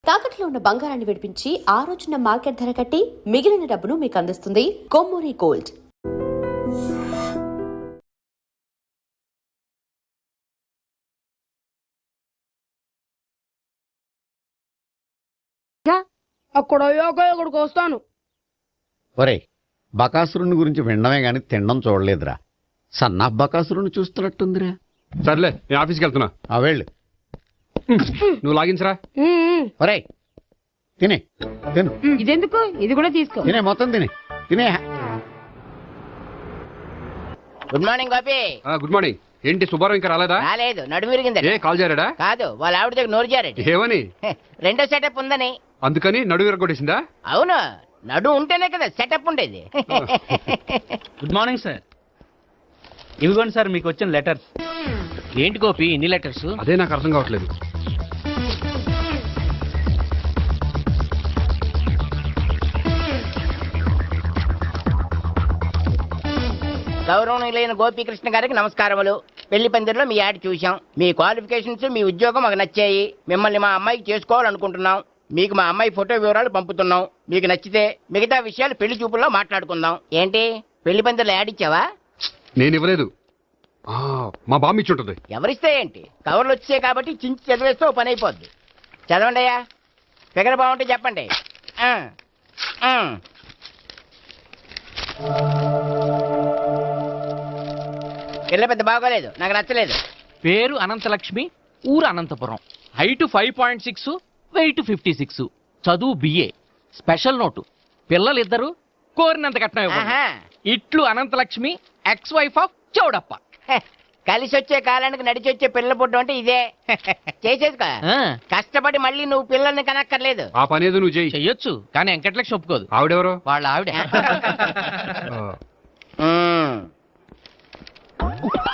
తాకట్లో ఉన్న బంగారాన్ని విడిపించి ఆ రోజున మార్కెట్ ధర కట్టి మిగిలిన డబ్బును మీకు అందిస్తుంది కొమ్మూరి గోల్డ్. అక్కడ ఇక్కడికి వస్తాను. ఒరే, బకాసురుని గురించి వినడమే గాని తినడం చూడలేదురా. సన్నా బకాసురుని చూస్తున్నట్టుందిరా. సర్లే, నేను ఆఫీస్కి వెళ్తున్నా. వెళ్ళు. నువ్వు లాగించరా. ఒరే, తినే తిను. ఇదెందుకు? ఇది కూడా తీసుకో. తినే, మొత్తం తినే. Good morning Gopi. Good morning. ఏంటి సుబ్బారావు ఇంకా రాలేదా? రాలేదు, నడుమిరిగింది. ఏ కాల్ చేరాడా? కాదు, వాళ్ళ ఆవిడ దగ్గర నోరు జారాడు. ఏమని? రెండో సెటప్ ఉందని. అందుకని నడువు విరగొట్టేసిందా? అవును, నడు ఉంటేనే కదా సెటప్ ఉండేది. Good morning sir. ఇవ్వండి సార్ మీకు వచ్చిన లెటర్స్. ఏంటి గోపి ఇన్ని లెటర్స్? అదే నాకు అర్థం కావట్లేదు. గౌరవనీయులైన గోపీకృష్ణ గారికి నమస్కారములు. పెళ్లి పందిరిలో మీ యాడ్ చూశాం. మీ క్వాలిఫికేషన్స్, మీ ఉద్యోగం మాకు నచ్చాయి. మిమ్మల్ని మా అమ్మాయికి చేసుకోవాలనుకుంటున్నాం. మీకు మా అమ్మాయి ఫోటో వివరాలు పంపుతున్నాం. మీకు నచ్చితే మిగతా విషయాలు పెళ్లి చూపుల్లో మాట్లాడుకుందాం. ఏంటి, పెళ్లి పందిరిలో యాడ్ ఇచ్చావా? నేను ఇవ్వలేదు, మా బామ్మ ఇచ్చి ఉంటుంది. ఎవరిస్తే ఏంటి, కవర్లు వచ్చాయి కాబట్టి చించి చదివేస్తే ఓ పని అయిపోద్ది. చదవండి అయ్యా, ఫిగర్ బాగుంటే చెప్పండి. పిల్ల పెద్ద బాగోలేదు, నాకు నచ్చలేదు. పేరు అనంతలక్ష్మి, ఊరు అనంతపురం, హైట్ 5.6, వెయిట్ 56, చదువు బిఏ, స్పెషల్ నోటు పిల్లలిద్దరు, కోరినంత కట్నం ఇవ్వండి. ఆహా. ఇట్లు Anantalakshmi, ex wife of Chowdappa. కలిసి వచ్చే కాలానికి నడిచి వచ్చే పిల్ల పుట్టం అంటే ఇదే. చేసేది కష్టపడి మళ్ళీ నువ్వు పిల్లల్ని కనక్కర్లేదు. ఆ పని ఏదో నువ్వు చేయి. చెయ్యొచ్చు, కానీ వెంకటలక్ష్మి ఒప్పుకోదు. ఆవిడెవరో? వాళ్ళ ఆవిడ.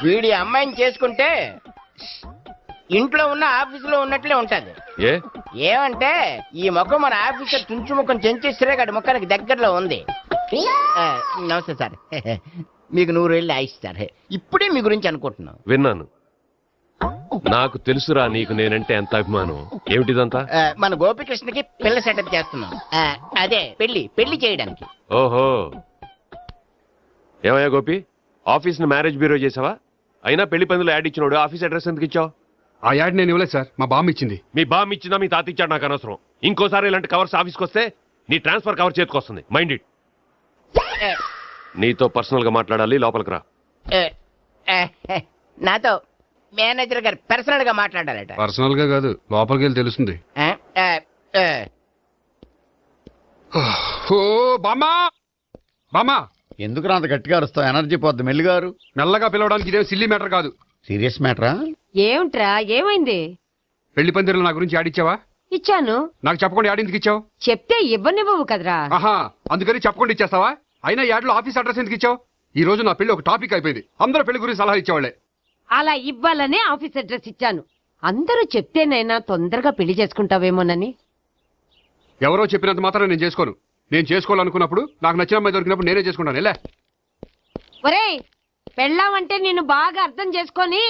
వీడి అమ్మాయిని చేసుకుంటే ఇంట్లో ఉన్న ఆఫీసులో ఉన్నట్లే ఉంటది. ఏమంటే ఈ ముఖం మన ఆఫీసర్ తుంచు ముఖం చెంచేశ్వరే గారి ముఖానికి దగ్గరలో ఉంది. నమస్తే సార్, మీకు 100 ఏళ్ళు ఆయిస్తారు. ఇప్పుడే మీ గురించి అనుకుంటున్నాం. విన్నాను, నాకు తెలుసురా నీకు నేనంటే ఎంత అభిమానం. ఏమిటిదంతా? మన గోపికృష్ణకి పిల్ల సెటప్ చేస్తున్నాం. అదే పెళ్లి చేయడానికి. ఓహో, ఏమయ్యా గోపి, ఆఫీస్ ని మ్యారేజ్ బ్యూరో చేసావా? అయినా పెళ్లి పందులో యాడ్ ఇచ్చినోడు ఆఫీస్ అడ్రస్ ఎందుకు ఇచ్చావు? ఆ యాడ్ నేను ఇవ్వలేదు సార్, మా బామ్మ ఇచ్చింది. మీ బామ్మ ఇచ్చిందా మీ తాత ఇచ్చాడు నాకు అనవసరం. ఇంకోసారి ఇలాంటి కవర్స్ ఆఫీస్కి వస్తే నీ ట్రాన్స్ఫర్ కవర్ చేతికొస్తుంది. Mind it. నీతో పర్సనల్ గా మాట్లాడాలి, లోపలికి రా. నాతో మేనేజర్ గారు పర్సనల్ గా మాట్లాడాలట. పర్సనల్ గా కాదు, లోపలికి వెళ్ళి తెలుస్తుంది. ఓ బామ్మా, బామ్మా. ఎందుకు అంత గట్టిగా అరుస్తావు? ఎనర్జీ పోద్ది. మెల్లిగారు. మెల్లగా పిలవడానికి ఇదే సిల్లీ మ్యాటర్ కాదు, సీరియస్ మ్యాటరా? ఏమిట్రా, ఏమైంది? పెళ్లి పందిరిలో నా గురించి యాడ్ ఇచ్చావా? ఇచ్చాను. నాకు చెప్పకుండా యాడ్ ఎందుకు ఇచ్చావు? చెప్తే ఇవ్వనివ్వవు కదరా. ఆహా, అందుకని చెప్పకుండా ఇచ్చేస్తావా? అయినా యాడ్ లో ఆఫీస్ అడ్రస్ ఎందుకు ఇచ్చావు? ఈ రోజు నా పెళ్లి ఒక టాపిక్ అయిపోయింది. అందరూ పెళ్లి గురించి సలహా ఇచ్చేవాళ్లే. అలా ఇవ్వాలనే ఆఫీస్ అడ్రస్ ఇచ్చాను. అందరూ చెప్తేనైనా తొందరగా పెళ్లి చేసుకుంటావేమోనని. ఎవరో చెప్పినంత మాత్రం నేను చేసుకోను. నేను చేసుకోవాలనుకున్నప్పుడు, నాకు నచ్చిన అమ్మాయి దొరికినప్పుడు నేనే చేసుకుంటాను. ఎలా? ఒరేయ్, పెళ్ళామంటే నిన్ను బాగా అర్థం చేసుకొని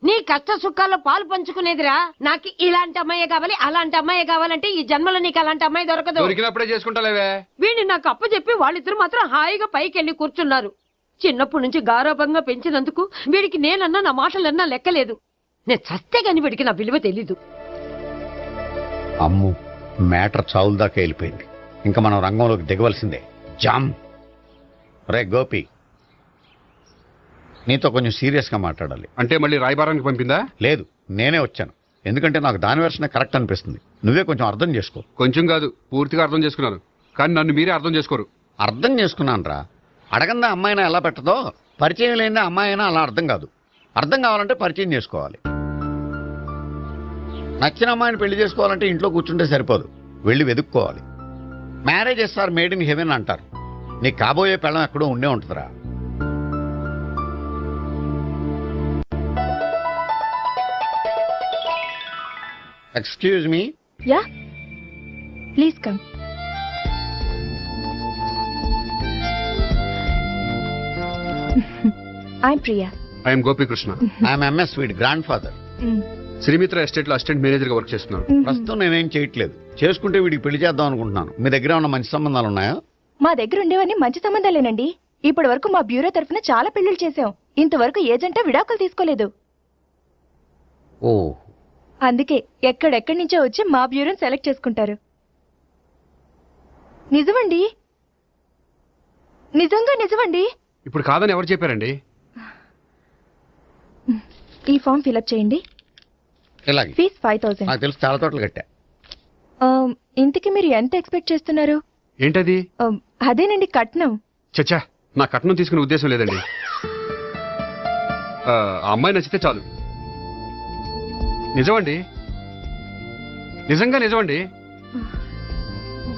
నీ కష్ట సుఖాల్లో పాలు పంచుకునేదిరా. నాకు ఇలాంటి అమ్మాయి కావాలి, అలాంటి అమ్మాయి కావాలంటే ఈ జన్మలో నీకు అలాంటి అమ్మాయి దొరకదు. దొరికినప్పుడే చేసుకుంటాలేవే. వీడిని నాకు అప్పచెప్పి వాళ్ళిద్దరు మాత్రం హాయిగా పైకెళ్ళి కూర్చున్నారు. చిన్నప్పటి నుంచి గారాభంగా పెంచినందుకు వీడికి నేనన్నా నా మాటలన్నా లెక్కలేదు. నేను చస్తే గాని వీడికి నా విలువ తెలీదు. అమ్ము, మ్యాటర్ చావుల దాకా వెళ్ళిపోయింది. ఇంకా మనం రంగంలోకి దిగవలసిందే. జామ్. రే గోపి, నీతో కొంచెం సీరియస్ గా మాట్లాడాలి. అంటే మళ్ళీ రాయబారానికి పంపిందా? లేదు, నేనే వచ్చాను. ఎందుకంటే నాకు దాని వెర్షనే కరెక్ట్ అనిపిస్తుంది. నువ్వే కొంచెం అర్థం చేసుకో. కొంచెం కాదు, పూర్తిగా అర్థం చేసుకున్నాను. కానీ నన్ను మీరే అర్థం చేసుకోరు. అర్థం చేసుకున్నాను రా. అడగందా అమ్మాయినా ఎలా పెట్టదో, పరిచయం లేని అమ్మాయి అయినా అలా అర్థం కాదు. అర్థం కావాలంటే పరిచయం చేసుకోవాలి. నచ్చిన అమ్మాయిని పెళ్లి చేసుకోవాలంటే ఇంట్లో కూర్చుంటే సరిపోదు, వెళ్ళి వెతుక్కోవాలి. Marriages are made in heaven అంటారు. నీకు కాబోయే పెళ్ళం ఎక్కడో ఉండే ఉంటుందిరా. Excuse me. Yeah, please come. I'm Priya. I am Gopi Krishna. I am MS Sweet, grandfather. Srimitra estate లో అసిస్టెంట్ మేనేజర్ గా వర్క్ చేస్తున్నాను. ప్రస్తుతం నేనేం చేయట్లేదు. చేసుకుంటే వీడికి పెళ్లి చేద్దాం అనుకుంటున్నాను. మీ దగ్గర ఉన్న మంచి సంబంధాలు ఉన్నాయా? మా దగ్గర ఉండేవన్నీ మంచి సంబంధాలేనండి. ఇప్పటి వరకు మా బ్యూరో తరఫున చాలా పెళ్లిళ్ళు చేశాం. ఇంతవరకు ఏజెంటా విడాకులు తీసుకోలేదు. ఓ, అందుకే ఎక్కడెక్కడి నుంచో వచ్చి మా బ్యూరోని సెలెక్ట్ చేసుకుంటారు. నిజమండి, నిజంగా నిజమండి. ఇప్పుడు కాదని ఎవరు చెప్పారండి? ఈ ఫామ్ ఫిలప్ చేయండి. ఇలాగే. ఫీజ్ 5000. నాకు తెలుసు, చాలా తోటలు కట్టా. ఇంతకీ మీరు ఎంత ఎక్స్పెక్ట్ చేస్తున్నారు? ఏంటది? అదేనండి కట్నం. చచ్చా, నా కట్నం తీసుకునే ఉద్దేశం లేదండి. ఆ అమ్మాయి నచ్చితే చాలు. నిజమండి, నిజంగా నిజమండి.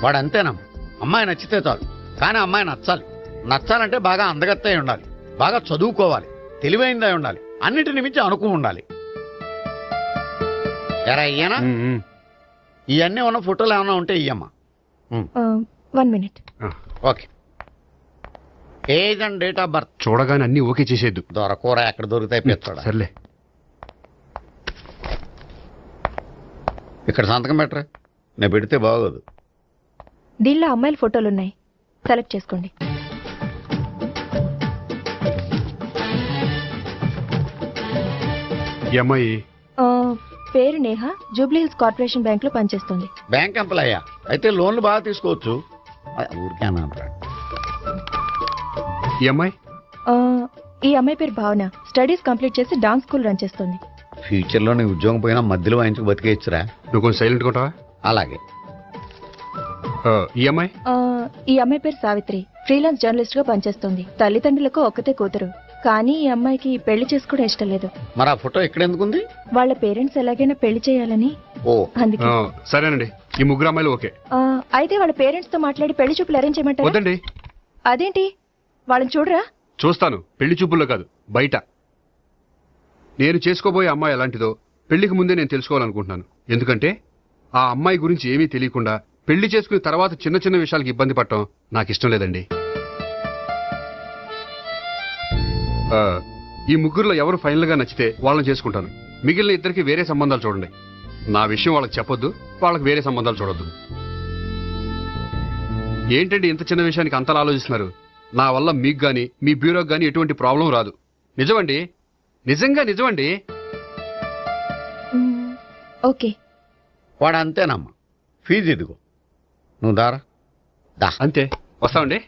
వాడు అంతేనమ్మా. అమ్మాయి నచ్చితే చాలు, కానీ అమ్మాయి నచ్చాలి. నచ్చాలంటే బాగా అందగత్తే ఉండాలి, బాగా చదువుకోవాలి, తెలివైందై ఉండాలి, అన్నిటిని మించి అనుకుని ఉండాలి. ఎరా ఇయ్యనా? ఇవన్నీ ఉన్న ఫోటోలు ఏమైనా ఉంటే ఇయ్యమ్మా. 1 minute. Okay. Age and date of birth చూడగానే అన్ని ఓకే చేసేద్దు. దొరకూర ఎక్కడ దొరుకుతాయి పెద్దోడా. సర్లే. ఇక్కడ సంతకం పెట్టరా, నేను పెడితే బాగోదు. దీనిలో అమ్మాయిల ఫోటోలున్నాయి, సెలెక్ట్ చేసుకోండి. ఈ అమ్మాయి పేరు Neha, Jubilee hills corporation bank లో పనిచేస్తుంది. బ్యాంక్ ఎంప్లాయ్ అయితే లోన్లు బాగా తీసుకోవచ్చు. ఊరికేనా? ఈ అమ్మాయి ఈ అమ్మాయి పేరు భావన, స్టడీస్ కంప్లీట్ చేసి డాన్స్ స్కూల్ రన్ చేస్తుంది. ఫ్యూచర్ లో నీ ఉద్యోగం పోయినా మధ్యలో వాయించుకు బతికేయచ్చురా. నువ్వు కొంచెం సైలెంట్ ఉంటావా? అలాగే. ఈ అమ్మాయి ఈ అమ్మాయి పేరు సావిత్రి, ఫ్రీలాన్స్ జర్నలిస్ట్ గా పనిచేస్తుంది. తల్లిదండ్రులకు ఒక్కతే కూతురు, కానీ ఈ అమ్మాయికి పెళ్లి చేసుకోవడం ఇష్టం లేదు. మరి ఆ ఫోటో ఎక్కడ ఎందుకుంది? వాళ్ళ పేరెంట్స్ ఎలాగైనా పెళ్లి చేయాలని. ఓ, అందుకే. సరేనండి, ఈ ముగ్గురు అమ్మాయిలు ఓకే. అయితే వాళ్ళ పేరెంట్స్ తో మాట్లాడి పెళ్లి చూపులు అరేంజ్ చేయమంటారా? వద్దండి. అదేంటి, వాళ్ళని చూడరా? చూస్తాను, పెళ్లి చూపుల్లో కాదు, బయట. నేను చేసుకోబోయే అమ్మాయి ఎలాంటిదో పెళ్లికి ముందే నేను తెలుసుకోవాలనుకుంటున్నాను. ఎందుకంటే ఆ అమ్మాయి గురించి ఏమీ తెలియకుండా పెళ్లి చేసుకున్న తర్వాత చిన్న చిన్న విషయాలకు ఇబ్బంది పడటం నాకు ఇష్టం లేదండి. ఈ ముగ్గురులో ఎవరు ఫైనల్ గా నచ్చితే వాళ్ళని చేసుకుంటాను. మిగిలిన ఇద్దరికి వేరే సంబంధాలు చూడండి. నా విషయం వాళ్ళకి చెప్పొద్దు, వాళ్ళకి వేరే సంబంధాలు చూడొద్దు. ఏంటండి ఇంత చిన్న విషయానికి అంతలా ఆలోచిస్తున్నారు? నా వల్ల మీకు గాని మీ బ్యూరోకి గాని ఎటువంటి ప్రాబ్లం రాదు. నిజమండి, నిజంగా నిజమండి. ఓకే. వాడు అంతేనమ్మా. ఫీజు ఇదిగో, నువ్వు దారా. దా. అంతే, వస్తామండి.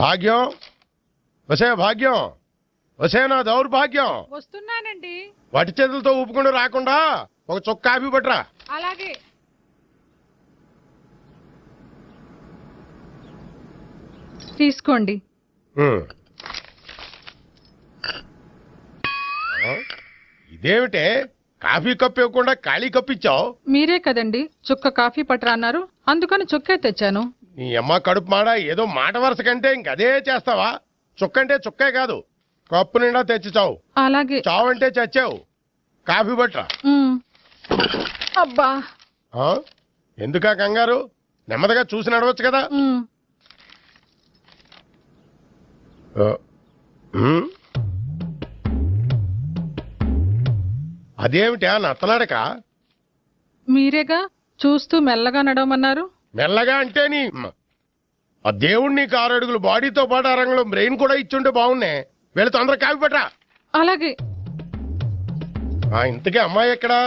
భాగ్యం, వసే భాగ్యం, వసే నా దౌర్భాగ్యం. వస్తున్నానండి. వటి చేతులతో ఊపుకుండా రాకుండా ఒక చుక్క కాఫీ పట్టరా. అలాగే. తీసుకోండి. ఇదేమిటే, కాఫీ కప్పు ఇవ్వకుండా ఖాళీ కప్పు ఇచ్చావు? మీరే కదండి చుక్క కాఫీ పట్టరా అన్నారు, అందుకని చుక్కే తెచ్చాను. నీ అమ్మ కడుపు మాడ, ఏదో మాట వరుస కంటే ఇంకదే చేస్తావా? చుక్కంటే చుక్కే కాదు, కప్పు నిండా తెచ్చి చావు. అలాగే. చావంటే చచ్చావు. కాఫీ పట్టరా. అబ్బా, ఎందుకా కంగారు? నెమ్మదిగా చూసి నడవచ్చు కదా. అదేమిటా నత్తనాడక? మీరేగా చూస్తూ మెల్లగా నడవమన్నారు. మెల్లగా అంటే ఆ దేవుడు నీకు 6 అడుగులు బాడీతో పాటు ఆ రంగంలో బ్రెయిన్ కూడా ఇచ్చుంటే బాగున్నాయి. వీళ్ళ తొందర కాఫీ పట్టరా. అలాగే. ఇంతకీ అమ్మాయి ఎక్కడా?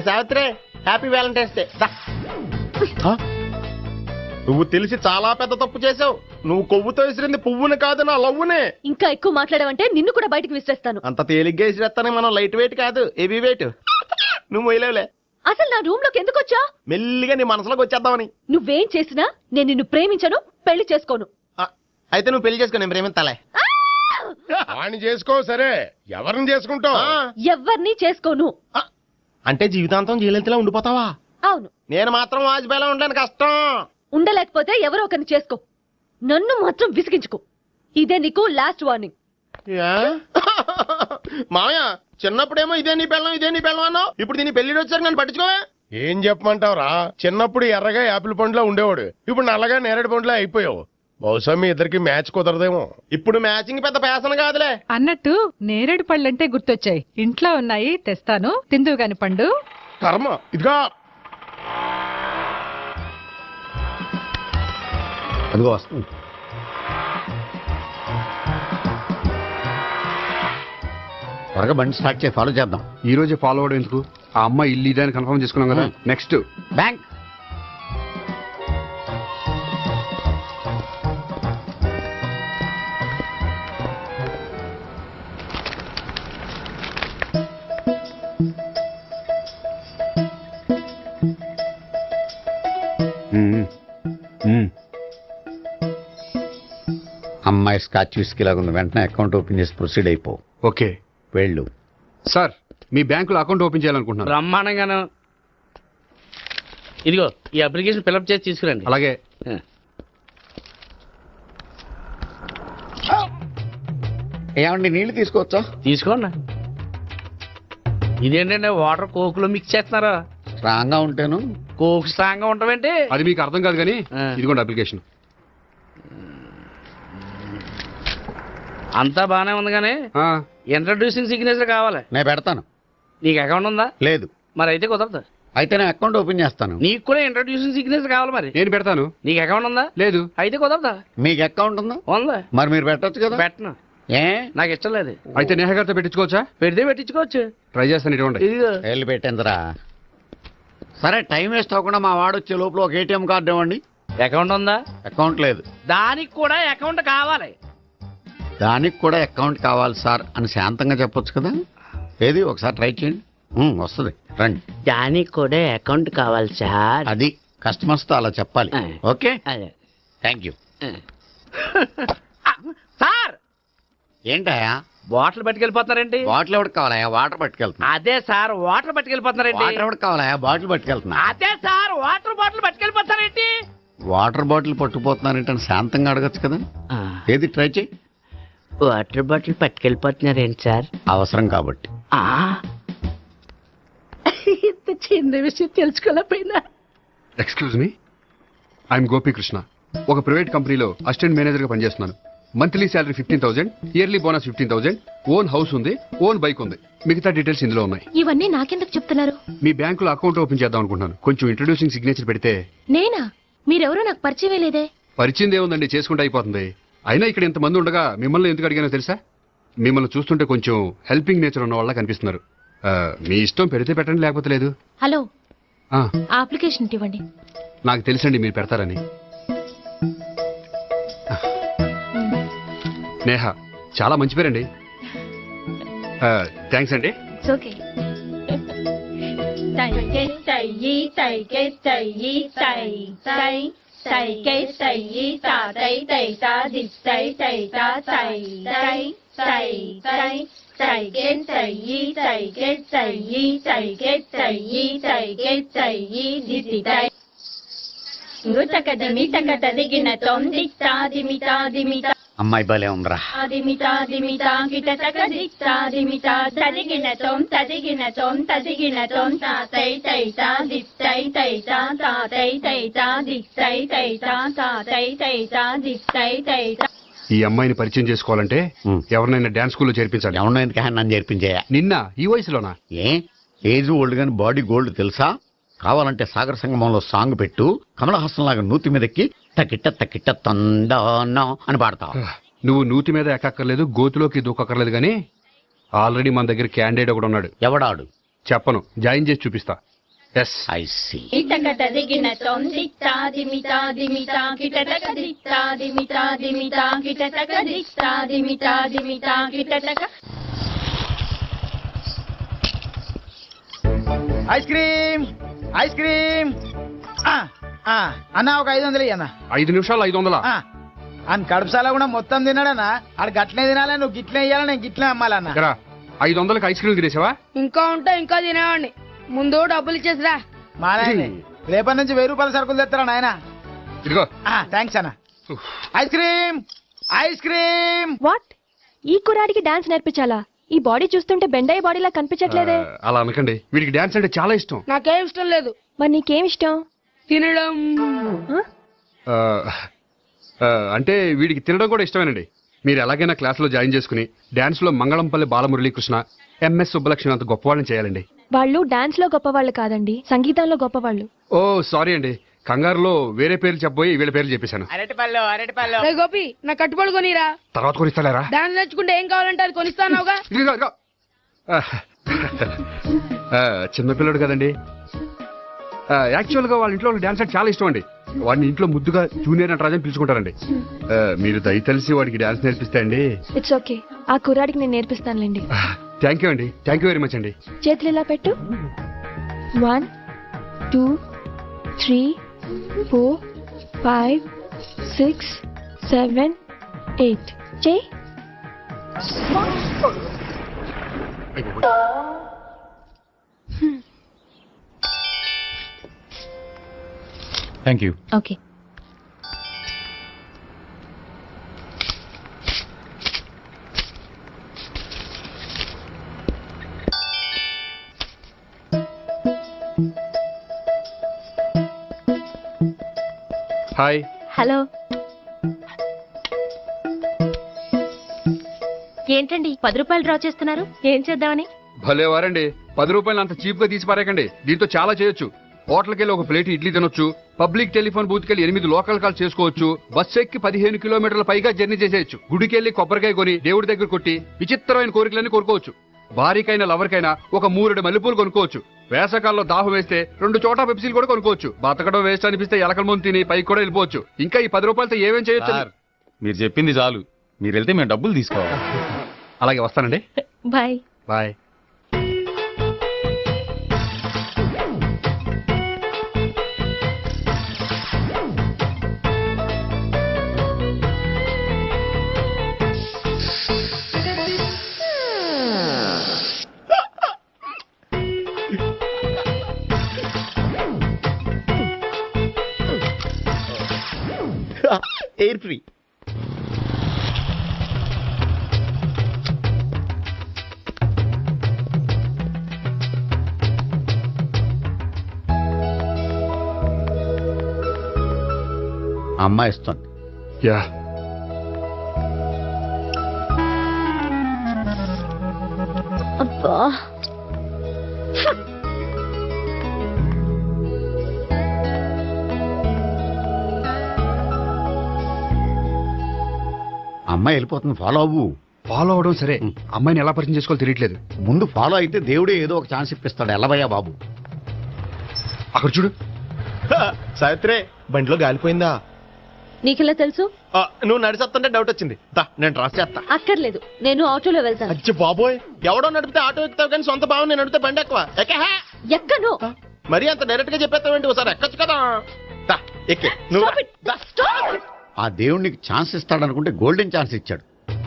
Savitri, happy Valentine's day. నువ్వు తెలిసి చాలా పెద్ద తప్పు చేసావు. నువ్వు కొవ్వుతో విసిరింది పువ్వుని కాదు నా లవ్వునే. ఇంకా ఎక్కువ మాట్లాడమంటే నిన్ను కూడా బయటికి విసిరేస్తాను. అంత తేలిగ్గా విసిరేస్తానే, మనం లైట్ వెయిట్ కాదు హెవీ వెయిట్. నువ్వు మొయ్యలేవులే. అసలు నా రూమ్ లోకి ఎందుకు వచ్చా? మెల్లిగా నీ మనసులోకి వచ్చేద్దామని. నువ్వేం చేసినా నేను నిన్ను ప్రేమించను, పెళ్లి చేసుకోను. అయితే నువ్వు పెళ్లి చేసుకో, నేను ప్రేమిస్తాలే. వాణ్ణి చేసుకో సరే, ఎవరిని చేసుకుంటావు? ఎవరిని చేసుకోను. అంటే జీవితాంతం జయలలితలా ఉండిపోతావా? అవును. నేను మాత్రం వాజ్పేయిలా ఉండడానికి కష్టం. ఉండలేకపోతే ఎవరో ఒకరిని చేసుకో, నన్ను మాత్రం విసిగించుకో. ఇదే నీకు లాస్ట్ వార్నింగ్. మామయ్య, చిన్నప్పుడేమో ఇదే నీ పెళ్ళం అన్నావు, ఇప్పుడు దీని పెళ్లి వచ్చారు నన్ను పట్టించుకోవా? ఏం చెప్పమంటావురా, చిన్నప్పుడు ఎర్రగా యాపిల్ పండులో ఉండేవాడు, ఇప్పుడు నల్లగా నేరేడు పండులో అయిపోయావు. బహుశా మీ ఇద్దరికి మ్యాచ్ కుదరదేమో. ఇప్పుడు మ్యాచింగ్ పెద్ద ఫ్యాషన్ కాదులే. అన్నట్టు నేరేడు పళ్ళంటే గుర్తొచ్చాయి. ఇంట్లో ఉన్నాయి, తెస్తాను, తిందువు గాని పండు. కర్మ, ఇదిగా అదిగో వస్తుంది. త్వరగా బండి స్టార్ట్ చేసి ఫాలో చేద్దాం. ఈ రోజే ఫాలో అవడం ఎందుకు? ఆ అమ్మాయి ఇల్లు ఇదని కన్ఫర్మ్ చేసుకున్నాం కదా. Next bank. అమ్మాయి స్కాచ్ విస్కీ లాగా ఉంది. వెంటనే అకౌంట్ ఓపెన్ చేసి ప్రొసీడ్ అయిపో. ఓకే, వెళ్ళు. సార్ మీ బ్యాంకులో అకౌంట్ ఓపెన్ చేయాలనుకుంటున్నాను. బ్రహ్మాండంగాను. ఇదిగో ఈ అప్లికేషన్ ఫిల్అప్ చేసి తీసుకురండి. అలాగే. ఏమండి, నీళ్లు తీసుకోవచ్చా? తీసుకోండి. ఇదేంటంటే వాటర్ కోకులో మిక్స్ చేస్తున్నారా? స్ట్రాంగ్ గా ఉంటాను. కోక్ స్ట్రాంగ్ గా ఉంటావేంటి? అది మీకు అర్థం కాదు కానీ ఇదిగోండి అప్లికేషన్. అంతా బానే ఉంది కానీ ఇంట్రడ్యూసింగ్ సిగ్నేచర్ కావాలి. నేను పెడతాను. నీకు అకౌంట్ ఉందా? లేదు. మరి అయితే కుదరదు. అయితే నేను అకౌంట్ ఓపెన్ చేస్తాను. నీకు కూడా ఇంట్రడ్యూసింగ్ సిగ్నేచర్ కావాలి. మరి నేను పెడతాను. నీకు అకౌంట్ ఉందా? లేదు. అయితే కుదరదా? మీకు అకౌంట్ ఉందా? ఉందా? మరి మీరు పెట్టొచ్చు కదా. పెట్టను. ఏ, నాకు ఇష్టం లేదు. అయితే నేహ గారితో పెట్టించుకోవచ్చా? పెడితే పెట్టించుకోవచ్చు. ట్రై చేస్తాను. ఇటువంటి ఇదిగో వెళ్ళి పెట్టేందురా. సరే, టైం వేస్ట్ అవ్వకుండా మా వాడు వచ్చే లోపల ఒక ఏటీఎం కార్డు ఇవ్వండి. అకౌంట్ ఉందా? అకౌంట్ లేదు. దానికి కూడా అకౌంట్ కావాలి. దానికి కూడా అకౌంట్ కావాలి సార్ అని శాంతంగా చెప్పొచ్చు కదా. ఏది ఒకసారి ట్రై చేయండి. వస్తుంది, రండి. దానికి కూడా అకౌంట్ కావాలి సార్. అది కస్టమర్స్ తో అలా చెప్పాలి. Okay, thank you. సార్ ఏంటయా బాటిల్ పట్టుకెళ్ళిపోతున్నారేంటి? బాటిల్ ఎవరికి కావాలయా? వాటర్ పట్టుకెళ్తున్నా. అదే సార్ వాటర్ పట్టుకెళ్ళిపోతున్నారేంటి? వాటర్ ఎవరికి కావాలయా? బాటిల్ పట్టుకెళ్తున్నా. అదే సార్ వాటర్ బాటిల్ పట్టుకెళ్ళిపోతారేంటి? వాటర్ బాటిల్ పట్టుకుపోతున్నారేంటి అని శాంతంగా అడగచ్చు కదా. ఏది ట్రై చేయి. వాటర్ బాటిల్ పట్టుకెళ్ళిపోతున్నారేంటి సార్? అవసరం కాబట్టి. ఇంత చిన్న విషయం తెలుసుకోలేకపోయినా. Excuse me, I'm Gopikrishna. ఒక ప్రైవేట్ కంపెనీలో అసిస్టెంట్ మేనేజర్ గా పనిచేస్తున్నాను. Monthly salary 15,000, yearly bonus 15,000, own house ఉంది, ఓన్ బైక్ ఉంది. మిగతా డీటెయిల్స్ ఇందులో ఉన్నాయి. ఇవన్నీ నాకెందుకు చెప్తున్నారు? మీ బ్యాంకులో అకౌంట్ ఓపెన్ చేద్దాం అనుకుంటున్నాను. కొంచెం ఇంట్రడ్యూసింగ్ సిగ్నేచర్ పెడితే. నేనా? మీరెవరో నాకు పరిచయం లేదే. పరిచయం ఏముందండి, చేసుకుంటే అయిపోతుంది. అయినా ఇక్కడ ఇంతమంది ఉండగా మిమ్మల్ని ఎందుకు అడిగానో తెలుసా? మిమ్మల్ని చూస్తుంటే కొంచెం హెల్పింగ్ నేచర్ ఉన్న వాళ్ళ కనిపిస్తున్నారు. మీ ఇష్టం, పెడితే పెట్టండి, లేకపోతే లేదు. హలో, ఆ, అప్లికేషన్ ఇవ్వండి. నాకు తెలుసండి మీరు పెడతారని. నేహ, చాలా మంచి పేరండి. థ్యాంక్స్ అండి. ఓకే. అమ్మాయి భలే ఉందిరా. ఈ అమ్మాయిని పరిచయం చేసుకోవాలంటే ఎవరినైనా డాన్స్ స్కూల్లో చేర్పించాలి. ఎవరినైనా నన్ను చేర్పించేయా? నిన్న ఈ వయసులోనా? ఏజ్ ఓల్డ్ గాని బాడీ గోల్డ్ తెలుసా? కావాలంటే సాగర సంగమంలో సాంగ్ పెట్టు, కమలహాసం లాగా నూతి మీదకి తకిట్ట తకిట్ట తందానా అని పాడతావు. నువ్వు నూతి మీద ఎక్కక్కర్లేదు, గోతులోకి దూకక్కర్లేదు గానీ ఆల్రెడీ మన దగ్గర క్యాండిడేట్ ఒకడు ఉన్నాడు. ఎవడాడు? చెప్పను, జాయిన్ చేసి చూపిస్తా. ఎస్. I see. ఇటకట దిగిన తొందిట్టా దిమితా దిమితా కిటటక దిట్టా దిమితా దిమితా కిటటక దిట్టా దిమితా దిమితా కిటటక. ఐస్ క్రీమ్ ఐస్ క్రీమ్ అన్న ఒక 500 అన్న. 5 నిమిషాలు 500. అని కడుపుసాల కూడా మొత్తం తిన్నాడన్నా. ఆడు గట్లే తినాలి, నువ్వు గిట్లే ఇయ్యాలి, నేను గిట్లే అమ్మాలన్న. 500కి ఐస్ క్రీమ్ తినేసావా? ఇంకా ఉంటే ఇంకా తినేవాడిని. ముందు డబ్బులు ఇచ్చేసిరా. మా నాయన రేపటి నుంచి 1000 రూపాయల సరుకులు తెస్తారా నాయన. ఇదిగో. థ్యాంక్స్ అన్న. Ice cream ice cream. What? ఈ కుర్రాడికి డాన్స్ నేర్పించాలా? ఈ బాడీ చూస్తుంటే బెండయ్య బాడీలా కనిపించట్లేదే. అలా అనకండి, వీడికి డాన్స్ అంటే చాలా ఇష్టం. నాకేం ఇష్టం లేదు. మరి నీకేం ఇష్టం? తినడం. అంటే వీడికి తినడం కూడా ఇష్టమేనండి. మీరు ఎలాగైనా క్లాస్ లో జాయిన్ చేసుకుని డాన్స్ లో మంగళంపల్లి బాలమురళీకృష్ణ, ఎంఎస్ సుబ్బలక్ష్మి అంత గొప్పవాళ్ళని చేయాలండి. వాళ్ళు డాన్స్ లో గొప్పవాళ్ళు కాదండి, సంగీతంలో గొప్పవాళ్ళు. ఓ సారీ అండి, కంగారులో వేరే పేర్లు చెప్పబోయి వీళ్ళ పేర్లు చెప్పేశాను. అరటిపళ్ళు అరటిపళ్ళు. రే గోపి, నా కట్టుబడి కొనిరా. తర్వాత కొనిస్తారా? డాన్స్ నేర్చుకుంటే ఏం కావాలంటే అది కొనిస్తానావుగా. చిన్నపిల్లడు కదండి. యాక్చువల్ గా వాళ్ళ ఇంట్లో డాన్స్ అంటే చాలా ఇష్టం అండి. వాడిని ఇంట్లో ముద్దుగా జూనియర్ నటరాజు అని పిలుచుకుంటారండి. మీరు దయతలిసి వాడికి డాన్స్ నేర్పిస్తే అండి. ఇట్స్ ఓకే, ఆ కుర్రాడికి నేను నేర్పిస్తానులేండి. థ్యాంక్ యూ అండి, థ్యాంక్ యూ వెరీ మచ్ అండి. చేతులు ఇలా పెట్టు. 1 2 3 4 5 6 7 8 చేయి. Thank you. Okay. Hi. Hello. ఏంటండి 10 రూపాయలు డ్రా చేస్తున్నారు? ఏం చేద్దామని? భలే వారండి, 10 రూపాయలు అంత చీప్ గా తీసి పారేకండి. దీంతో చాలా చేయొచ్చు. హోటల్కి వెళ్ళి ఒక ప్లేట్ ఇడ్లీ తినొచ్చు, పబ్లిక్ టెలిఫోన్ బూత్ కెళ్ళి 8 లోకల్ కాల్ చేసుకోవచ్చు, బస్ ఎక్కి 15 కిలోమీటర్ల పైగా జర్నీ చేసేయచ్చు, గుడికి వెళ్లి కొబ్బరికాయ కొని దేవుడి దగ్గర కొట్టి విచిత్రమైన కోరికలన్నీ కోరుకోవచ్చు. భార్యకైనా లవర్కైనా ఒక 3 మల్లెపూలు కొనుక్కోవచ్చు. వేసవకాలంలో దాహం వేస్తే 2 చోట పెప్సీలు కూడా కొనుక్కోవచ్చు. బతకడం వేస్ట్ అనిపిస్తే ఎలకల ముందు తిని పైకి కూడా వెళ్ళిపోవచ్చు. ఇంకా ఈ 10 రూపాయలతో ఏమేం చేయొచ్చు? మీరు చెప్పింది చాలు, మీరు వెళ్తే మేము డబ్బులు తీసుకోవాలి. అలాగే వస్తానండి. బాయ్. బాయ్. Air free. అమ్మాయి ఇస్తుంది. యా. అబ్బా. అమ్మాయి వెళ్ళిపోతుంది, ఫాలో అవ్వు. ఫాలో అవడం సరే, అమ్మాయిని ఎలా పరిచయం చేసుకోవాలో తెలియట్లేదు. ముందు ఫాలో అయితే దేవుడే ఏదో ఒక ఛాన్స్ ఇప్పిస్తాడు. ఎల్లవయ్యా బాబు. అక్కడ చూడు. సావిత్రే, బండిలో గాలిపోయిందా? నీకెలా తెలుసు? నువ్వు నడిచేస్తుంటే డౌట్ వచ్చింది. నేను ట్రాస్ చేస్తా. అక్కర్లేదు, నేను ఆటోలో వెళ్తాను. అచ్చి బాబోయ్, ఎవడో నడిపితే ఆటో ఎక్కుతావు కానీ సొంత భావం నేను నడిపితే బండి ఎక్కువ. ఎక్కను. మరి అంత డైరెక్ట్ గా చెప్పేస్తావేంటి? ఒకసారి ఎక్కొచ్చు కదా. ఎక్కే నువ్వు. ఆ దేవుడికి ఛాన్స్ ఇస్తాడనుకుంటే గోల్డెన్ ఛాన్స్ ఇచ్చాడు.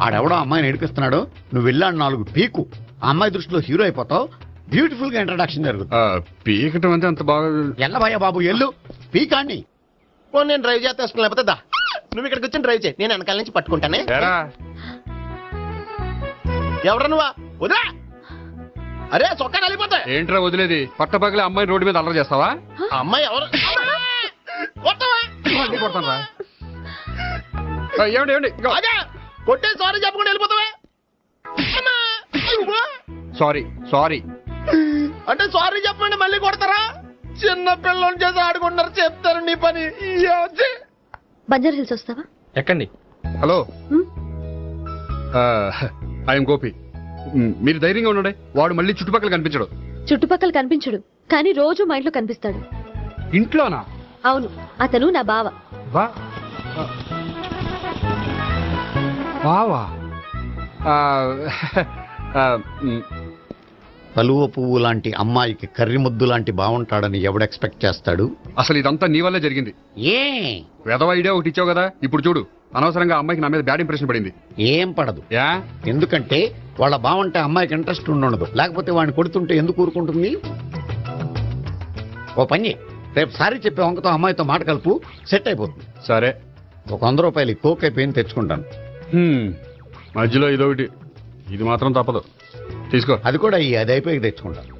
ఆడెవడో అమ్మాయిని ఏడిపిస్తున్నాడు, నువ్వు వెళ్ళాడు 4 పీకు. ఆ అమ్మాయి దృష్టిలో హీరో అయిపోతావు. బ్యూటిఫుల్ గా ఇంట్రడక్షన్ జరుగుతుంది. పీకటం అంటే అంత బాగా. ఎల్లవయ్యా బాబు, ఎల్లు పీకాన్ని. నేను డ్రైవ్ చేస్తాను, లేకపోతే దా నువ్వు ఇక్కడికి వచ్చి డ్రైవ్ చేయి, నేను వెనకాల నుంచి పట్టుకుంటానే. ఎవరు నువ్వా? వదిలే. అరే చొక్కా కలిపోతా. ఏంట్రా వదిలేది? పట్టపగలే అమ్మాయి రోడ్డు మీద అల్లరి చేస్తావా? అమ్మాయి ఎవరు? కొడతాను. ఏమండి ఏమండి, కొట్టే సారీ చెప్పకుండా వెళ్ళిపోతావా? సారీ సారీ అంటే సారీ చెప్పండి మళ్ళీ కొడతారా? చిన్న పిల్లలు చేసి ఆడుకుంటారు, చెప్తారు నీ పని. బంజారా హిల్స్ వస్తావా? ఎక్కండి. Hello, I'm Gopi. మీరు ధైర్యంగా ఉండండి, వాడు మళ్ళీ చుట్టుపక్కల కనిపించడు. చుట్టుపక్కల కనిపించడు, కానీ రోజు మా ఇంట్లో కనిపిస్తాడు. ఇంట్లోనా? అవును, అతను నా బావ. బావా? కలువ పువ్వు లాంటి అమ్మాయికి కర్రి ముద్దు లాంటి బాగుంటాడని ఎవడు ఎక్స్పెక్ట్ చేస్తాడు? అసలు ఇదంతా నీ వల్లే జరిగింది. ఏ వెధవ ఐడియా ఒకటి ఇచ్చావు కదా, ఇప్పుడు చూడు అనవసరంగా అమ్మాయికి నా మీద బ్యాడ్ ఇంప్రెషన్ పడింది. ఏం పడదు. ఎందుకంటే వాళ్ళ బాగుంటే అమ్మాయికి ఇంట్రెస్ట్ ఉండదు. లేకపోతే వాడిని కొడుతుంటే ఎందుకు ఊరుకుంటుంది? ఓ పని, రేపు సారీ చెప్పే వంకతో అమ్మాయితో మాట కలుపు, సెట్ అయిపోతుంది. సరే, ఒక 100 రూపాయలు కోక్ అయిపోయింది తెచ్చుకుంటాను. మధ్యలో ఇదొకటి, ఇది మాత్రం తప్పదు. తీసుకో. అది కూడా అది అయిపోయి తెచ్చుకుంటాను.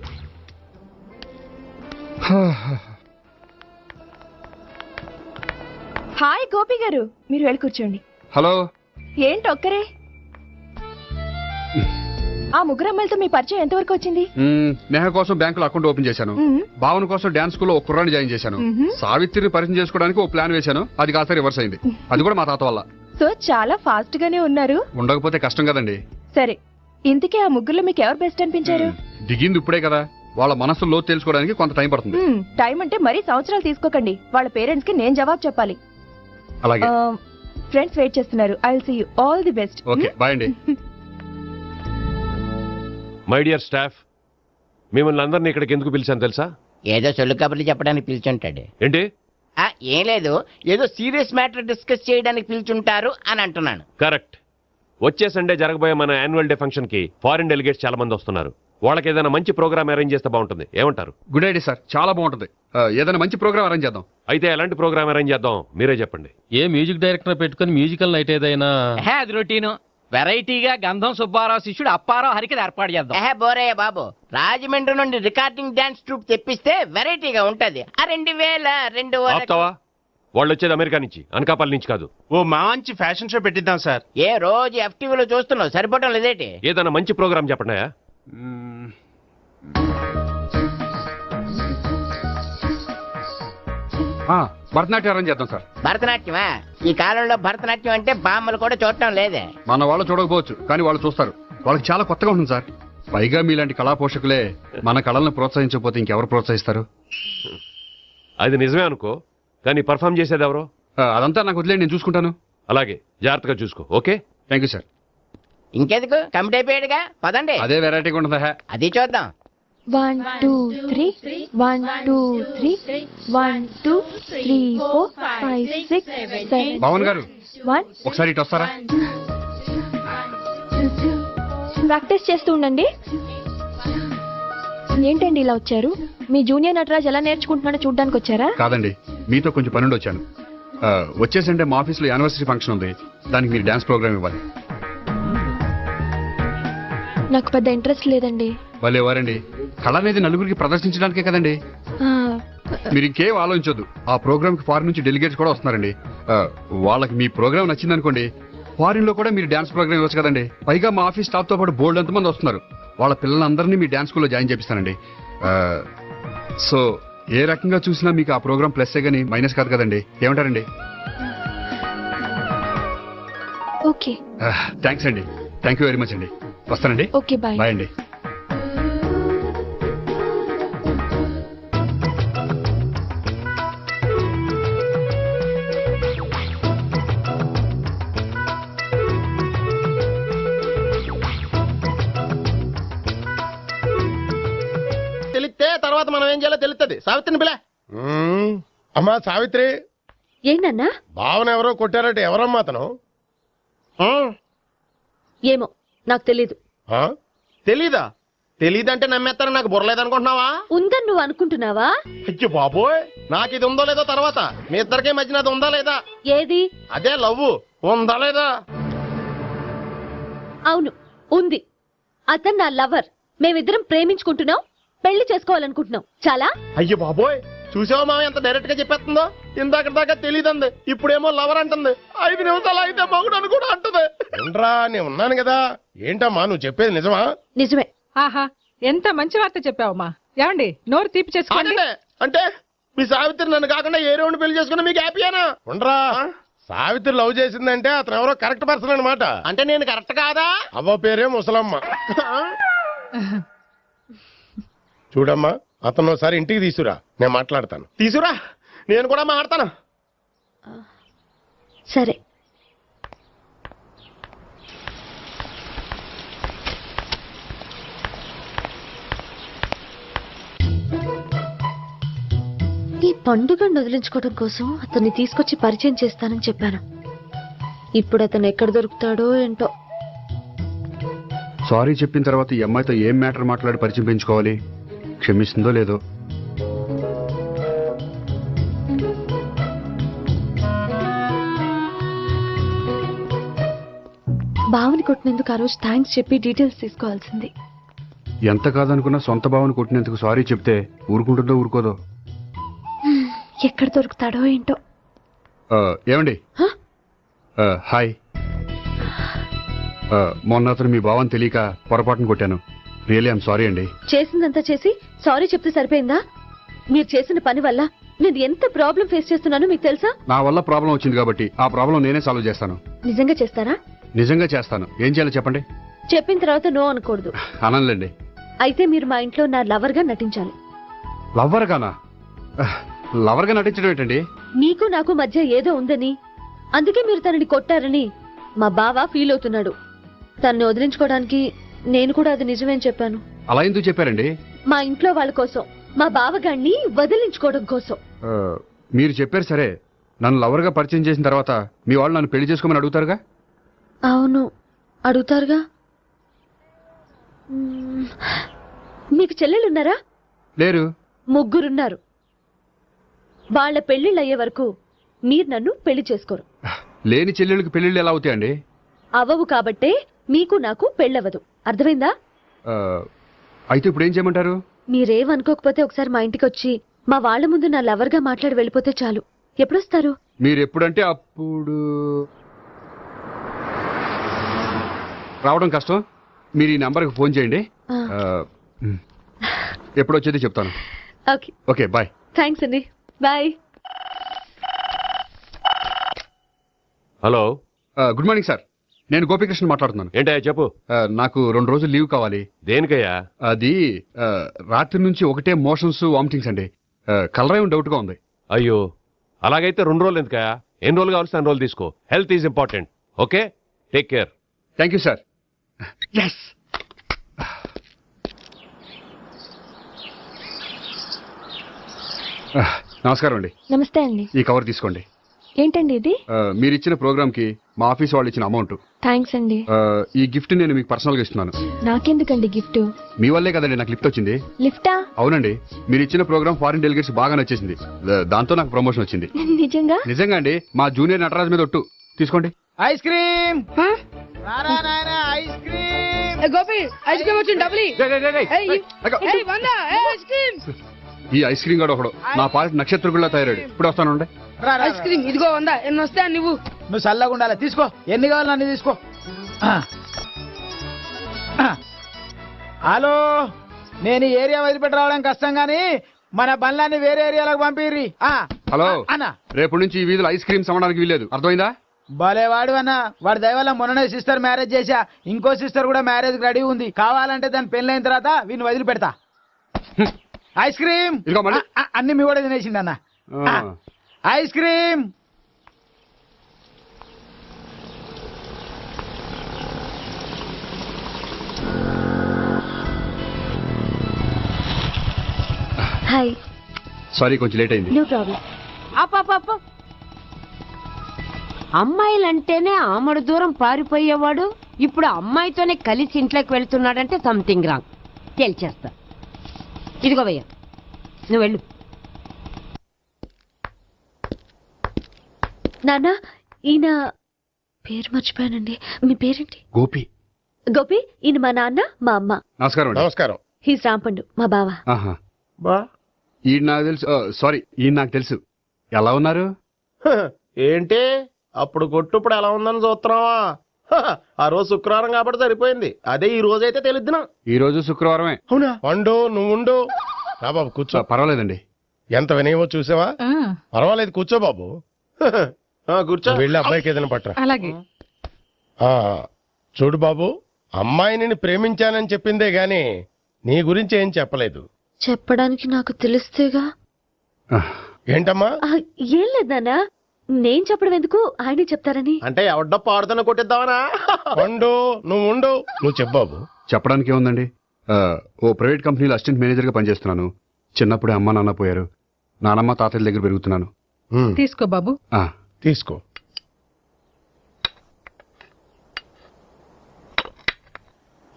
హాయ్ గోపి గారు, మీరు వెళ్ళి కూర్చోండి. హలో. ఏంటి ఒక్కరే? ఆ ముగ్గురు అమ్మాయిలతో మీ పరిచయం ఎంతవరకు వచ్చింది? నేహ కోసం బ్యాంకులో అకౌంట్ ఓపెన్ చేశాను. భావన కోసం డాన్స్ స్కూల్లో ఒక కుర్రాన్ని జాయిన్ చేశాను. సావిత్రిని పరిచయం చేసుకోవడానికి ఒక ప్లాన్ వేశాను, అది కాస్త రివర్స్ అయింది. అది కూడా మా తాత వల్ల. సో చాలా ఫాస్ట్ గానే ఉన్నారు. ఉండకపోతే కష్టం కదండి. సరే, ఇంతకీ ఆ ముగ్గురులో మీకు ఎవరు బెస్ట్ అనిపించారు? దిగింది ఇప్పుడే కదా, వాళ్ళ మనసు లోతు తెలుసుకోవడానికి కొంత టైం పడుతుంది. టైం అంటే మరీ సంవత్సరాలు తీసుకోకండి. వాళ్ళ పేరెంట్స్ కి నేను జవాబు చెప్పాలి. అలాగే. ఫ్రెండ్స్ వెయిట్ చేస్తున్నారు. I will see you. All the best. Okay, bye అండి. మై డియర్ స్టాఫ్, మిమ్మల్ని అందరినీ ఇక్కడికి ఎందుకు పిలిచాను తెలుసా? ఏదో సొల్లు కబుర్లు చెప్పడానికి పిలిచుంటాడు. ఏంటి? ఏం లేదు, ఏదో సీరియస్ మ్యాటర్ డిస్కస్ చేయడానికి పిలిచుంటారు అని అంటున్నాను. కరెక్ట్. వచ్చే సండే జరగబోయే మన యాన్యువల్ డే ఫంక్షన్ కి ఫారిన్ డెలిగేట్స్ చాలా మంది వస్తున్నారు. వాళ్ళకి ఏదైనా మంచి ప్రోగ్రామ్ అరేంజ్ చేస్తే బాగుంటుంది. ఏమంటారు? గుడ్ ఐడియా సార్, చాలా బాగుంటుంది. ఏదైనా మంచి ప్రోగ్రామ్ అరేంజ్ చేద్దాం. అయితే ఎలాంటి ప్రోగ్రామ్ అరేంజ్ చేద్దాం మీరే చెప్పండి. ఏ మ్యూజిక్ డైరెక్టర్ పెట్టుకుని మ్యూజికల్ నైట్ ఏదైనా? అది రొటీను. వెరైటీగా గంధం సుబ్బారావు శిష్యుడు అప్పారావు హరికి ఏర్పాటు చేద్దాం. బోరయ్య బాబు, రాజమండ్రి నుండి రికార్డింగ్ డాన్స్ ట్రూప్ తెప్పిస్తే వెరైటీగా ఉంటది. 2000 వాళ్ళు వచ్చేది అమెరికా నుంచి, అనకాపల్లి నుంచి కాదు. ఓ మంచి ఫ్యాషన్ షో పెట్టిద్దాం సార్. ఏ రోజు FTVలో చూస్తున్నావు, సరిపోవటం లేదేటి? ఏదైనా మంచి ప్రోగ్రామ్ చెప్పండి. భరతనాట్యం అరేంజ్ చేద్దాం సార్. భరతనాట్యమా? ఈ కాలంలో భరతనాట్యం అంటే బామ్మలు కూడా చూడటం లేదే. మన వాళ్ళు చూడకపోవచ్చు, కానీ వాళ్ళు చూస్తారు. వాళ్ళకి చాలా కొత్తగా ఉంటుంది సార్. పైగా మీలాంటి కళా పోషకులే మన కళలను ప్రోత్సహించకపోతే ఇంకెవరు ప్రోత్సహిస్తారు? అది నిజమే అనుకో, కానీ పర్ఫామ్ చేసేది ఎవరో? అదంతా నాకు వదిలేండి, నేను చూసుకుంటాను. అలాగే, జాగ్రత్తగా చూసుకో. Okay, thank you sir. ఇంకెందుకు, కంప్లీట్ అయిపోయాడుగా, పదండి. అదే వెరైటీగా ఉంటుందా? అది చూద్దాం. 1 2 3 1 2 3 1 2 3 4 5 6 7. భావన్ గారు, 1 ఒకసారి ఇటు వస్తారా? ప్రాక్టీస్ చేస్తూ ఉండండి. ఏంటండి ఇలా వచ్చారు? మీ జూనియర్ నటరాజ్ ఎలా నేర్చుకుంటున్నాడో చూడ్డానికి వచ్చారా? కాదండి, మీతో కొంచెం పనుండి వచ్చాను. వచ్చేసంటే మా ఆఫీస్లో యానివర్సరీ ఫంక్షన్ ఉంది, దానికి మీరు డాన్స్ ప్రోగ్రామ్ ఇవ్వాలి. నాకు పెద్ద ఇంట్రెస్ట్ లేదండి. వాళ్ళు ఎవరండి? కళ అనేది నలుగురికి ప్రదర్శించడానికే కదండి. మీరు ఇంకేం ఆలోచించొద్దు. ఆ ప్రోగ్రామ్ కి ఫారిన్ నుంచి డెలిగేట్స్ కూడా వస్తున్నారండి. వాళ్ళకి మీ ప్రోగ్రామ్ నచ్చిందనుకోండి, ఫారిన్ లో కూడా మీరు డాన్స్ ప్రోగ్రామ్ ఇవ్వచ్చు కదండి. పైగా మా ఆఫీస్ స్టాఫ్ తో పాటు బోల్డ్ ఎంతమంది వస్తున్నారు. వాళ్ళ పిల్లలందరినీ మీ డాన్స్ స్కూల్లో జాయిన్ చేపిస్తానండి. సో ఏ రకంగా చూసినా మీకు ఆ ప్రోగ్రామ్ ప్లస్ గానీ మైనస్ కాదు కదండి. ఏమంటారండి? ఓకే, థ్యాంక్స్ అండి. థ్యాంక్ యూ వెరీ మచ్ అండి. వస్తానండి. Okay, bye. బాయ్ అండి. తెలిస్తే తర్వాత మనం ఏం చేయాలో తెలుస్తుంది. సావిత్రిని పిల్ల. అమ్మా సావిత్రి. ఏంటన్నా? భావన ఎవరో కొట్టారట. ఎవరమ్మా అతను? ఏమో నాకు తెలీదు. తెలీదా? తెలీదంటే నమ్మేస్తారని నాకు బుర్రలేదనుకుంటున్నావా? ఉందని నువ్వు అనుకుంటున్నావా? అయ్యో బాబోయ్, నాకు ఇది ఉందో లేదో తర్వాత. మీ ఇద్దరికే మధ్యన అది ఉందా లేదా? ఏది? అదే లవ్ ఉందా లేదా? అవును, ఉంది. అతను నా లవర్. మేమిద్దరం ప్రేమించుకుంటున్నాం, పెళ్లి చేసుకోవాలనుకుంటున్నాం. చాలా. అయ్యో బాబోయ్, చూసావా మామ ఎంత డైరెక్ట్ గా చెప్పేస్తుందో? ఇందాక దాకా తెలియదండి, ఇప్పుడేమో లవర్ అంటుంది. 5 నిమిషాలు అయితే మగుడు అని కూడా అంటుంది. ఏంట్రా, నేను ఉన్నాను కదా. ఏంటమ్మా నువ్వు చెప్పేది నిజమా? నిజమే. ఆహా, ఎంత మంచి వార్త చెప్పావమ్మా. ఏమండి, నోరు తీపి చేసుకోండి. అంటే మీ సావిత్రి నన్ను కాకుండా ఏ రౌండ్ పెళ్లి చేసుకున్నా మీకు హ్యాపీయేనా? ఉండరా, సావిత్రి లవ్ చేసిందంటే అతను ఎవరో కరెక్ట్ పర్సన్ అనమాట. అంటే నేను కరెక్ట్ కాదా? అవ్వ పేరే ముసలమ్మ. చూడమ్మా, అతను ఒకసారి ఇంటికి తీసుకురా, నేను మాట్లాడతాను. తీసుకురా, నేను కూడా మాట్లాడతాను. సరే. ఈ పండుగను వదిలించుకోవడం కోసం అతన్ని తీసుకొచ్చి పరిచయం చేస్తానని చెప్పాను. ఇప్పుడు అతను ఎక్కడ దొరుకుతాడో ఏంటో. సారీ చెప్పిన తర్వాత ఈ అమ్మాయితో ఏం మ్యాటర్ మాట్లాడి పరిచయం పెంచుకోవాలి? క్షమిస్తుందో లేదో. బావని కొట్టినందుకు ఆ రోజు థ్యాంక్స్ చెప్పి డీటెయిల్స్ తీసుకోవాల్సింది. ఎంత కాదనుకున్నా సొంత భావను కొట్టినందుకు సారీ చెప్తే ఊరుకుంటుందో ఊరుకోదో. ఎక్కడ దొరుకుతాడో ఏంటో. ఏమండి? హాయ్. మొన్న అతను మీ భావం తెలియక పొరపాటును కొట్టాను. రియలీ ఐఎమ్ సారీ అండి. చేసిందంతా చేసి సారీ చెప్తే సరిపోయిందా? మీరు చేసిన పని వల్ల నేను ఎంత ప్రాబ్లం ఫేస్ చేస్తున్నానో మీకు తెలుసా? నా వల్ల ప్రాబ్లం వచ్చింది కాబట్టి ఆ ప్రాబ్లం నేనే సాల్వ్ చేస్తాను. నిజంగా చేస్తారా? నిజంగా చేస్తాను. ఏం చేయాలో చెప్పండి. చెప్పిన తర్వాత నో అనకూడదు. అనలేండి. అయితే మీరు మా ఇంట్లో నా లవర్ గా నటించాలి. లవర్ గానా? లవర్ గా నటించడం ఏంటండి? నీకు నాకు మధ్య ఏదో ఉందని, అందుకే మీరు తనని కొట్టారని మా బావ ఫీల్ అవుతున్నాడు. తనని వదిలించుకోవడానికి నేను కూడా అది నిజమేని చెప్పాను. అలా ఎందుకు చెప్పారండి? మా ఇంట్లో వాళ్ళ కోసం, మా బావగాన్ని వదిలించుకోవడం కోసం. మీరు చెప్పారు సరే, నన్ను లవర్ గా పరిచయం చేసిన తర్వాత మీ వాళ్ళు నన్ను పెళ్లి చేసుకోమని అడుగుతారుగా? అవును, అడుగుతారుగా. మీకు చెల్లెలున్నారా? లేరు. ముగ్గురున్నారు. వాళ్ళ పెళ్లిళ్ళు అయ్యే వరకు మీరు నన్ను పెళ్లి చేసుకోరు. లేని చెల్లెళ్ళకి పెళ్లిళ్ళు ఎలా అవుతాయండి? అవ్వవు కాబట్టే మీకు నాకు పెళ్ళవదు. అర్థమైందా? అయితే ఇప్పుడు ఏం చేయమంటారు? మీరేమనుకోకపోతే ఒకసారి మా ఇంటికి వచ్చి మా వాళ్ళ ముందు నా లవర్ గా మాట్లాడి వెళ్ళిపోతే చాలు. ఎప్పుడొస్తారు? మీరు ఎప్పుడంటే అప్పుడు. రావడం కష్టం. మీరు ఈ నంబర్కి ఫోన్ చేయండి. ఎప్పుడు వచ్చేది చెప్తాను. Okay, bye. థ్యాంక్స్ అండి, bye. Hello, good morning sir. నేను గోపికృష్ణ మాట్లాడుతున్నాను. ఏంటయ్యా చెప్పు. నాకు 2 రోజులు లీవ్ కావాలి. దేనికయ్యా? అది రాత్రి నుంచి ఒకటే మోషన్స్, వామిటింగ్స్ అండి. కలరేం డౌట్ గా ఉంది. అయ్యో, అలాగైతే 2 రోజులు ఎందుకయ్యా? ఎన్ని రోజులు కావాల్సిన 2 రోజులు తీసుకో. Health is important. Okay, take care. Thank you sir. Yes. నమస్కారం అండి. నమస్తే అండి. ఈ కవర్ తీసుకోండి. ఏంటండి ఇది? మీరు ఇచ్చిన ప్రోగ్రామ్ కి మా ఆఫీస్ వాళ్ళు ఇచ్చిన అమౌంట్. థ్యాంక్స్ అండి. ఈ గిఫ్ట్ నేను మీకు పర్సనల్ గా ఇస్తున్నాను. నాకెందుకండి గిఫ్ట్? మీ వల్లే కదండి నాకు లిఫ్ట్ వచ్చింది. లిఫ్టా? అవునండి. మీరు ఇచ్చిన ప్రోగ్రామ్ ఫారిన్ డెలిగేట్స్ బాగా నచ్చేసింది. దాంతో నాకు ప్రమోషన్ వచ్చింది. నిజంగా? నిజంగా అండి. మా జూనియర్ నటరాజ్ మీద ఒట్టు. తీసుకోండి. Ice cream. Ice cream. Gopi, ice cream వచ్చింది. డబ్బులు ఈ ఐస్ క్రీమ్ గడు ఒకడు నా పాలిట నక్షత్రకుల్లా తయారాడు. ఇప్పుడు వస్తానండి. ఐస్ క్రీమ్ ఇదిగో 100. ఎన్ని వస్తా నువ్వు? నువ్వు చల్లగా ఉండాలి. తీసుకో, ఎన్ని కావాలి అన్ని తీసుకో. హలో, నేను ఈ ఏరియా వదిలిపెట్టి రావడం కష్టం గానీ మన బండ్లన్నీ వేరే ఏరియాలకు పంపిర్రి. హలో అన్న, రేపు నుంచి ఈ వీధిలో ఐస్ క్రీమ్స్ అమ్మడానికి వీల్లేదు. అర్థమైందా? భలేవాడు అన్న. వాడి దయవల్ల మొన్ననే సిస్టర్ మ్యారేజ్ చేశా. ఇంకో సిస్టర్ కూడా మ్యారేజ్ రెడీ ఉంది. కావాలంటే దాని పెళ్ళైన తర్వాత వీడిని వదిలిపెడతా. ఐస్ క్రీమ్ అన్ని మీ కూడా తినేసిండి అన్న. Ice cream. హాయ్. సారీ, కొంచెం లేట్ అయింది. No problem. అప్ప అమ్మాయిలంటేనే ఆమడు దూరం పారిపోయేవాడు ఇప్పుడు అమ్మాయితోనే కలిసి ఇంట్లోకి వెళ్తున్నాడంటే సంథింగ్ రాంగ్. తేల్చేస్తా. ఇదిగో భయ్య, నువ్వు వెళ్ళు. నాన్న, ఈయన పేరు మర్చిపోయానండి. మీ పేరేంటి? గోపి. గోపి, ఈయన మా నాన్న, మా అమ్మ. నమస్కారం. నమస్కారం. హీస్ రాంపండు, మా బావ. ఈయన నాకు తెలుసు. సారీ, ఈయన నాకు తెలుసు. ఎలా ఉన్నారు? ఏంటి అప్పుడు కొట్టు ఇప్పుడు ఎలా ఉందని చూస్తున్నావా? ఆ రోజు శుక్రవారం కాబట్టి సరిపోయింది. అదే ఈ రోజు అయితే తెలిద్దునా. ఈ రోజు శుక్రవారమే. అవునా? వండు, నువ్వు ఉండు. రా బాబు, కూర్చో. పర్వాలేదండి. ఎంత వినయమో చూసావా? పర్వాలేదు, కూర్చో బాబు. కూర్చో. వెళ్ళి అబ్బాయికి ఏదైనా పట్టరా. అలాగే. చూడు బాబు, అమ్మాయిని ప్రేమించానని చెప్పిందే గాని నీ గురించి ఏం చెప్పలేదు. చెప్పడానికి నాకు తెలిస్తేగా. ఏంటమ్మా? ఏం లేదు నాన్న, నేను చెప్పడం ఎందుకు, ఆయనే చెప్తారని. అంటే ఎవడ్డో పాడుతున్న కొట్టిద్దామనా? ఉండు, నువ్వు చెప్పు బాబు. చెప్పడానికి ఏముందండి, ఓ ప్రైవేట్ కంపెనీలో అసిస్టెంట్ మేనేజర్ గా పనిచేస్తున్నాను. చిన్నప్పుడే అమ్మ నాన్న పోయారు. నానమ్మ తాతయ్య దగ్గర పెరుగుతున్నాను. తీసుకో బాబు. తీసుకో.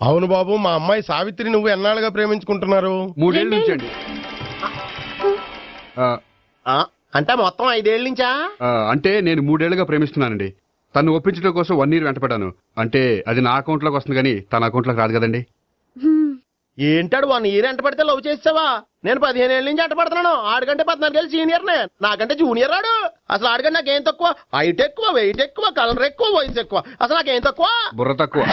అవును బాబు, మా అమ్మాయి సావిత్రి నువ్వు ఎన్నాళ్ళుగా ప్రేమించుకుంటున్నారు? 3 ఏళ్ళ నుంచి అండి. అంటే మొత్తం 5 ఏళ్ళ నుంచా? అంటే నేను 3 ఏళ్లుగా ప్రేమిస్తున్నానండి. తను ఒప్పించడం కోసం 1 year వెంటపడ్డాను. అంటే అది నా అకౌంట్ లోకి వస్తుంది కానీ తన అకౌంట్ లోకి రాదు కదండి. ఏంటాడు 1 year ఎంట పడితే లవ్ చేసావా? నేను 15 ఏళ్ళ నుంచి ఎంట పడుతున్నాను. ఆడికంటే 14 ఏళ్ళు సీనియర్నే, నాకంటే జూనియర్ రాడు. అసలు ఆడికంటే నాకేం తక్కువ? హైట్ ఎక్కువ, వెయిట్ ఎక్కువ, కలర్ ఎక్కువ, వయసు ఎక్కువ. అసలు నాకేం తక్కువ? బుర్ర తక్కువ.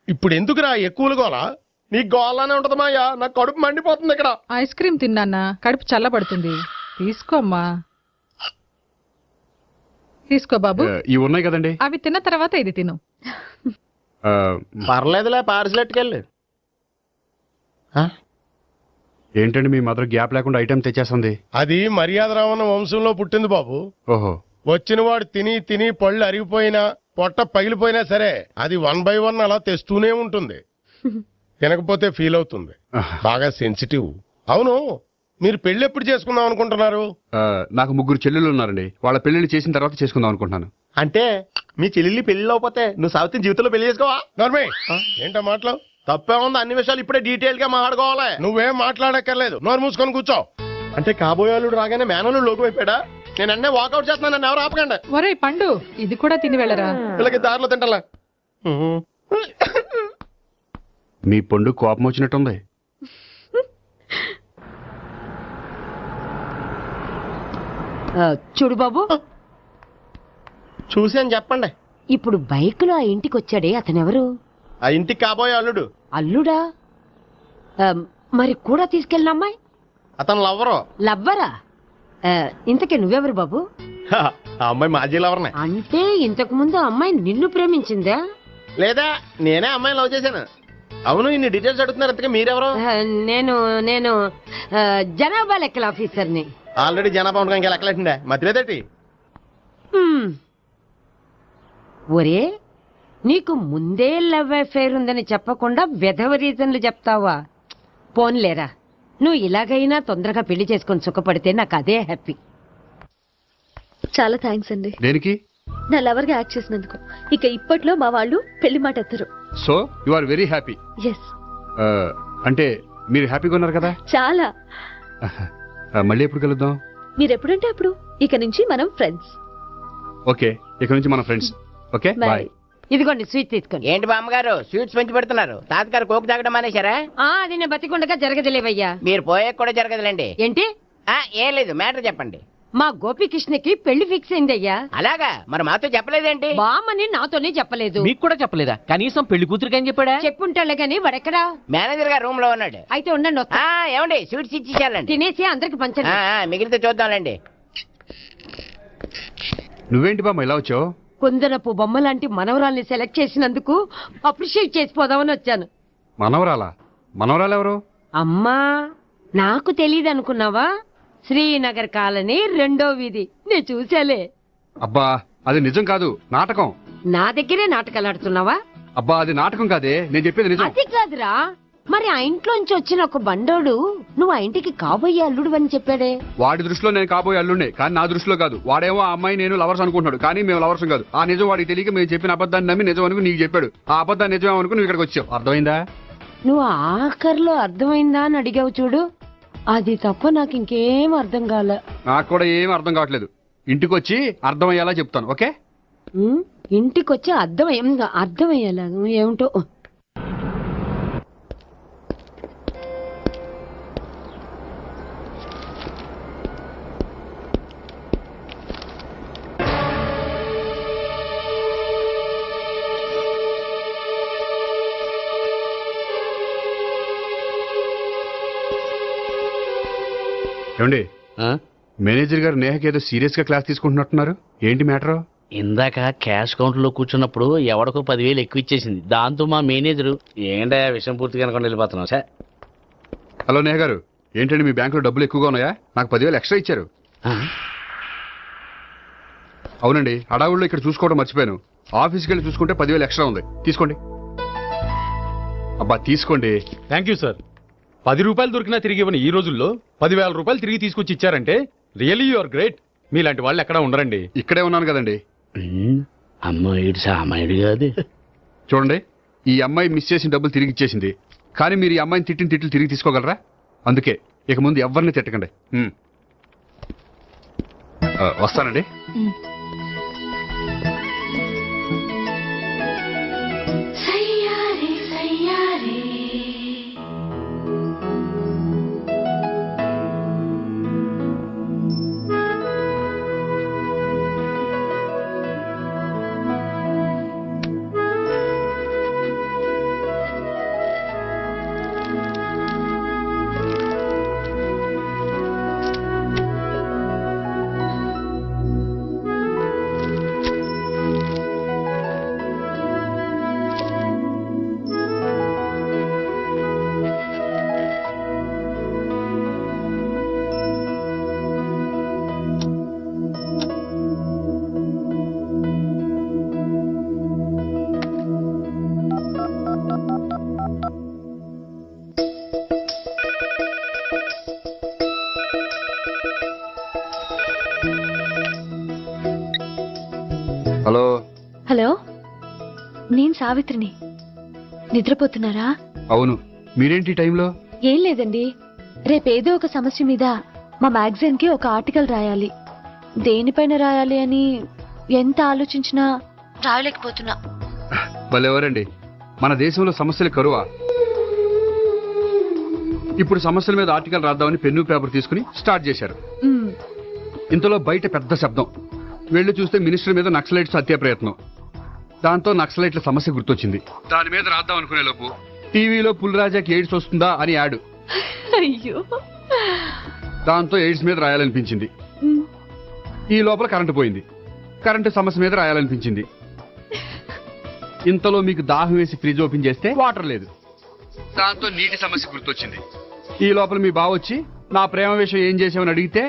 ఇప్పుడు ఎందుకురా ఎక్కువలు గోలా? నీకు గోలానే ఉంటది మాయా, నాకు కడుపు మండిపోతుంది ఇక్కడ. ఐస్ క్రీమ్ తిన్నానా, కడుపు చల్లబడుతుంది. తీసుకోమ్మా. తీసుకో బాబు. ఇవి ఉన్నాయి కదండి, అవి తిన్న తర్వాత ఇది తిను. పర్లేదులే, పార్సిల్ ఎట్టుకెళ్ళి. ఏంటండి మీ మదర్ గ్యాప్ లేకుండా ఐటెం తెచ్చేస్తుంది? అది మర్యాద రావణ వంశంలో పుట్టింది బాబు. ఓహో. వచ్చిన వాడు తిని తిని పళ్ళు అరిగిపోయినా పొట్ట పగిలిపోయినా సరే అది 1 by 1 అలా తెస్తూనే ఉంటుంది. తినకపోతే ఫీల్ అవుతుంది, బాగా సెన్సిటివ్. అవును, మీరు పెళ్లి ఎప్పుడు చేసుకుందాం అనుకుంటున్నారు? నాకు 3 చెల్లెళ్ళు ఉన్నారండి. వాళ్ళ పెళ్లిళ్ళు చేసిన తర్వాత చేసుకుందాం అనుకుంటున్నాను. అంటే మీ చెల్లెల్ని పెళ్లి లేకపోతే నువ్వు సావిత్రి జీవితంలో పెళ్లి చేసుకోవా? నర్మే, ఏంటో మాటలు? తప్పే ఉంది, అన్ని విషయాలు ఇప్పుడే డీటెయిల్ గా మాట్లాడుకోవాలి. నువ్వేం మాట్లాడక్కర్లేదు, నోరు మూసుకొని కూర్చో. అంటే కాబోయేవాళ్ళు రాగానే మేనలు లోకం అయిపోయాడా? నేను అన్నీ వాకౌట్ చేస్తున్నాను, నన్ను ఎవరు ఆపకండి. ఒరే పండు, ఇది కూడా తిని వెళ్ళరా. వీళ్ళకి దారిలో తింటలా. మీ పండు కోపం వచ్చినట్టుంది. చూడు బాబు, చూసి అని చెప్పండి. ఇప్పుడు బైక్ లో ఆ ఇంటికి వచ్చాడే అతనెవరు? ఆ ఇంటికి కాబోయే అల్లుడు. అల్లుడా? మరి కూడా తీసుకెళ్ళిన అమ్మాయి? అతను లవ్వరు. లవ్వరా? ఇంతకీ నువ్వెవరు బాబు? ఆ అమ్మాయి మాజీ లవర్నే. అంటే ఇంతకు ముందు అమ్మాయి నిన్ను ప్రేమించిందా? లేదా నేనే అమ్మాయిని లవ్ చేశాను. అవును, ఇన్ని డీటెయిల్స్ అడుగుతున్నారు, అంతగా మీరెవరు? నేను జనాభా లెక్కల ఆఫీసర్ని. ఆల్రెడీ జనాభా ఉండగా ఇంకా లెక్కలేటండే మధ్యలేదేటి? ఒరే, నీకు ముందే లవ్ అఫైర్ ఉందని చెప్పకుండా వెధవ రీజన్లు చెప్తావా? పోన్లేరా, నువ్వు ఇలాగైనా తొందరగా పెళ్లి చేసుకొని సుఖపడితే నాకు అదే హ్యాపీ. చాలా థ్యాంక్స్ అండి. దేనికి? నా లవర్ గా యాక్ట్ చేసినందుకు. ఇక ఇప్పట్లో మా వాళ్ళు పెళ్లి మాట ఎత్తరు. So you are very happy? Yes. అంటే మీరు హ్యాపీగా ఉన్నారు కదా? చాలా. మళ్ళీ ఎప్పుడు కలుద్దాం? మీరు ఎప్పుడంటే అప్పుడు. ఇక నుంచి మనం ఫ్రెండ్స్. ఓకే, ఇక నుంచి మన ఫ్రెండ్స్. Okay, bye. ఇదిగోండి స్వీట్ తీసుకోండి. ఏంటి బామ్మగారు స్వీట్స్ పెంచి పెడుతున్నారు? తాతగారు కోక్ తాగడం మానేశారా? అది నేను బతికుండగా జరగదులేవయ్యా. మీరు పోయే కూడా జరగదులేండి. ఏంటి? ఏం లేదు, మ్యాటర్ చెప్పండి. మా గోపికృష్ణకి పెళ్లి ఫిక్స్ అయిందయ్యా. అలాగా? మరి మాతో చెప్పలేదేంటి? బామ్మని నాతోనే చెప్పలేదు. మీకు కూడా చెప్పలేదా? కనీసం పెళ్లి కూతురికి అని చెప్పాడా? చెప్పుంటాలే గాని వాడెక్కడా? మేనేజర్ గారు రూమ్ లో ఉన్నాడు. అయితే ఉండండి, వస్తా. ఏమండి స్వీట్స్ ఇచ్చేసాలండి. తినేసి అందరికి పంచండి. మిగిలితే చూద్దాంలేండి. నువ్వేంటి బామ్మ ఇలా వచ్చావు? కుందనపు బొమ్మ లాంటి మనవరాల్ని సెలెక్ట్ చేసినందుకు అప్రిషియేట్ చేసిపోదామని వచ్చాను. మనవరాలా? మనవరాలు ఎవరు? అమ్మా, నాకు తెలియదు అనుకున్నావా? శ్రీనగర్ కాలనీ 2వ వీధి. నేను చూసాలే. అబ్బా, అది నిజం కాదు, నాటకం. నా దగ్గరే నాటకాలు ఆడుతున్నావా? అబ్బా, అది నాటకం కాదే, నేను చెప్పేది నిజం. అది కాదురా, మరి ఆ ఇంట్లోంచి వచ్చిన ఒక బండోడు నువ్వు ఆ ఇంటికి కాబోయే అల్లుడు అని చెప్పాడే. వాడి దృష్టిలో నేను కాబోయే అల్లుడే, కానీ నా దృష్టిలో కాదు. వాడేమో ఆ అమ్మాయి నేను లవర్స్ అనుకుంటున్నాడు, కానీ మేము లవర్స్ కాదు. ఆ నిజం వాడికి తెలియక మేము చెప్పిన అబద్ధాన్ని నమ్మి నిజం అనుకుని నీకు చెప్పాడు. ఆ అబద్ధాన్ని నిజం అనుకుని నువ్వు ఇక్కడికి వచ్చావు. అర్థమైందా? నువ్వు ఆఖరిలో అర్థమైందా అని అడిగావు చూడు, అది తప్ప నాకు ఇంకేం అర్థం కాలే. నాకు కూడా ఏం అర్థం కావట్లేదు. ఇంటికి వచ్చి అర్థమయ్యేలా చెప్తాను. ఓకే? ఇంటికొచ్చి అర్థమయ్యేలా ఏమిటో. ఏమండి, మేనేజర్ గారు నేహకి ఏదో సీరియస్ గా క్లాస్ తీసుకుంటున్నట్టున్నారు. ఏంటి మ్యాటర్? ఇందాక క్యాష్ కౌంటర్ లో కూర్చున్నప్పుడు ఎవడికో 10,000 ఎక్కువ ఇచ్చేసింది. దాంతో మా మేనేజరు ఏంటా విషయం పూర్తిగా అనుకుని వెళ్ళిపోతున్నావు సార్. హలో నేహ గారు, ఏంటండి మీ బ్యాంకులో డబ్బులు ఎక్కువగా ఉన్నాయా? నాకు 10,000 ఎక్స్ట్రా ఇచ్చారు. అవునండి, హడావుల్లో ఇక్కడ చూసుకోవడం మర్చిపోయాను. ఆఫీస్కి వెళ్ళి చూసుకుంటే 10,000 ఎక్స్ట్రా ఉంది. తీసుకోండి. అబ్బా తీసుకోండి. Thank you sir. 10 రూపాయలు దొరికినా తిరిగి ఇవ్వని ఈ రోజుల్లో 10,000 రూపాయలు తిరిగి తీసుకొచ్చి ఇచ్చారంటే రియలీ యు ఆర్ గ్రేట్. మీలాంటి వాళ్ళు ఎక్కడా ఉండరండి. ఇక్కడే ఉన్నాను కదండి. అమ్మాయి సామాయుడు కాదు. చూడండి, ఈ అమ్మాయి మిస్ చేసిన డబ్బులు తిరిగి ఇచ్చేసింది. కానీ మీరు ఈ అమ్మాయిని తిట్టిన తిట్లు తిరిగి తీసుకోగలరా? అందుకే ఇక ముందు ఎవరిని తిట్టకండి. వస్తానండి. హలో హలో, నేను సావిత్రిని. నిద్రపోతున్నారా? అవును. మీరేంటి టైంలో? ఏం లేదండి, రేపేదో ఒక సమస్య మీద మా మ్యాగజైన్ కి ఒక ఆర్టికల్ రాయాలి. దేనిపైన రాయాలి అని ఎంత ఆలోచించినా రాయలేకపోతున్నా. భలేవరండి, మన దేశంలో సమస్యలు కరువా? ఇప్పుడు సమస్యల మీద ఆర్టికల్ రాద్దామని పెన్ను పేపర్ తీసుకుని స్టార్ట్ చేశారు. ఇంతలో బయట పెద్ద శబ్దం. వెళ్లి చూస్తే మినిస్టర్ మీద నక్సలైట్స్ హత్య ప్రయత్నం. దాంతో నక్సలైట్ల సమస్య గుర్తొచ్చింది. దాని మీద రాద్దాం అనుకునే లోపు టీవీలో పుల్రాజాకి ఎయిడ్స్ వస్తుందా అని యాడ్. అయ్యో, దాంతో ఎయిడ్స్ మీద రాయాలనిపించింది. ఈ లోపల కరెంటు పోయింది. కరెంటు సమస్య మీద రాయాలనిపించింది. ఇంతలో మీకు దాహం వేసి ఫ్రిడ్జ్ ఓపెన్ చేస్తే వాటర్ లేదు. దాంతో నీటి సమస్య గుర్తొచ్చింది. ఈ లోపల మీ బావ వచ్చి నా ప్రేమ విషయం ఏం చేసామని అడిగితే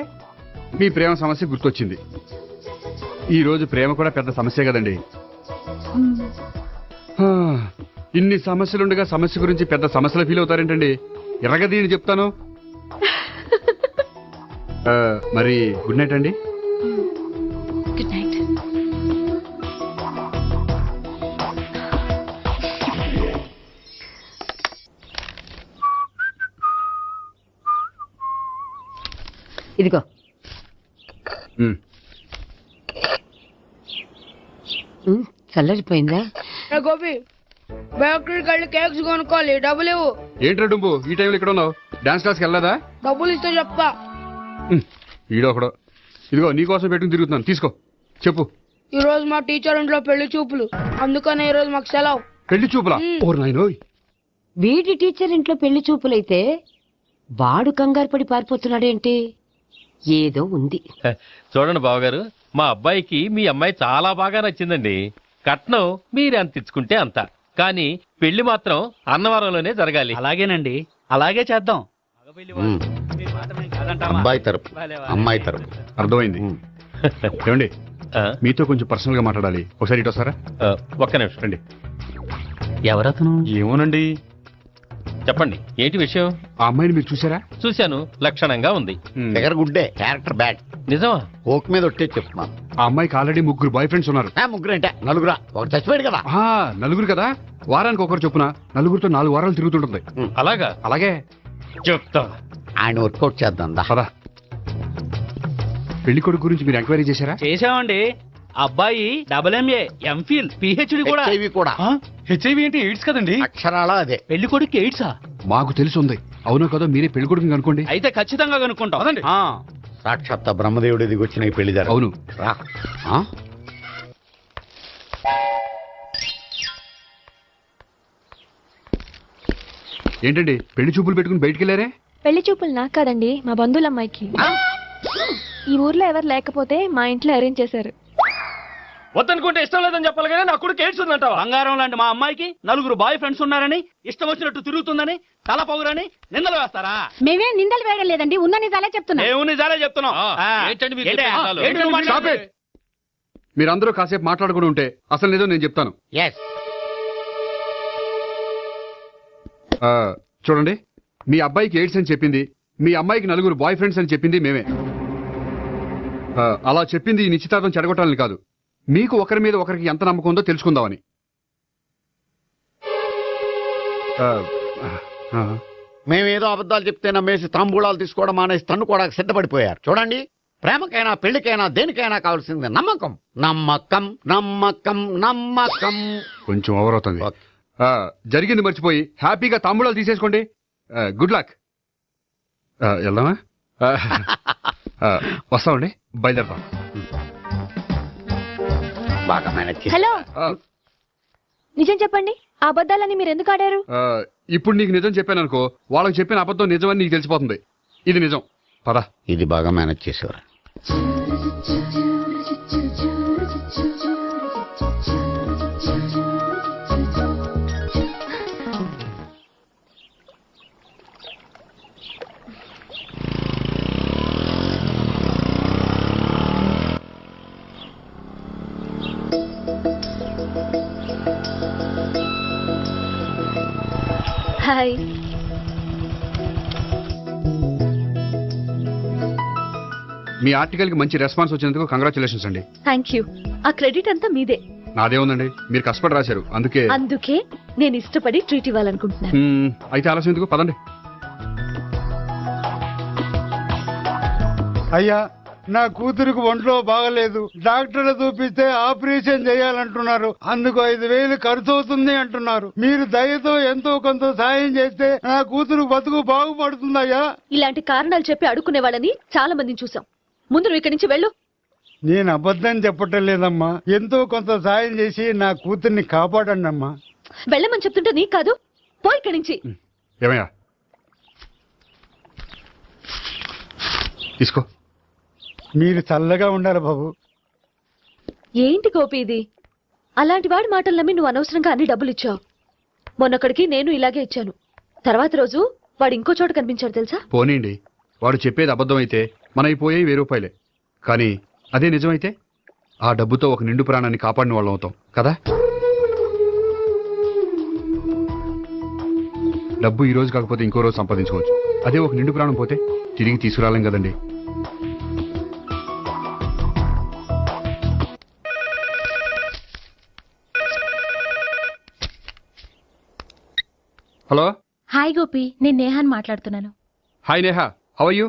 మీ ప్రేమ సమస్య గుర్తొచ్చింది. ఈ రోజు ప్రేమ కూడా పెద్ద సమస్య కదండి. ఇన్ని సమస్యలుండగా సమస్య గురించి పెద్ద సమస్యలు ఫీల్ అవుతారేంటండి? ఎర్రగదీని చెప్తాను. మరి గుడ్ నైట్ అండి. Good night. ఇదిగో. చల్లరిపోయిందా? గోపి, బేకరీకి వెళ్ళి కేక్స్ కొనుక్కోవాలి, డబ్బులు ఇవ్వు. ఏంట్రా డుంబు ఈ టైంలో ఇక్కడ ఉన్నావు? డాన్స్ క్లాస్కి వెళ్ళదా? డబ్బులు ఇస్తే చెప్తా. ఈడొకడు. ఇదిగో నీకోసం పెట్టుకుని తిరుగుతున్నాను, తీసుకో. చెప్పు. ఈ రోజు మా టీచర్ ఇంట్లో పెళ్లి చూపులు, అందుకనే ఈ రోజు మాకు సెలవు. పెళ్లి చూపులా? ఓర్ నాయనోయ్. వీడి టీచర్ ఇంట్లో పెళ్లి చూపులైతే వాడు కంగారు పడి పారిపోతున్నాడేంటి? ఏదో ఉంది. చూడండి బావగారు, మా అబ్బాయికి మీ అమ్మాయి చాలా బాగా నచ్చిందండి. కట్నం మీరే అంత ఇచ్చుకుంటే అంత, కానీ పెళ్లి మాత్రం అన్నవరంలోనే జరగాలి. అలాగేనండి, అలాగే చేద్దాం. అబ్బాయి తరపు, అమ్మాయి తరపు. అర్థమైంది. ఏమండి, మీతో కొంచెం పర్సనల్ గా మాట్లాడాలి. ఒకసారి ఇటు వస్తారా? ఒక్క నిమిషం రండి. ఎవరతను? ఏమోనండి. చెప్పండి, ఏంటి విషయం? ఆ అమ్మాయిని మీరు చూసారా? చూశాను, లక్షణంగా ఉంది. దగ్గర గుడ్డే, క్యారెక్టర్ బ్యాడ్. నిజమా? ఓక్ మీద ఒట్టే చెప్తున్నాను. ఆ అమ్మాయికి ఆల్రెడీ 3 బాయ్ ఫ్రెండ్స్ ఉన్నారు. ముగ్గురు అంటే నలుగురా? ఒకటి చచ్చిపోయాడు కదా. నలుగురు కదా, వారానికి ఒకరు చొప్పున నలుగురితో 4 వారాలు తిరుగుతుంటుంది. అలాగా? అలాగే చెప్తా. ఆయన వర్కౌట్ చేద్దాం దా. పదా. పెళ్లి కొడుకు గురించి మీరు ఎంక్వైరీ చేశారా? చేశామండి. అబ్బాయి MA, MPhil, PhD కూడా. హెచ్ఐవి అంటే ఎయిడ్స్ కదండి. అక్షరాల అదే. పెళ్లి కొడుకు ఎయిడ్సా? మాకు తెలుసుంది. అవునో కదా, మీరే పెళ్లి కొడుకుని కనుకోండి. అయితే ఖచ్చితంగా కనుక్కుంటాం. సాక్షాత్ బ్రహ్మదేవుడి దిగి వచ్చిన ఈ పెళ్లి జరగదు. అవును. ఏంటండి పెళ్లి చూపులు పెట్టుకుని బయటికి వెళ్ళారే? పెళ్లి చూపులు నాకు కాదండి, మా బంధువుల అమ్మాయికి. ఈ ఊర్లో ఎవరు లేకపోతే మా ఇంట్లో అరేంజ్ చేశారు. వద్దనుకుంటే ఇష్టం లేదని చెప్పాలి కానీ నా కొడుకు ఎయిడ్స్ ఉందంటావా? బంగారం లాంటి మా అమ్మాయికి 9 బాయ్ ఫ్రెండ్స్ ఉన్నారని, ఇష్టం వచ్చినట్టు తిరుగుతుందని, తల పౌరని నిందలు వేస్తారా? మేమే నిందలు వేయడం లేదండి, ఉన్న నిజాలే చెప్తున్నా. మేము నిజాలే చెప్తున్నాం. ఏంటండి మీరు ఏంటి? చెప్పే నిజాలు? ఏంటి నువ్వు మాట్లాడేది? Stop it. మీరందరూ కాసేపు మాట్లాడుకుని ఉంటే అసలు నిజం నేను చెప్తాను. చూడండి, మీ అబ్బాయికి ఎయిడ్స్ అని చెప్పింది, మీ అమ్మాయికి 9 బాయ్ ఫ్రెండ్స్ అని చెప్పింది మేమే. అలా చెప్పింది ఈ నిశ్చితార్థం చెడగొట్టాలని కాదు, మీకు ఒకరి మీద ఒకరికి ఎంత నమ్మకం ఉందో తెలుసుకుందామని. మేమేదో అబద్ధాలు చెప్తే నమ్మేసి తాంబూలాలు తీసుకోవడం మానేసి తన్నుకోవడానికి సిద్ధపడిపోయారు. చూడండి, ప్రేమకైనా పెళ్లికైనా దేనికైనా కావాల్సింది నమ్మకం. నమ్మకం నమ్మకం నమ్మకం. కొంచెం ఓవర్ అవుతుంది. జరిగింది మర్చిపోయి హ్యాపీగా తాంబూలాలు తీసేసుకోండి. Good luck. వెళ్దామా? వస్తామండి, బయలుదేరదాం. బాగా మేనేజ్ చేశారు. హలో, నిజం చెప్పండి, ఆ అబద్ధాలని మీరు ఎందుకు ఆడారు? ఇప్పుడు నీకు నిజం చెప్పాను అనుకో, వాళ్ళకి చెప్పిన అబద్ధం నిజమని నీకు తెలిసిపోతుంది. ఇది నిజం, పద. ఇది బాగా మేనేజ్ చేసేవారు. హాయ్. మీ ఆర్టికల్ కి మంచి రెస్పాన్స్ వచ్చినందుకు కంగ్రాచులేషన్స్ అండి. Thank you. ఆ క్రెడిట్ అంతా మీదే. నాదే ఉందండి, మీరు కష్టపడి రాశారు, అందుకే. అందుకే నేను ఇష్టపడి ట్రీట్ ఇవ్వాలనుకుంటున్నాను. అయితే ఆలస్యం ఎందుకు, పదండి. అయ్యా, నా కూతురికి ఒంట్లో బాగలేదు, డాక్టర్లు చూపిస్తే ఆపరేషన్ చేయాలంటున్నారు, అందుకు 5,000 ఖర్చు అవుతుంది అంటున్నారు. మీరు దయతో ఎంతో కొంత సాయం చేస్తే నా కూతురు బతుకు బాగుపడుతుందయ్యా. ఇలాంటి కారణాలు చెప్పి అడుక్కునే వాళ్ళని చాలా మందిని చూసాం. ముందు నువ్వు ఇక్కడి నుంచి వెళ్ళు. నేను అబద్ధం చెప్పటం లేదమ్మా, ఎంతో కొంత సాయం చేసి నా కూతుర్ని కాపాడండి అమ్మా. వెళ్ళమని చెప్తుంటే నీకు కాదు, పో ఇక్కడి నుంచి. ఏమయ్యా, తీసుకో. మీరు చల్లగా ఉండాలి బాబు. ఏంటి గోపి ఇది? అలాంటి వాడి మాటలు నమ్మి నువ్వు అనవసరంగా అన్ని డబ్బులు ఇచ్చావు. మొన్నొక్కడికి నేను ఇలాగే ఇచ్చాను. తర్వాత రోజు వాడు ఇంకో చోట కనిపించాడు తెలుసా? పోనీండి, వాడు చెప్పేది అబద్ధం అయితే మనకి పోయే 1000 రూపాయలే. కానీ అదే నిజమైతే ఆ డబ్బుతో ఒక నిండు ప్రాణాన్ని కాపాడిన వాళ్ళం అవుతాం కదా. డబ్బు ఈ రోజు కాకపోతే ఇంకో రోజు సంపాదించుకోవచ్చు, అదే ఒక నిండు ప్రాణం పోతే తిరిగి తీసుకురాలేం కదండి. హలో. హాయ్ గోపి, నేను నేహాన్ మాట్లాడుతున్నాను. Hi Neha, how are you?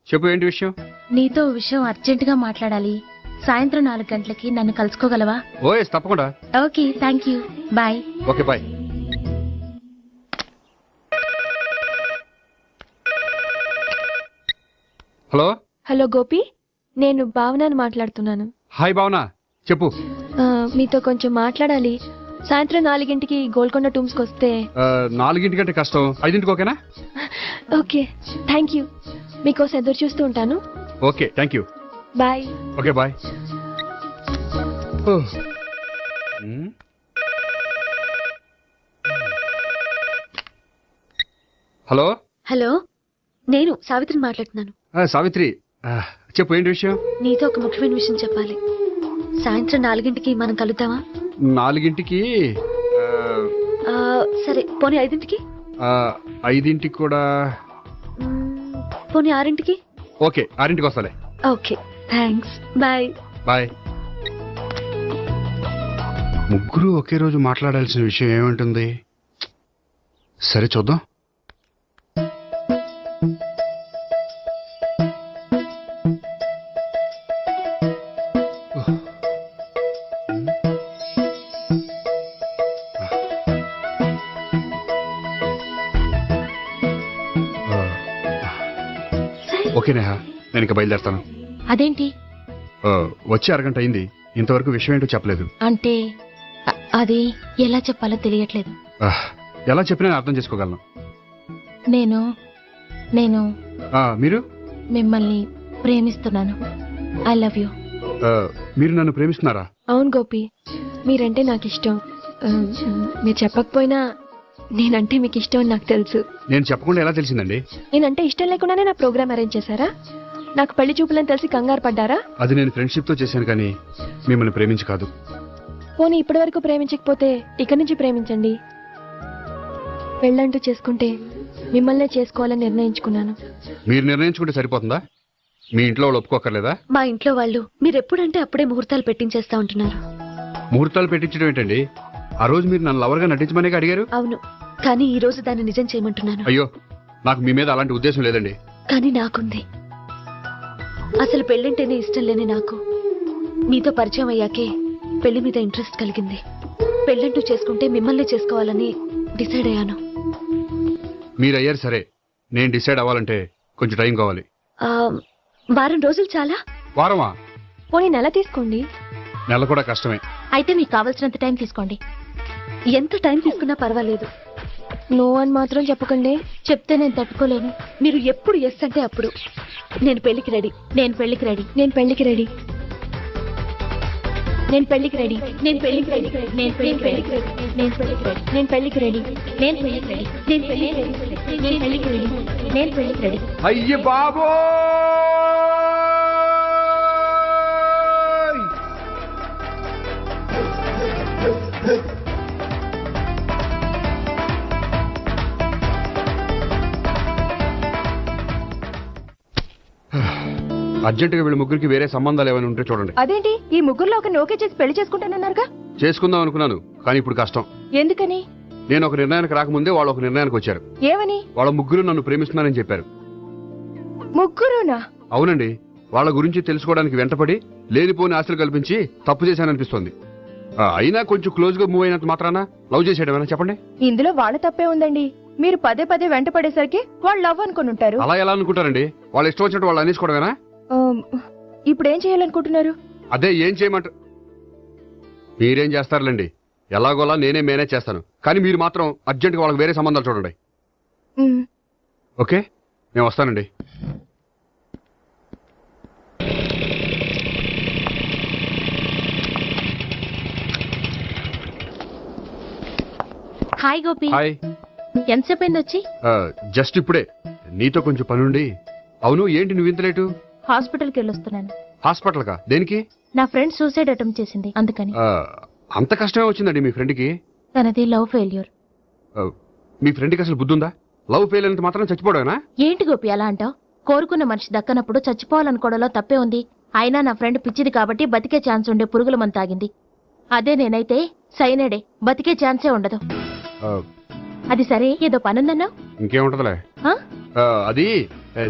చెప్పు, ఏంటి విషయం? నీతో విషయం అర్జెంటుగా మాట్లాడాలి. సాయంత్రం 4 గంటలకి నన్ను కలుసుకోగలవా? ఓఎస్, తప్పకుండా. Okay, thank you, bye. Okay, bye. Hello. Hello Gopi, నేను భావనని మాట్లాడుతున్నాను. హాయ్ భావన, చెప్పు. మీతో కొంచెం మాట్లాడాలి. సాయంత్రం 4 గోల్కొండ టూమ్స్కి వస్తే. 4 కంటే కష్టం, 5 ఓకేనా? Okay, thank you. మీకోసం ఎదురు చూస్తూ ఉంటాను. Okay, thank you. Bye. Okay, bye. Hello. Hello, నేను సావిత్రిని మాట్లాడుతున్నాను. సావిత్రి, చెప్పు, ఏంటి విషయం? నీతో ఒక ముఖ్యమైన విషయం చెప్పాలి. సాయంత్రం 4 మనం కలుద్దామా? 4 సరే, పోనీ 5 5 కూడా. పోనీ 6 ఓకే, 6 వస్తాలే. Okay, thanks, bye. బాయ్. ముగ్గురు ఒకే రోజు మాట్లాడాల్సిన విషయం ఏముంటుంది? సరే, చూద్దాం. ఓకే నేహా, నేను ఇక బయలుదేరుతాను. అదేంటి? వచ్చి 1 గంట అయింది, ఇంతవరకు విషయం ఏంటో చెప్పలేదు. అంటే అది ఎలా చెప్పాలో తెలియట్లేదు. ఎలా చెప్పినా నేను అర్థం చేసుకోగలను. నేను నేను మీరు? మిమ్మల్ని ప్రేమిస్తున్నాను. I love you. మీరు నన్ను ప్రేమిస్తున్నారా? అవును గోపి, మీరంటే నాకు ఇష్టం. మీరు చెప్పకపోయినా నేనంటే మీకు ఇష్టం అని నాకు తెలుసు. నేను చెప్పకుండా ఎలా తెలిసిందండి? నేనంటే ఇష్టం లేకుండానే నా ప్రోగ్రామ్ అరేంజ్ చేశారా? నాకు పెళ్లి చూపులని తెలిసి కంగారు పడ్డారా? అది నేను ఫ్రెండ్షిప్ తో చేశాను కానీ మిమ్మల్ని ప్రేమించి కాదు. పోనీ ఇప్పటి వరకు ప్రేమించకపోతే ఇక నుంచి ప్రేమించండి. పెళ్ళంటూ చేసుకుంటే మిమ్మల్నే చేసుకోవాలని నిర్ణయించుకున్నాను. మీరు నిర్ణయించుకుంటే సరిపోతుందా? మీ ఇంట్లో వాళ్ళు ఒప్పుకోకర్లేదా? మా ఇంట్లో వాళ్ళు మీరెప్పుడంటే అప్పుడే ముహూర్తాలు పెట్టించేస్తా ఉంటున్నారు. ముహూర్తాలు పెట్టించడం ఏంటండి? ఆ రోజు మీరు నన్ను లవర్గా నటించమనే అడిగారు. అవును, కానీ ఈ రోజు దాన్ని నిజం చేయమంటున్నాను. అయ్యో, నాకు మీ మీద అలాంటి ఉద్దేశం లేదండి. కానీ నాకుంది. అసలు పెళ్ళంటేనే ఇష్టం లేని నాకు మీతో పరిచయం అయ్యాకే పెళ్లి మీద ఇంట్రెస్ట్ కలిగింది. పెళ్ళంటూ చేసుకుంటే మిమ్మల్ని చేసుకోవాలని డిసైడ్ అయ్యాను. మీరు అయ్యారు సరే, నేను డిసైడ్ అవ్వాలంటే కొంచెం టైం కావాలి. వారం రోజులు చాలా? వారమా? పోనీ నెల తీసుకోండి. నెల కూడా కష్టమే. అయితే మీకు కావాల్సినంత టైం తీసుకోండి. ఎంత టైం తీసుకున్నా పర్వాలేదు. నో అని మాత్రం చెప్పకండి. చెప్తే నేను తట్టుకోలేను. మీరు ఎప్పుడు ఎస్ అంటే అప్పుడు. నేను పెళ్లికి రెడీ. నేను పెళ్లికి రెడీ. నేను పెళ్లికి రెడీ. నేను పెళ్లికి రెడీ. నేను పెళ్లికి రెడీ. నేను పెళ్లికి రెడీ. నేను పెళ్లికి రెడీ. నేను పెళ్లికి రెడీ. నేను పెళ్లికి రెడీ. నేను పెళ్లికి రెడీ. నేను పెళ్లికి రెడీ. నేను పెళ్లికి రెడీ. అయ్య బాబో! అర్జెంటుగా వీళ్ళ ముగ్గురికి వేరే సంబంధాలు ఏమైనా ఉంటే చూడండి. అదేంటి, ఈ ముగ్గురులో ఒక నోకే చేసి పెళ్లి చేసుకుంటానన్నారుగా? చేసుకుందాం అనుకున్నాను, కానీ ఇప్పుడు కష్టం. ఎందుకని? నేను ఒక నిర్ణయానికి రాకముందే వాళ్ళు ఒక నిర్ణయానికి వచ్చారు. ఏమని? వాళ్ళ ముగ్గురు నన్ను ప్రేమిస్తున్నారని చెప్పారు. ముగ్గురునా? అవునండి. వాళ్ళ గురించి తెలుసుకోవడానికి వెంటపడి లేనిపోని ఆశలు కల్పించి తప్పు చేశాననిపిస్తోంది. అయినా కొంచెం క్లోజ్ గా మూవ్ అయినంత మాత్రాన లవ్ చేసేయడమేనా చెప్పండి? ఇందులో వాళ్ళ తప్పే ఉందండి. మీరు పదే పదే వెంట పడేసరికి వాళ్ళు లవ్ అనుకుని ఉంటారు. అలా ఎలా అనుకుంటారండి? వాళ్ళు ఇష్టం వచ్చినట్టు వాళ్ళు అనేసుకోవడమేనా? ఇప్పుడు ఏం చేయాలనుకుంటున్నారు? అదే ఏం చేయమంట. మీరేం చేస్తారులేండి, ఎలాగోలా నేనే మేనేజ్ చేస్తాను. కానీ మీరు మాత్రం అర్జెంట్గా వాళ్ళకి వేరే సంబంధాలు చూడండి. ఓకే, నేను వస్తానండి. హాయ్ గోపి. హాయ్. ఎంతసేపు అయింది వచ్చి? జస్ట్ ఇప్పుడే. నీతో కొంచెం పనుండి. అవును, ఏంటి నువ్వు ఇంత లేటు? హాస్పిటల్కి వెళ్ళొస్తున్నాను. హాస్పిటల్ కా? దేనికి? నా ఫ్రెండ్ సూసైడ్ అటెంప్ట్ చేసింది, అందుకని. అంత కష్టమే వచ్చిందండి మీ ఫ్రెండ్కి? తనది లవ్ ఫెయిల్యూర్. మీ ఫ్రెండ్కి అసలు బుద్ధుందా? లవ్ ఫెయిల్ అయినంత మాత్రం చచ్చిపోవడమేనా? ఏంటి గోపి అలా అంటావు? కోరుకున్న మనిషి దక్కనప్పుడు చచ్చిపోవాలనుకోవడంలో తప్పే ఉంది. అయినా నా ఫ్రెండ్ పిచ్చిది కాబట్టి బతికే ఛాన్స్ ఉండే పురుగుల మందు తాగింది. అదే నేనైతే సైనడే, బతికే ఛాన్సే ఉండదు. అది సరే, ఏదో పనుందన్నావు. ఇంకేముంటదిలే. అది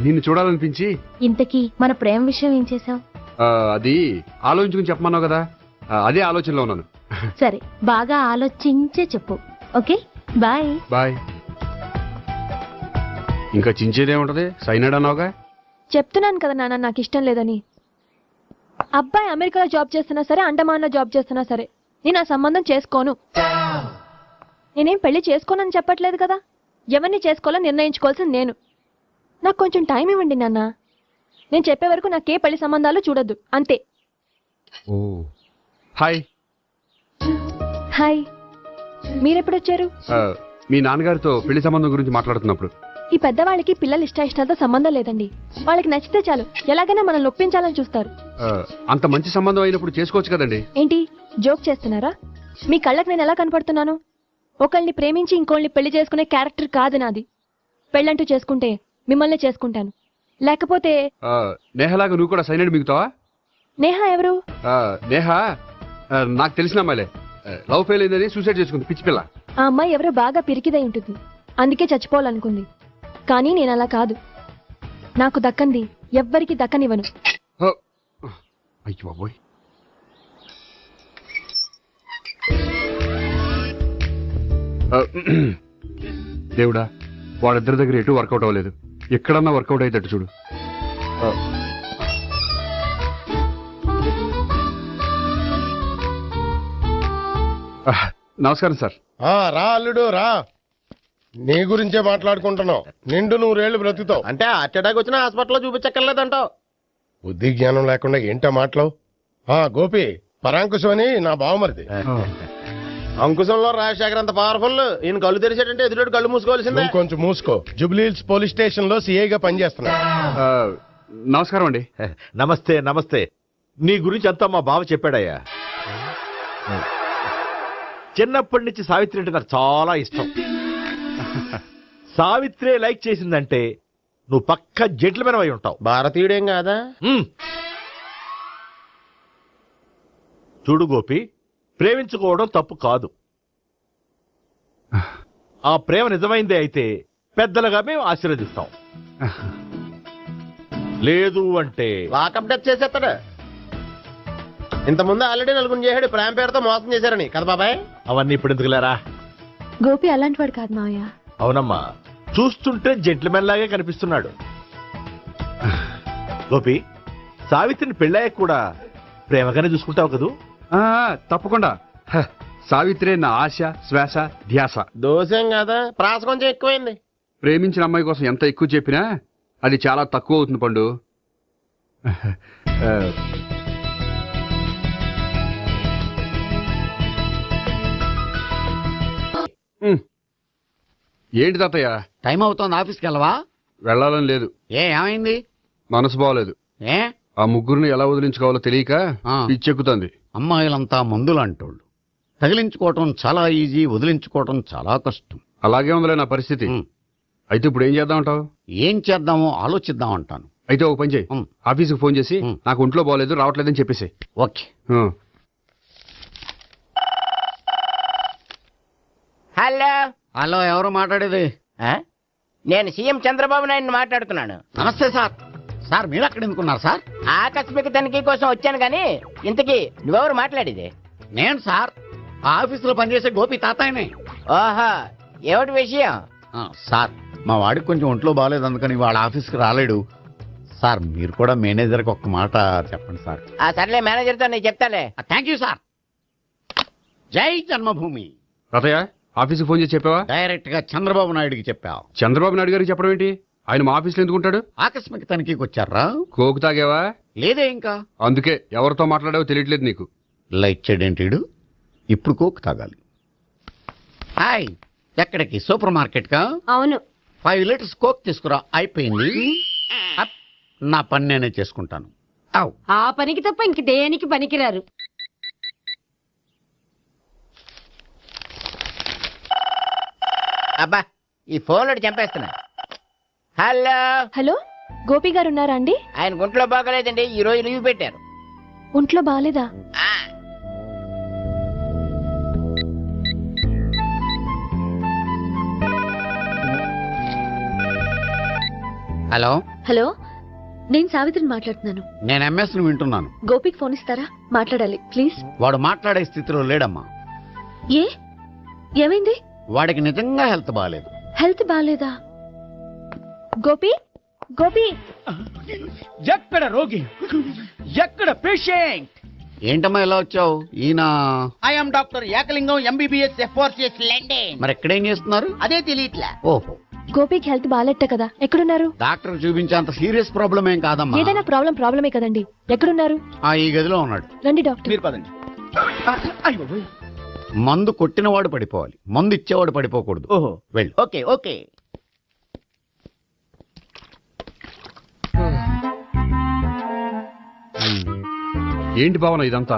నిన్ను చూడాలనిపించి. ఇంతకీ మన ప్రేమ విషయం ఏం చేసావు? అది ఆలోచించుకుని చెప్పమన్నావు కదా, అదే ఆలోచనలో ఉన్నాను. సరే, బాగా ఆలోచించే చెప్పు. Okay, bye. బాయ్. ఇంకా చించేదేముంటది? సైనాడ్ అన్నావుగా. చెప్తున్నాను కదా నాన్న, నాకు ఇష్టం లేదని. అబ్బాయి అమెరికాలో జాబ్ చేస్తున్నా సరే, అండమాన్లో జాబ్ చేస్తున్నా సరే, నేను ఆ సంబంధం చేసుకోను. నేనేం పెళ్లి చేసుకోనని చెప్పట్లేదు కదా. ఎవరిని చేసుకోవాలో నిర్ణయించుకోవాల్సింది నేను. నాకు కొంచెం టైం ఇవ్వండి నాన్న. నేను చెప్పే వరకు నాకే పెళ్లి సంబంధాలు చూడొద్దు, అంతే. హాయ్. హాయ్. మీరెప్పుడొచ్చారు? మీ నాన్నగారితో పెళ్లి సంబంధం గురించి మాట్లాడుతున్నప్పుడు. ఈ పెద్దవాళ్ళకి పిల్లలు ఇష్టాలతో సంబంధం లేదండి. వాళ్ళకి నచ్చితే చాలు, ఎలాగైనా మనల్ని ఒప్పించాలని చూస్తారు. అంత మంచి సంబంధం అయినప్పుడు చేసుకోవచ్చు కదండి. ఏంటి జోక్ చేస్తున్నారా? మీ కళ్ళకి నేను ఎలా కనపడుతున్నాను? ఒకళ్ళని ప్రేమించి ఇంకోళ్ళని పెళ్లి చేసుకునే క్యారెక్టర్ కాదు నాది. పెళ్ళంటూ చేసుకుంటే మిమ్మల్ని చేసుకుంటాను, లేకపోతే. నేహలాగా నువ్వు కూడా సైనడ్ మిగుతావా? నేహ ఎవరు? నేహ నాకు తెలిసిన అమ్మాయిలే. లవ్ ఫెయిల్ అయిందని సూసైడ్ చేసుకుంది, పిచ్చి పిల్ల. ఆ అమ్మాయి ఎవరో బాగా పిరికిదై ఉంటుంది, అందుకే చచ్చిపోవాలనుకుంది. కానీ నేను అలా కాదు. నాకు దక్కంది ఎవ్వరికి దక్కనివ్వను. అయ్యో బాబోయ్. దేవుడా, వాళ్ళిద్దరి దగ్గర ఎటు వర్కౌట్ అవ్వలేదు. ఎక్కడన్నా వర్కౌట్ అయ్యేటట్టు చూడు. నమస్కారం సార్. రా అల్లుడు రా. నీ గురించే మాట్లాడుకుంటున్నావు. నిండు 100 బ్రతుకుతావు అంటే హార్ట్ అటాక్ వచ్చిన హాస్పిటల్లో చూపించక్కర్లేదంటావు. బుద్ధి జ్ఞానం లేకుండా ఏంటో మాటలు. గోపి పరాంకుశం అని నా బావమరిది. అంకుశంలో రాజశేఖర్ అంత పవర్ఫుల్. ఈయన కళ్ళు తెరిచాడంటే ఎదురు కళ్ళు మూసుకోవాల్సిందే. కొంచెం మూసుకో. జూబ్లీహిల్స్ పోలీస్ స్టేషన్ లో సిఐగా పనిచేస్తున్నా. నమస్కారం అండి. నమస్తే నమస్తే. నీ గురించి అంతా మా బావ చెప్పాడయ్యా. చిన్నప్పటి నుంచి సావిత్రి అంటే నాకు చాలా ఇష్టం. సావిత్రే లైక్ చేసిందంటే నువ్వు పక్క జెంట్లమెన్ అయి ఉంటావు. భారతీయుడేం కాదా? చూడు గోపి, ప్రేమించుకోవడం తప్పు కాదు. ఆ ప్రేమ నిజమైందే అయితే పెద్దలుగా మేము ఆశీర్వదిస్తాం. లేదు అంటే లాకప్ డెత్ చేసేస్తాడు. ఇంతకుముందు ఆల్రెడీ నలుగురు చేశాడు ప్రేమ పేరుతో మోసం చేశారని కదా బాబాయ్. అవన్నీ ఇప్పుడు ఎందుకులేరా. గోపి అలాంటి వాడు కాదు మావయ్య. అవునమ్మా, చూస్తుంటే జెంట్లమెన్ లాగే కనిపిస్తున్నాడు. గోపి, సావిత్రిని పెళ్ళాక కూడా ప్రేమగానే చూసుకుంటావు కదూ? తప్పకుండా. సావిత్రే నా ఆశ, శ్వాస, ధ్యాస. దోషం కదా, ప్రాస కొంచెం ఎక్కువైంది. ప్రేమించిన అమ్మాయి కోసం ఎంత ఎక్కువ చెప్పినా అది చాలా తక్కువ అవుతుంది పండు. ఏంటి తాతయ్య? టైం అవుతోంది, ఆఫీస్కి వెళ్ళవా? వెళ్ళాలని లేదు. ఏమైంది? మనసు బాగోలేదు. ఏ? ఆ ముగ్గురిని ఎలా వదిలించుకోవాలో తెలియక పిచ్చెక్కుతుంది. అమ్మాయిలంతా మందులంటోళ్ళు. తగిలించుకోవటం చాలా ఈజీ, వదిలించుకోవటం చాలా కష్టం. అలాగే ఉందిలే నా పరిస్థితి. అయితే ఇప్పుడు ఏం చేద్దామంటావు? ఏం చేద్దామో ఆలోచిద్దామంటాను. అయితే ఒక పని చేయి, ఆఫీస్కి ఫోన్ చేసి నాకు ఒంట్లో బాగోలేదు, రావట్లేదని చెప్పేసి. ఓకే. హలో హలో, ఎవరు మాట్లాడేది? నేను సీఎం చంద్రబాబు నాయుడు మాట్లాడుతున్నాను. నమస్తే సార్. సార్ మీరు అక్కడ ఎందుకున్నారు సార్? ఆకస్మిక తనిఖీ కోసం వచ్చాను గాని ఇంతకీ నువ్వెవరు మాట్లాడేది? నేను సార్, ఆఫీసులో పనిచేసే గోపి తాతాయనే. ఓహో, ఏమిటి విషయం? సార్, మా వాడికి కొంచెం ఒంట్లో బాగాలేదు, అందుకని వాళ్ళ ఆఫీస్కి రాలేడు సార్. మీరు కూడా మేనేజర్కి ఒక్క మాట చెప్పండి సార్. సర్లే, మేనేజర్తో నేను చెప్తాలే. Thank you sir. జై జన్మభూమి. తాతయ్య, ఆఫీస్కి ఫోన్ చేసి చెప్పావా? డైరెక్ట్ గా చంద్రబాబు నాయుడుకి చెప్పావు. చంద్రబాబు నాయుడు గారికి చెప్పడం ఏంటి? ఆయన మా ఆఫీస్లో ఎందుకుంటాడు? ఆకస్మిక తనిఖీకి వచ్చారా? కోకు తాగావా? లేదే ఇంకా. అందుకే ఎవరితో మాట్లాడావో తెలియట్లేదు నీకు. లైక్ చేయడేంటిడు? ఇప్పుడు కోక్ తాగాలి. హాయ్, ఎక్కడికి? సూపర్ మార్కెట్ కా? అవును. 5 లీటర్స్ కోక్ తీసుకురా. అయిపోయింది. నా పని నేనే చేసుకుంటాను. ఆ పనికి తప్ప ఇంక దేనికి పనికిరారు. అబ్బా, ఈ ఫోన్ లో చంపేస్తున్నా. హలో హలో, గోపి గారు ఉన్నారా అండి? ఆయన ఒంట్లో బాగలేదండి, ఈ రోజు లీవ్ పెట్టారు. ఒంట్లో బాగాలేదా? హలో హలో, నేను సావిత్రిని మాట్లాడుతున్నాను. నేను ఎంఎస్ ను వింటున్నాను. గోపికి ఫోన్ ఇస్తారా? మాట్లాడాలి ప్లీజ్. వాడు మాట్లాడే స్థితిలో లేడమ్మా. ఏ, ఏమైంది? వాడికి నిజంగా హెల్త్ బాగాలేదు. హెల్త్ బాగాలేదా? గోపి, గోపి, ఎక్కడ రోగి, ఎక్కడ పేషెంట్? ఏంటమ్మా ఇలా వచ్చావు? ఈయన I'm doctor Ekalingam, MBBS, FRCS London. మరి ఎక్కడేం చేస్తున్నారు? అదే తెలియట్లే. ఓహో, గోపికి హెల్త్ బాగాలెట్ట కదా, ఎక్కడున్నారు? డాక్టర్ చూపించేంత సీరియస్ ప్రాబ్లం ఏం కాదమ్మా. ఏదైనా ప్రాబ్లమే కదండి. ఎక్కడున్నారు? ఈ గదిలో ఉన్నాడు. రండి డాక్టర్. మీరు పదండి. మందు కొట్టినవాడు పడిపోవాలి, మందు ఇచ్చేవాడు పడిపోకూడదు. ఓహో, వెళ్ళు. Okay okay. ఏంటి భావన ఇదంతా?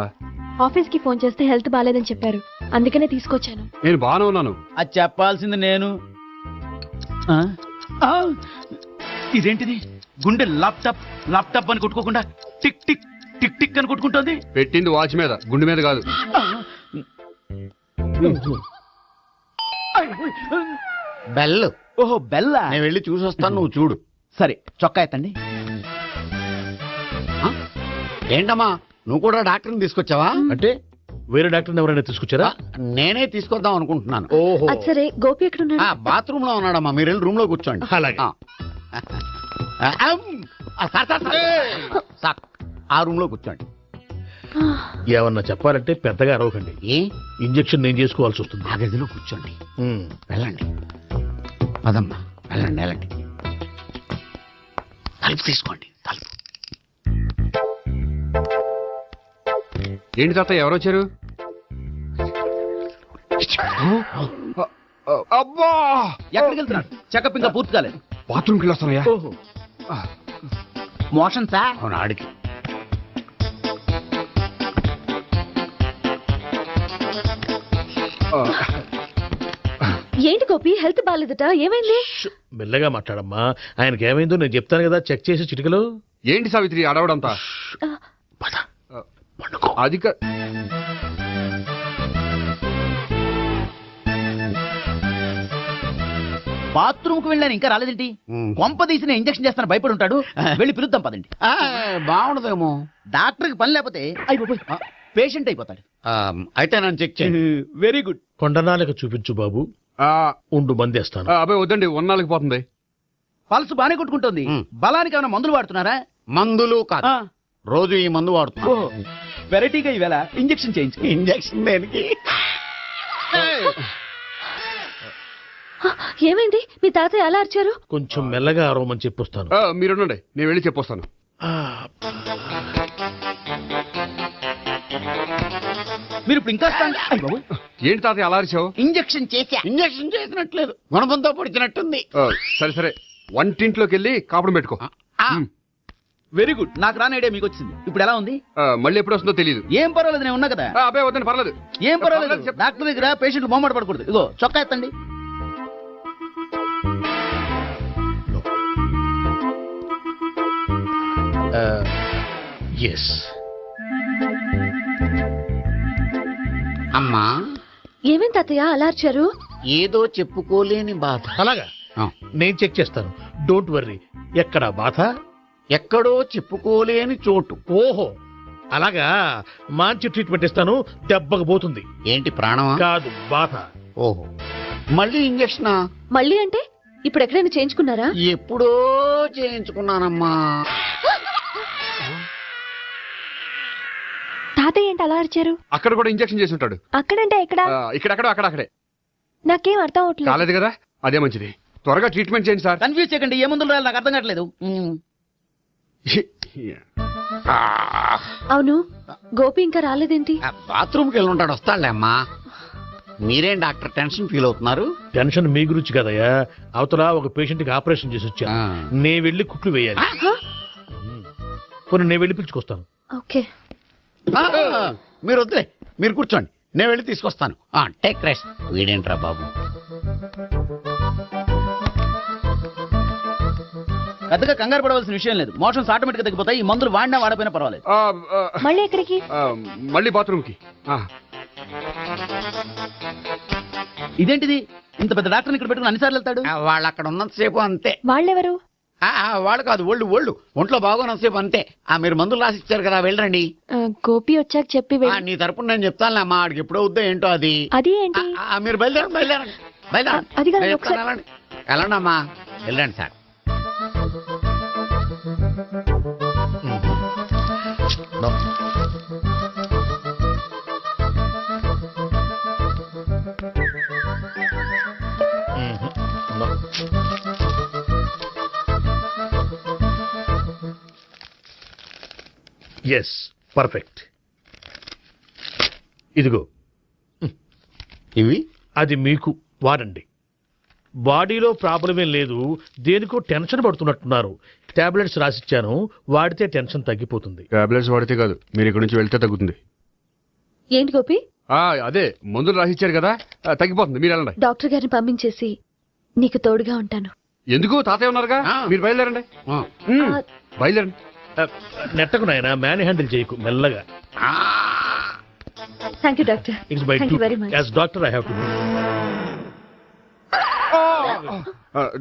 ఆఫీస్ కి ఫోన్ చేస్తే హెల్త్ బాగాలేదని చెప్పారు, అందుకనే తీసుకొచ్చాను. నేను బాగానే ఉన్నాను. అది చెప్పాల్సింది నేను. ఇదేంటిది? గుండె ల్యాప్టాప్ ల్యాప్టాప్ అని కొట్టుకోకుండా టిక్ టిక్ టిక్ టిక్ అని కొట్టుకుంటుంది. పెట్టింది వాచ్ మీద, గుండె మీద కాదు. బెల్. ఓహో, బెల్లా. నేను వెళ్ళి చూసొస్తాను, నువ్వు చూడు. సరే, చొక్కా ఎత్తండి. ఏంటమ్మా, నువ్వు కూడా డాక్టర్ని తీసుకొచ్చావా? అంటే వేరే డాక్టర్ని ఎవరైనా తీసుకొచ్చారా? నేనే తీసుకొద్దాం అనుకుంటున్నాను. ఓహో, సరే, గోపి ఎక్కడున్నాడు? బాత్రూమ్ లో ఉన్నాడమ్మా, మీరు వెళ్ళి రూమ్ లో కూర్చోండి. అలాగే. సార్, ఆ రూమ్ లో కూర్చోండి. ఏమన్నా చెప్పాలంటే పెద్దగా అరవకండి. ఇంజెక్షన్ నేను చేసుకోవాల్సి వస్తుంది. ఆ గదిలో కూర్చోండి. వెళ్ళండి. అదమ్మా, వెళ్ళండి వెళ్ళండి. తలుపు తీసుకోండి, తలుపు. ఏంటి తాత ఎవరు వచ్చారు? అబ్బా ఎక్కడికి వెళ్తున్నాడు? చెకప్ ఇంకా పూర్తి కాలేదు. బాత్రూమ్కి వెళ్ళొస్తానయ్యా. Motion sir. అవును ఆడికి. ఏంటి గోపి, హెల్త్ బాగాలేదట, ఏమైంది? మెల్లగా మాట్లాడమ్మా. ఆయనకి ఏమైందో నేను చెప్తాను కదా, చెక్ చేసి చిటికలో. ఏంటి సావిత్రి అడవడంతా? అది బాత్రూమ్ కు వెళ్ళాను ఇంకా రాలేదేంటి? కొంప తీసిన ఇంజక్షన్ చేస్తాను భయపడి ఉంటాడు. వెళ్ళి పిలుద్దాం పదండి. బాగుండదేమో. డాక్టర్ కి పని లేకపోతే పేషెంట్ అయిపోతాడు. అయితే నన్ను చెక్ చేయి. Very good. కొండనాలకు చూపించు బాబు. ఉండు మందేస్తాను. అబ్బాయి వద్దండి, ఉన్నాళ్ళకి పోతుంది. పల్స్ బానే కొట్టుకుంటుంది. బలానికి ఏమైనా మందులు వాడుతున్నారా? మందులు కాదు, రోజు ఈ మందు వాడుతున్నా. వెరైటీగా ఈవేళ ఇంజక్షన్ చేయించు. ఇంజక్షన్ దేనికి? ఏమైంది? మీ తాతయ్య ఎలా అరిచారు? కొంచెం మెల్లగా అరవమని చెప్పొస్తాను. మీరుండండి, నేను వెళ్ళి చెప్పొస్తాను. మీరు ఇప్పుడు ఇంకా ఏంటి తాత అలా అరిచావు? ఇంజక్షన్ చేశా. ఇంజక్షన్ చేసినట్లేదు, గుణపంతో పొడిచినట్టుంది. సరే సరే, వంటింట్లోకి వెళ్ళి కాపుడు పెట్టుకో. Very good. నాకు రాని ఐడియా మీకు వచ్చింది. ఇప్పుడు ఎలా ఉంది? మళ్ళీ ఎప్పుడు వస్తుందో తెలియదు. ఏం పర్వాలేదు, నేను ఉన్నా కదా. అబ్బాయి వద్దండి, పర్లేదు. ఏం పర్వాలేదు. డాక్టర్ దగ్గర పేషెంట్ మొహమాట పడకూడదు. ఇగో చొక్కా ఎత్తండి. ఎస్. అమ్మా, ఏమేం తాతయ్య అలా అరిచారు? ఏదో చెప్పుకోలేని బాధ. అలాగా, నేను చెక్ చేస్తాను. Don't worry. ఎక్కడ బాధ? ఎక్కడో చెప్పుకోలేని చోటు. ఓహో, అలాగా. మంచి ట్రీట్మెంట్ ఇస్తాను, దెబ్బకు పోతుంది. ఏంటి ప్రాణమా? కాదు, బాధ. ఓహో, మళ్ళీ ఇంజక్షనా? మళ్ళీ అంటే ఇప్పుడు ఎక్కడైనా చేయించుకున్నారా? ఎప్పుడో చేయించుకున్నానమ్మా. తాతయ్య ఏంటి అలా అరిచారు? అక్కడ కూడా ఇంజక్షన్ చేసి ఉంటాడు. అక్కడంటే ఎక్కడ? ఇక్కడక్కడ అక్కడే. నాకేం అర్థం అవట్లేదు. కాలేదు కదా, అదే మంచిది. త్వరగా ట్రీట్మెంట్ చేయండి సార్. కన్ఫ్యూజ్ చేయకండి. ఏ మందులు రాయాలి నాకు అర్థం కావట్లేదు. అవును, గోపి ఇంకా రాలేదేంటి? బాత్రూమ్కి వెళ్ళి ఉంటాడు, వస్తాడులే అమ్మా. మీరేం డాక్టర్ టెన్షన్ ఫీల్ అవుతున్నారు? టెన్షన్ మీ గురించి కదయ్యా. అవతల ఒక పేషెంట్ కి ఆపరేషన్ చేసి వచ్చా. నే వెళ్ళి కుట్లు వేయాలి. నేను వెళ్ళి పిలుచుకొస్తాను. ఓకే, మీరు వద్దులే, మీరు కూర్చోండి, నేను వెళ్ళి తీసుకొస్తాను. Take rest. వీడేంట్రా బాబు, పెద్దగా కంగారు పడవలసిన విషయం లేదు. మోషన్స్ ఆటోమేటిక్ గా తగ్గిపోతాయి. ఈ మందులు వాడినా వాడపోయినా పర్వాలేదు. మళ్ళీ ఎక్కడికి? మళ్ళీ బాత్రూమ్ కి. ఇదేంటిది? ఇంత పెద్ద డాక్టర్ ఇక్కడ పెట్టుకుని అన్నిసార్లు వెళ్తాడు. వాళ్ళు అక్కడ ఉన్నంతసేపు అంతే. వాళ్ళెవరు? వాళ్ళు కాదు, ఒళ్ళు ఒంట్లో బాగోనంతసేపు అంతే. మీరు మందులు రాసి ఇచ్చారు కదా, వెళ్ళండి. గోపి వచ్చాక చెప్పి నీ తరపున నేను చెప్తాను అమ్మా. ఆడికి ఎప్పుడు అవుద్దో ఏంటో అది. అది ఏంటి? మీరు బయలుదేరండి. అది కాదు, వెళ్ళండి అమ్మా, వెళ్ళండి సార్. Yes, perfect. ఇదిగో ఇవి. అది మీకు వాడండి. బాడీలో ప్రాబ్లం ఏం లేదు, దేనికో టెన్షన్ పడుతున్నట్టున్నారు. టాబ్లెట్స్ రాసిచ్చాను, వాడితే టెన్షన్ తగ్గిపోతుంది. టాబ్లెట్స్ వాడితే కాదు, మీరు ఇక్కడ నుంచి వెళ్తే తగ్గుతుంది. ఏంటి గోపి? అదే మందులు రాసిచ్చారు కదా, తగ్గిపోతుంది. మీరు వెళ్ళండి. డాక్టర్ గారిని పంపించేసి నీకు తోడుగా ఉంటాను. ఎందుకు? తాతయ్య ఉన్నారుగా, మీరు బయలుదేరండి. బయలుదేరండి. నెట్టకు నాయన, మ్యాన్ హ్యాండిల్ చేయకు, మెల్లగా. Thank you doctor. Thank you very much. As doctor I have to.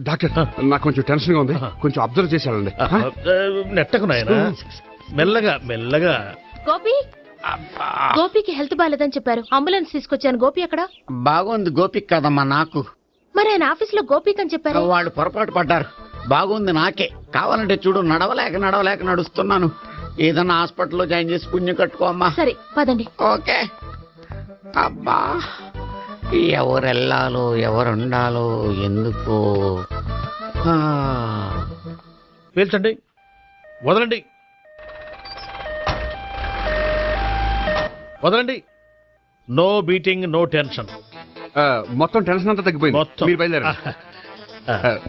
Doctor, నాకు కొంచెం టెన్షన్ గా ఉంది, కొంచెం అబ్జర్వ్ చేసి వెళ్ళండి. నెట్టకు నాయన, మెల్లగా. గోపికి హెల్త్ బాగాలేదని చెప్పారు, అంబులెన్స్ తీసుకొచ్చాను. గోపి ఎక్కడ? బాగుంది గోపిక్ కదమ్మా నాకు. మరి ఆయన ఆఫీస్ లో గోపిక్ అని చెప్పారు. వాళ్ళు పొరపాటు పడ్డారు. బాగుంది నాకే. కావాలంటే చూడు, నడవలేక నడుస్తున్నాను. ఏదన్నా హాస్పిటల్లో జాయిన్ చేసి పుణ్యం కట్టుకోమ్మా. సరే పదండి. ఓకే. అబ్బా, ఎవరెళ్ళాలో ఎవరుండాలో ఎందుకో. పేల్చండి, వదలండి. వదలండి. No beating, no tension. మొత్తం టెన్షన్ అంతా తగ్గిపోయింది. మొత్తం. మీరు బయలుదేరండి.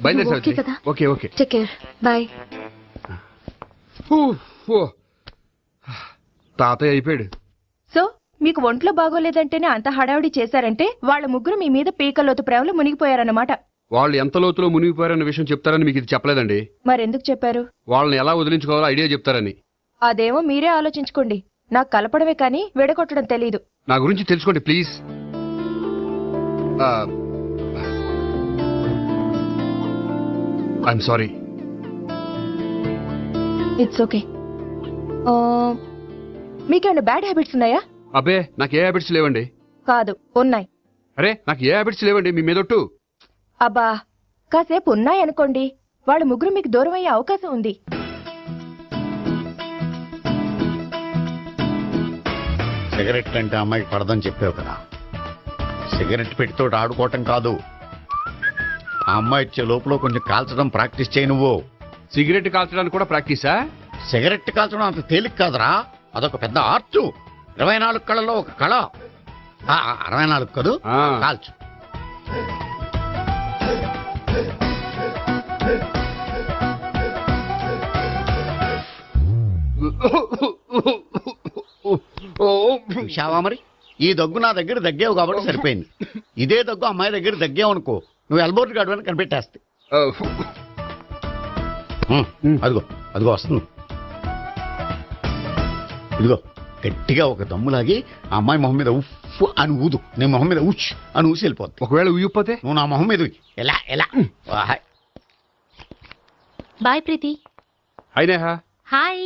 బయలుదేరి ఓకే కదా? Okay okay. Take care. Bye. తాతయ్య అయిపోయాడు. సో మీకు ఒంట్లో బాగోలేదంటేనే అంత హడావిడి చేశారంటే వాళ్ళ ముగ్గురు మీ మీద పీకలోతు ప్రేమలో మునిగిపోయారన్నమాట. వాళ్ళు ఎంత లోతులో మునిగిపోయారన్న విషయం చెప్తారని మీకు ఇది చెప్పలేదండి. మరెందుకు చెప్పారు? వాళ్ళని ఎలా వదిలించుకోవాలో ఐడియా చెప్తారని. అదేమో మీరే ఆలోచించుకోండి. నాకు కలపడమే కానీ విడగొట్టడం తెలీదు. నా గురించి తెలుసుకోండి please. I'm sorry. It's okay. మీకేమైనా బ్యాడ్ హ్యాబిట్స్ ఉన్నాయా? అబ్బే నాకు ఏ హ్యాబిట్స్ లేవండి. కాదు, ఉన్నాయి. అరే నాకు ఏ హ్యాబిట్స్ లేవండి మీ మీదొట్టు. అబ్బా కాసేపు ఉన్నాయనుకోండి, వాళ్ళ ముగ్గురు మీకు దూరం అయ్యే అవకాశం ఉంది. సిగరెట్ అంటే అమ్మాయికి పడదని చెప్పావు కదా. సిగరెట్ పెట్టితో ఆడుకోవటం కాదు, ఆ అమ్మాయి ఇచ్చే లోపల కొంచెం కాల్చడం ప్రాక్టీస్ చేయి. నువ్వు సిగరెట్ కాల్చడానికి కూడా ప్రాక్టీసా? సిగరెట్ కాల్చడం అంత తేలిక కాదురా, అదొక పెద్ద ఆర్ట్. 24 కళల్లో ఒక కళ. 64 కదూ, కాల్చు. చూశావా మరి, ఈ దగ్గు నా దగ్గర దగ్గేవు కాబట్టి సరిపోయింది. ఇదే దగ్గు అమ్మాయి దగ్గర దగ్గేవు అనుకో, నువ్వు ఎల్బోర్డ్ గార్డు అని కనిపెట్టేస్తే. అదిగో అదిగో వస్తుంది. ఇదిగో గట్టిగా ఒక దమ్ములాగి ఆ అమ్మాయి మొహం మీద ఉఫ్ అని ఊదు, నేను మొహం మీద ఉచ్ అని ఊసి వెళ్ళిపోద్ది. ఒకవేళ ఊయకపోతే నువ్వు నా మొహం మీద ఎలా ఎలా. బాయ్ ప్రీతి. హాయ్ నేహా. హాయ్.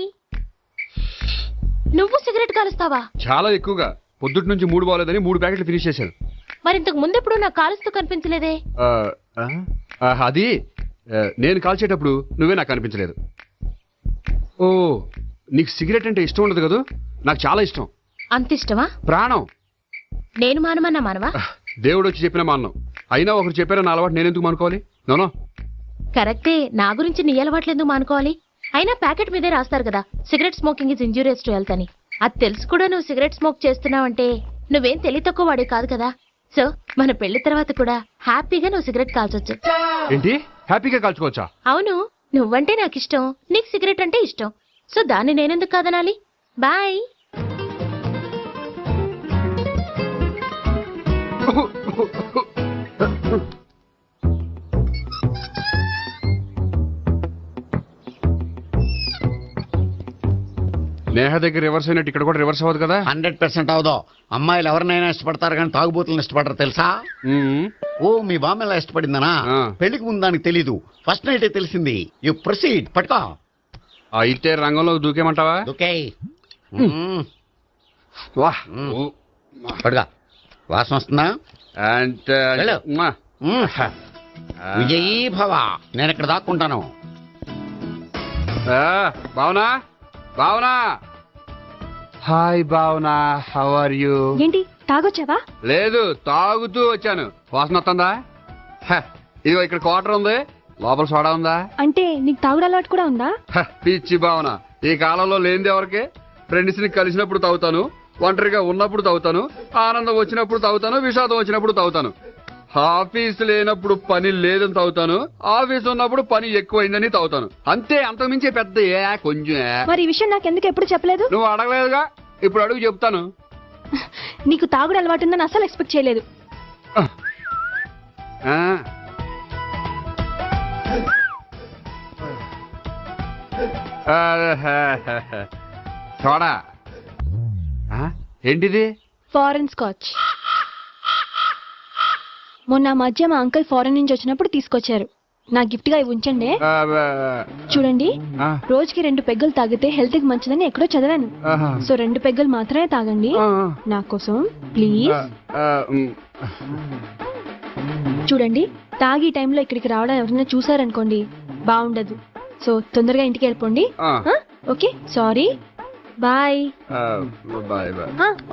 నువ్వు సిగరెట్ కాలుస్తావా? చాలా ఎక్కువగా. పొద్దుటి నుంచి 3 బాలేదని 3 ప్యాకెట్లు ఫినిష్ చేశాను. మరి ఇంతకు ముందెప్పుడు నాకు కాలుస్తూ కనిపించలేదే? అది నేను కాల్చేటప్పుడు నువ్వే నాకు కనిపించలేదు. ఓ నీకు సిగరెట్ అంటే ఇష్టం ఉండదు కదా? నాకు చాలా ఇష్టం. అంత ఇష్టమా? ప్రాణం. నేను మానమన్నా మానవా? దేవుడు వచ్చి చెప్పిన మానం. అయినా ఒకరు చెప్పారో నా అలవాటు నేనెందుకు మానుకోవాలి? నోనో కరెక్టే. నా గురించి నీ అలవాట్లు ఎందుకు మానుకోవాలి? అయినా ప్యాకెట్ మీదే రాస్తారు కదా, cigarette smoking is injurious to health అని. అది తెలుసు కూడా నువ్వు సిగరెట్ స్మోక్ చేస్తున్నావంటే నువ్వేం తెలివి తక్కువ వాడే కాదు కదా. సో మన పెళ్లి తర్వాత కూడా హ్యాపీగా నువ్వు సిగరెట్ కాల్చొచ్చు. ఏంటి హ్యాపీగా కాల్చుకోవచ్చా? అవును, నువ్వంటే నాకు ఇష్టం, నీకు సిగరెట్ అంటే ఇష్టం. సో దాన్ని నేనెందుకు కాదనాలి? బాయ్. నేహ దగ్గర రివర్స్ అయినట్టు ఇక్కడ కూడా రివర్స్ అవ్వదు కదా? 100% అవదో. అమ్మాయిలు ఎవరినైనా ఇష్టపడతారు కానీ తాగుబోతులను ఇష్టపడరు తెలుసా? ఓ మీ బామ్మ ఎలా ఇష్టపడిందనా? పెళ్లికి ముందు దానికి తెలీదు, ఫస్ట్ నైట్ తెలిసింది. You proceed. పట్టుకో. అయితే రంగంలో దూకేమంటావా? దూకే. పడుగా. వాసన వస్తుందా? విజయీ భవ. నేను ఇక్కడ దాక్కుంటాను. Bhavana, Bhavana. Hi Bhavana, how are you? ఏంటి తాగొచ్చావా? లేదు, తాగుతూ వచ్చాను. వాసన వస్తుందా? ఇదిగో ఇక్కడ క్వార్టర్ ఉంది, లోపల సోడా ఉందా? అంటే నీకు తాగుడు అలవాటు కూడా ఉందా? పిచ్చి భావన, ఈ కాలంలో లేనిది ఎవరికి? ఫ్రెండ్స్ ని కలిసినప్పుడు తాగుతాను, ఒంటరిగా ఉన్నప్పుడు తాగుతాను, ఆనందం వచ్చినప్పుడు తాగుతాను, విషాదం వచ్చినప్పుడు తాగుతాను. ఆఫీస్ లేనప్పుడు పని లేదని తాగుతాను, ఆఫీస్ ఉన్నప్పుడు పని ఎక్కువైందని తాగుతాను. అంతే, అంతకుమించే పెద్ద కొంచెం. మరి ఈ విషయం నాకెందుకు ఎప్పుడు చెప్పలేదు? నువ్వు అడగలేదుగా, ఇప్పుడు అడుగు చెప్తాను. నీకు తాగుడు అలవాటు ఉందని అసలు ఎక్స్పెక్ట్ చేయలేదు. చూడా ఏంటిది? Foreign scotch. మొన్న మధ్య మా అంకుల్ ఫారెన్ నుంచి వచ్చినప్పుడు తీసుకొచ్చారు. నా గిఫ్ట్ గా ఇవి ఉంచండి. చూడండి, రోజుకి 2 పెగ్గులు తాగితే హెల్త్ కి మంచిదని ఎక్కడో చదివాను. సో 2 పెగ్గులు మాత్రమే తాగండి నా కోసం ప్లీజ్. చూడండి, తాగి టైంలో ఇక్కడికి రావడం ఎవరైనా చూసారనుకోండి బాగుండదు. సో తొందరగా ఇంటికి వెళ్ళిపోండి. Okay, sorry, bye.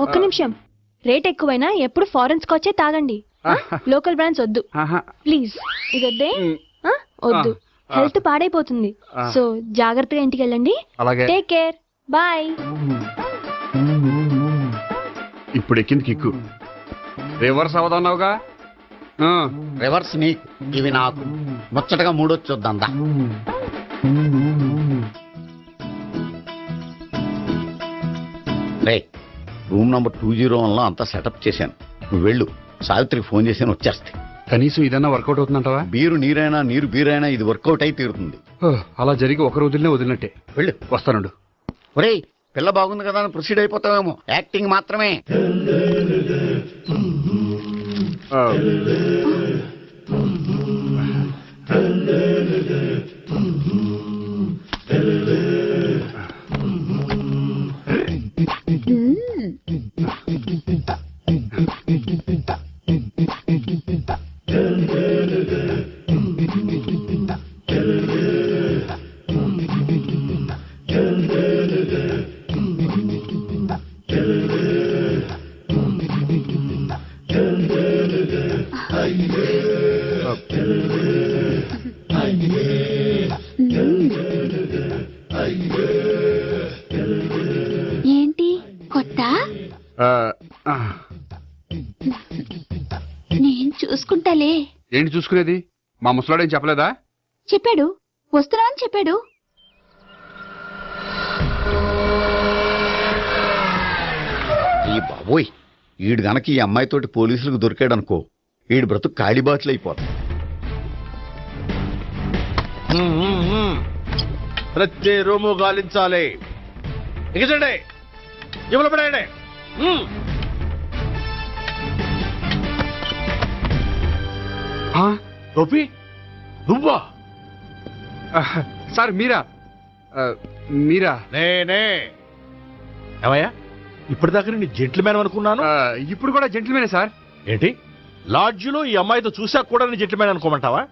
ఒక్క నిమిషం, రేట్ ఎక్కువైనా ఎప్పుడు ఫారెన్ స్కాచే తాగండి, లోకల్ బ్రాండ్స్ వద్దు ప్లీజ్. ఇది వద్దే, వద్దు, హెల్త్ పాడైపోతుంది. సో జాగ్రత్తగా ఇంటికి వెళ్ళండి. Take care, bye. ఇప్పుడు ఎక్కింది కిక్కు. రివర్స్ అవదన్నావుగా. రివర్స్ నీకు, ఇవి నాకు. ముచ్చటగా మూడొచ్చు చూద్దాందా. రే, రూమ్ నంబర్ 201లో అంతా సెటప్ చేశాను. నువ్వు వెళ్ళు, సావిత్రికి ఫోన్ చేశాను, వచ్చేస్తే. కనీసం ఇదన్నా వర్కౌట్ అవుతుందంటావా? బీరు నీరైనా నీరు బీరైనా ఇది వర్కౌట్ అయి తీరుతుంది. అలా జరిగి ఒక రోజులనే వదిలినట్టే. వెళ్ళు, వస్తానుండు. ఒరే, పిల్ల బాగుంది కదా అని ప్రొసీడ్ అయిపోతావేమో. యాక్టింగ్ మాత్రమే. ఏంటి కొత్త? నేను చూసుకుంటాలే. ఏంటి చూసుకునేది? మా ముసలాడేం చెప్పలేదా? చెప్పాడు, వస్తున్నా అని చెప్పాడు. ఈ బాబోయ్, ఈడు గనక ఈ అమ్మాయితోటి పోలీసులకు దొరికాడనుకో, ఈడు బ్రతుకు కాళీబాచులు అయిపోతాడు. ప్రతి రూము గాలించాలి. ఎగచండి, ఇవ్వలు పడేయండి. గోపి, నువ్వా? సార్ మీరా? మీరా? నేనే. ఏమయ్యా, ఇప్పటిదాకా నేను జెంట్లమ్యాన్ అనుకున్నాను. ఇప్పుడు కూడా జెంట్లమేనే సార్. ఏంటి, లాడ్జిలో ఈ అమ్మాయితో చూసాక కూడా నేను జెంట్లమ్యాన్ అనుకోమంటావా?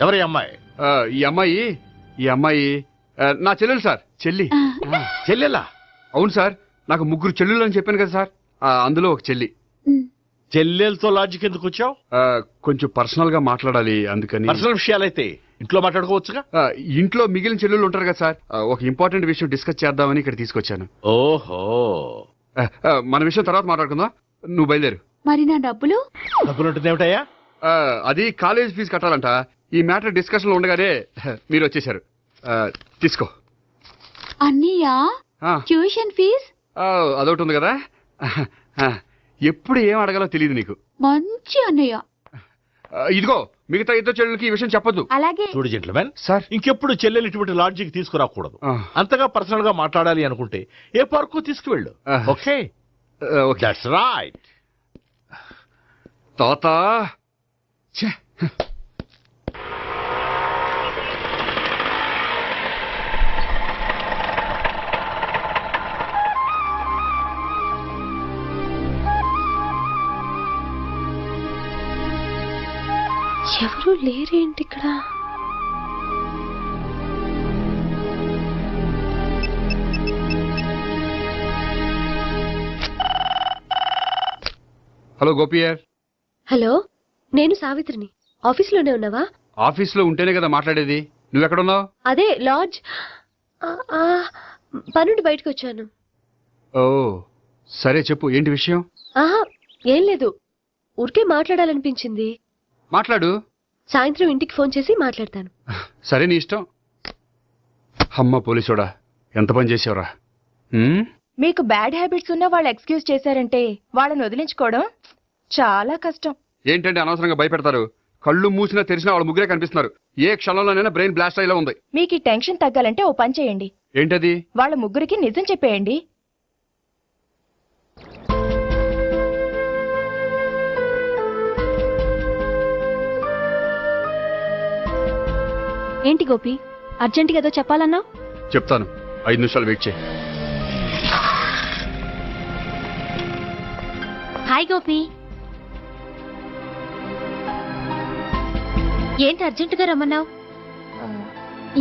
ఎవరి అమ్మాయి? ఈ అమ్మాయి నా చెల్లెలు సార్. చెల్లెలా? అవును సార్, నాకు 3 చెల్లెలు అని చెప్పాను కదా సార్, అందులో ఒక చెల్లి. చెల్లెలతో లాడ్జికి ఎందుకు వచ్చావు? కొంచెం పర్సనల్ గా మాట్లాడాలి, అందుకని. పర్సనల్ విషయాలైతే ఇంట్లో మాట్లాడుకోవచ్చుగా. ఇంట్లో మిగిలిన చెల్లెలు ఉంటారు కదా సార్, ఒక ఇంపార్టెంట్ విషయం డిస్కస్ చేద్దామని ఇక్కడ తీసుకొచ్చాను. ఓహో, మన విషయం తర్వాత మాట్లాడుకుందాం. నువ్వు బయలుదేరు. మరి నా డబ్బులు? డబ్బులుంటుందేమిటయ్యా? అది కాలేజ్ ఫీజు కట్టాలంట. ఈ మ్యాటర్ డిస్కషన్ లో ఉండగానే మీరు వచ్చేసారు. తీసుకో. అన్నయ్యా, ట్యూషన్ ఫీజ్? అదొకటి ఉంది కదా. ఎప్పుడు ఏం అడగాలో తెలియదు నీకు. మంచి అన్నయ్య. ఇదిగో, మిగతా ఇద్దరు చెల్లెలకి ఈ విషయం చెప్పొద్దు. అలాగే. చూడు జెంట్లమెన్ సార్, ఇంకెప్పుడు చెల్లెలు ఇటువంటి లాడ్జికి తీసుకురాకూడదు. అంతగా పర్సనల్ గా మాట్లాడాలి అనుకుంటే ఏ పార్కు తీసుకువెళ్ళు. Okay, that's right. తాత, ఎవరు లేరేంటి ఇక్కడ? హలో గోపియర్. హలో, నేను సావిత్రిని. ఆఫీస్లోనే ఉన్నావా? ఆఫీస్లో ఉంటేనే కదా మాట్లాడేది. నువ్వెక్కడున్నావు? అదే లాడ్జ్. పనుండి బయటకు వచ్చాను. ఓ సరే, చెప్పు, ఏంటి విషయం? ఆహా, ఏం లేదు, ఊరికే మాట్లాడాలనిపించింది. మాట్లాడు. సాయంత్రం ఇంటికి ఫోన్ చేసి మాట్లాడతాను. సరే, నీ ఇష్టం. అమ్మ పోలీసోడా, ఎంత పని చేసావురా. మీకు బ్యాడ్ హ్యాబిట్స్ ఉన్న వాళ్ళు ఎక్స్క్యూజ్ చేశారంటే వాళ్ళని వదిలించుకోవడం చాలా కష్టం. ఏంటంటే అనవసరంగా భయపెడతారు. కళ్ళు మూసినా తెరిచినా వాళ్ళ ముగ్గురే కనిపిస్తున్నారు. ఏ క్షణంలోనైనా బ్రెయిన్ బ్లాస్ట్ అయ్యేలా ఉంది. మీకు ఈ టెన్షన్ తగ్గాలంటే ఓ పని చేయండి. ఏంటది? వాళ్ళ ముగ్గురికి నిజం చెప్పేయండి. ఏంటి గోపి, అర్జెంటుగా ఏదో చెప్పాలన్నా? చెప్తాను, 5 నిమిషాలు వెయిట్ చేయి. హాయ్ గోపి, ఏంటి అర్జెంటుగా రమ్మన్నావు?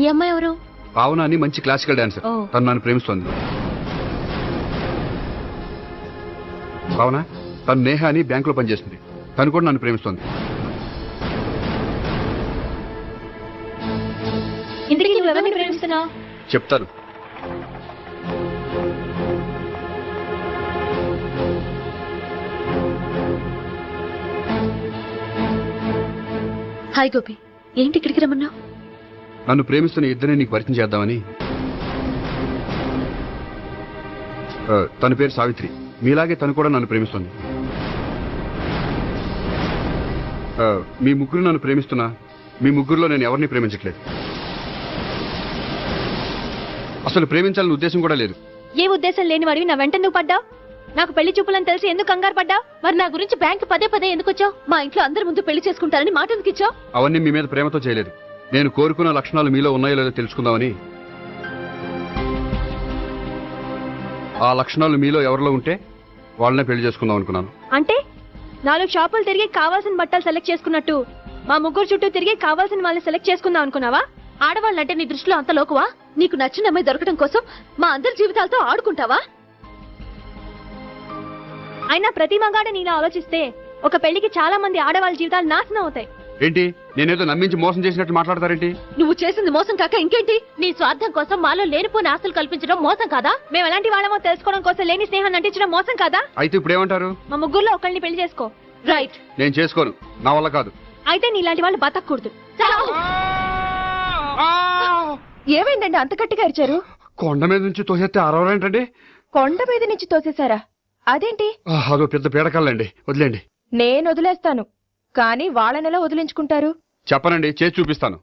ఈ అమ్మాయి ఎవరు? పావన అని మంచి క్లాసికల్ డాన్సర్. తను నన్ను ప్రేమిస్తోంది. పావన, తను నేహ అని బ్యాంకులో పనిచేస్తుంది. తను కూడా నన్ను ప్రేమిస్తోంది. ఇంతకీ నువ్వెవరిని ప్రేమిస్తున్నావు? హాయ్ గోపి, ఏంటి ఇక్కడికి రమ్మన్నావు? నన్ను ప్రేమిస్తున్న ఇద్దరిని నీకు పరిచయం చేద్దామని. తన పేరు సావిత్రి. మీలాగే తను కూడా నన్ను ప్రేమిస్తుంది. మీ ముగ్గురు నన్ను ప్రేమిస్తున్నా మీ ముగ్గురులో నేను ఎవరిని ప్రేమించట్లేదు. అసలు ప్రేమించాలని ఉద్దేశం కూడా లేదు. ఏ ఉద్దేశం లేని వాడివి నా వెంట ఎందుకు పడ్డావు? నాకు పెళ్లి చూపులని తెలిసి ఎందుకు కంగారు పడ్డావు? మరి నా గురించి బ్యాంక్ పదే పదే ఎందుకు వచ్చావు? మా ఇంట్లో అందరి ముందు పెళ్లి చేసుకుంటారని మాట ఎందుకు ఇచ్చావు? అవన్నీ మీ మీద ప్రేమతో చేయలేదు. నేను కోరుకున్న లక్షణాలు మీలో ఉన్నాయో లేదో తెలుసుకుందామని. ఆ లక్షణాలు మీలో ఎవరిలో ఉంటే వాళ్ళనే పెళ్లి చేసుకుందాం అనుకున్నాను. అంటే 4 షాపులు తిరిగి కావాల్సిన బట్టలు సెలెక్ట్ చేసుకున్నట్టు మా ముగ్గురు చుట్టూ తిరిగి కావాల్సిన వాళ్ళని సెలెక్ట్ చేసుకుందాం అనుకున్నావా? ఆడవాళ్ళంటే నీ దృష్టిలో అంత లోకువా? నీకు నచ్చిన అమ్మాయి దొరకడం కోసం మా అందరి జీవితాలతో ఆడుకుంటావా? అయినా ప్రతి మగాడు నీలా ఆలోచిస్తే ఒక పెళ్లికి చాలా మంది ఆడవాళ్ళ జీవితాలు నాశనం అవుతాయి. ఏంటి, నేనేదో నమ్మించి మోసం చేసినట్టు మాట్లాడతారేంటి? నువ్వు చేసింది మోసం కాక ఇంకేంటి? నీ స్వార్థం కోసం మాలో లేనిపోని ఆస్తులు కల్పించడం మోసం కాదా? మేము ఎలాంటి వాళ్ళమో తెలుసుకోవడం కోసం లేని స్నేహాన్ని నటించడం మోసం కాదా? అయితే ఇప్పుడు ఏమంటారు? మా ముగ్గురులో ఒకళ్ళని పెళ్లి చేసుకో. రైట్. నేను చేసుకోను, నా వల్ల కాదు. అయితే నీలాంటి వాళ్ళు బతకూడదు. ఏమైందండి అంత గట్టిగా అరిచారు? కొండ మీద నుంచి తోసేస్తే అరవరేంటండి? కొండ మీద నుంచి తోసేశారా? అదేంటి? అదో పెద్ద పీడకల్లండి, వదిలేండి. నేను వదిలేస్తాను, కానీ వాళ్ళనెలా వదిలించుకుంటారు? చెప్పనండి, చేసి చూపిస్తాను.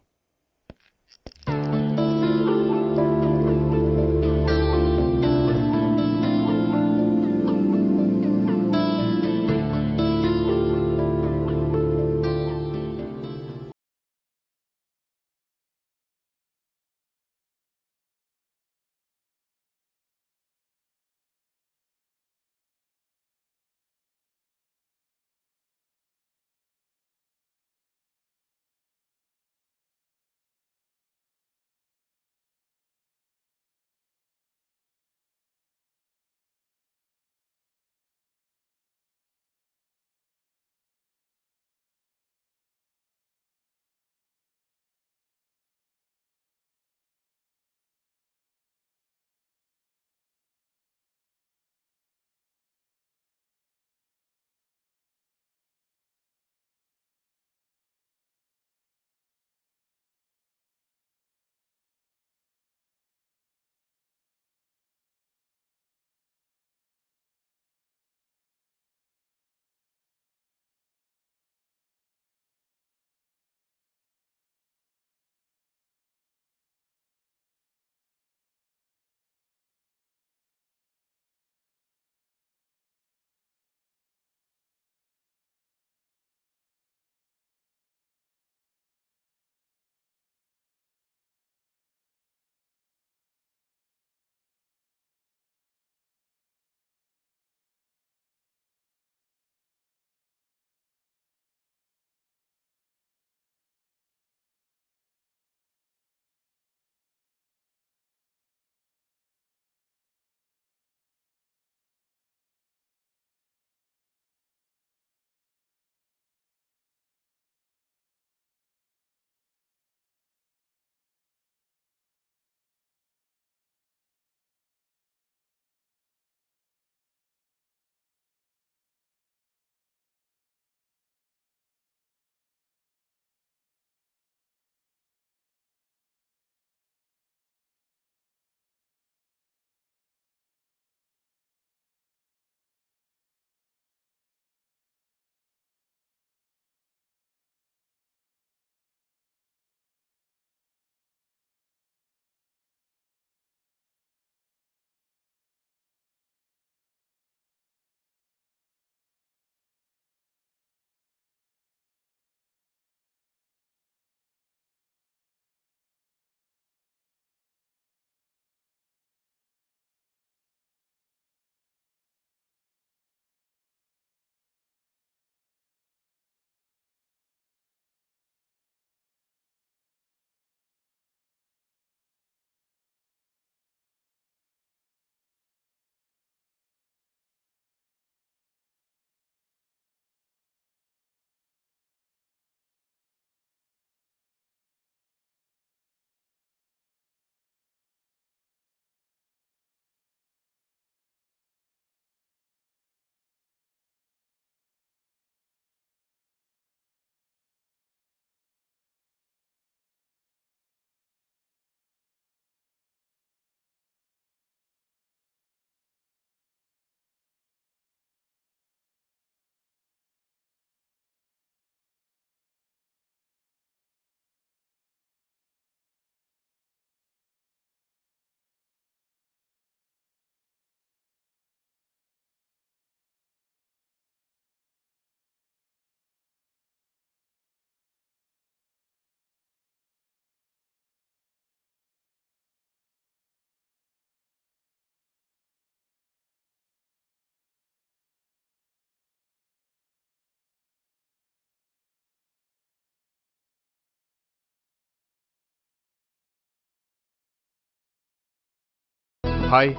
హాయ్.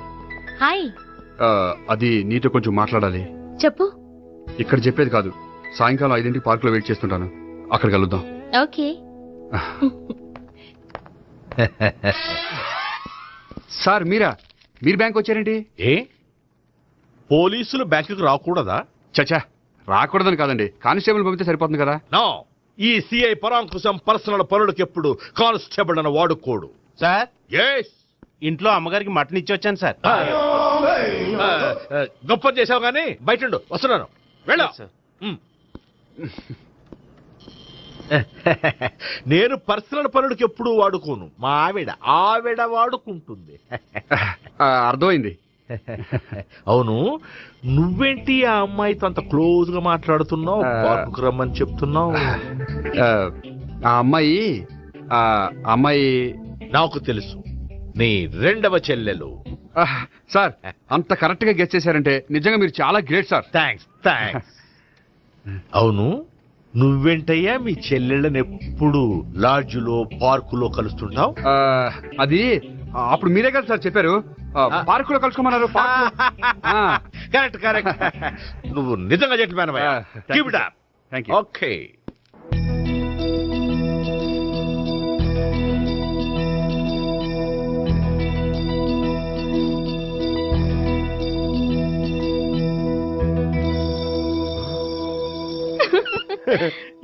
హాయ్. అది నీతో కొంచెం మాట్లాడాలి. చెప్పు. ఇక్కడ చెప్పేది కాదు. సాయంకాలం 5ంటికి పార్కులో వెయిట్ చేస్తుంటాను. అక్కడ కలుద్దాం. ఓకే. సార్ మీరు బ్యాంక్ వచ్చారేంటి? పోలీసులు బ్యాంకుకు రాకూడదా? చచ్చా, రాకూడదని కాదండి, కానిస్టేబుల్ పంపితే సరిపోతుంది కదా. నో, ఈ సిఐ పరాంకుశం పర్సనల్ పనులకు ఎప్పుడు కానిస్టేబుల్ అని వాడుకోడు. సార్ ఎస్, ఇంట్లో అమ్మగారికి మటన్ ఇచ్చి వచ్చాను సార్. గొప్ప చేసావు కానీ బయట వస్తున్నాను. వెళ్ళా. నేను పర్సనల్ పనులకు ఎప్పుడు వాడుకోను. మా ఆవిడ వాడుకుంటుంది. అర్థమైంది. అవును, నువ్వేంటి ఆ అమ్మాయితో అంత క్లోజ్ గా మాట్లాడుతున్నావు? పార్కుకు రమ్మని చెప్తున్నావు. ఆ అమ్మాయి నాకు తెలుసు, నీ రెండవ చెల్లెలు. సార్, అంత కరెక్ట్ గా గెస్ చేశారంటే నిజంగా మీరు చాలా గ్రేట్ సార్. థ్యాంక్స్. అవును, నువ్వేంటయ్యా మీ చెల్లెళ్ళని ఎప్పుడు లాడ్జ్లో పార్కులో కలుస్తుంటావు? అది అప్పుడు మీరే కదా సార్ చెప్పారు, పార్కులో కలుసుకోమన్నారు. కరెక్ట్. నువ్వు నిజంగా gentleman. Keep it up. Thank you. Okay.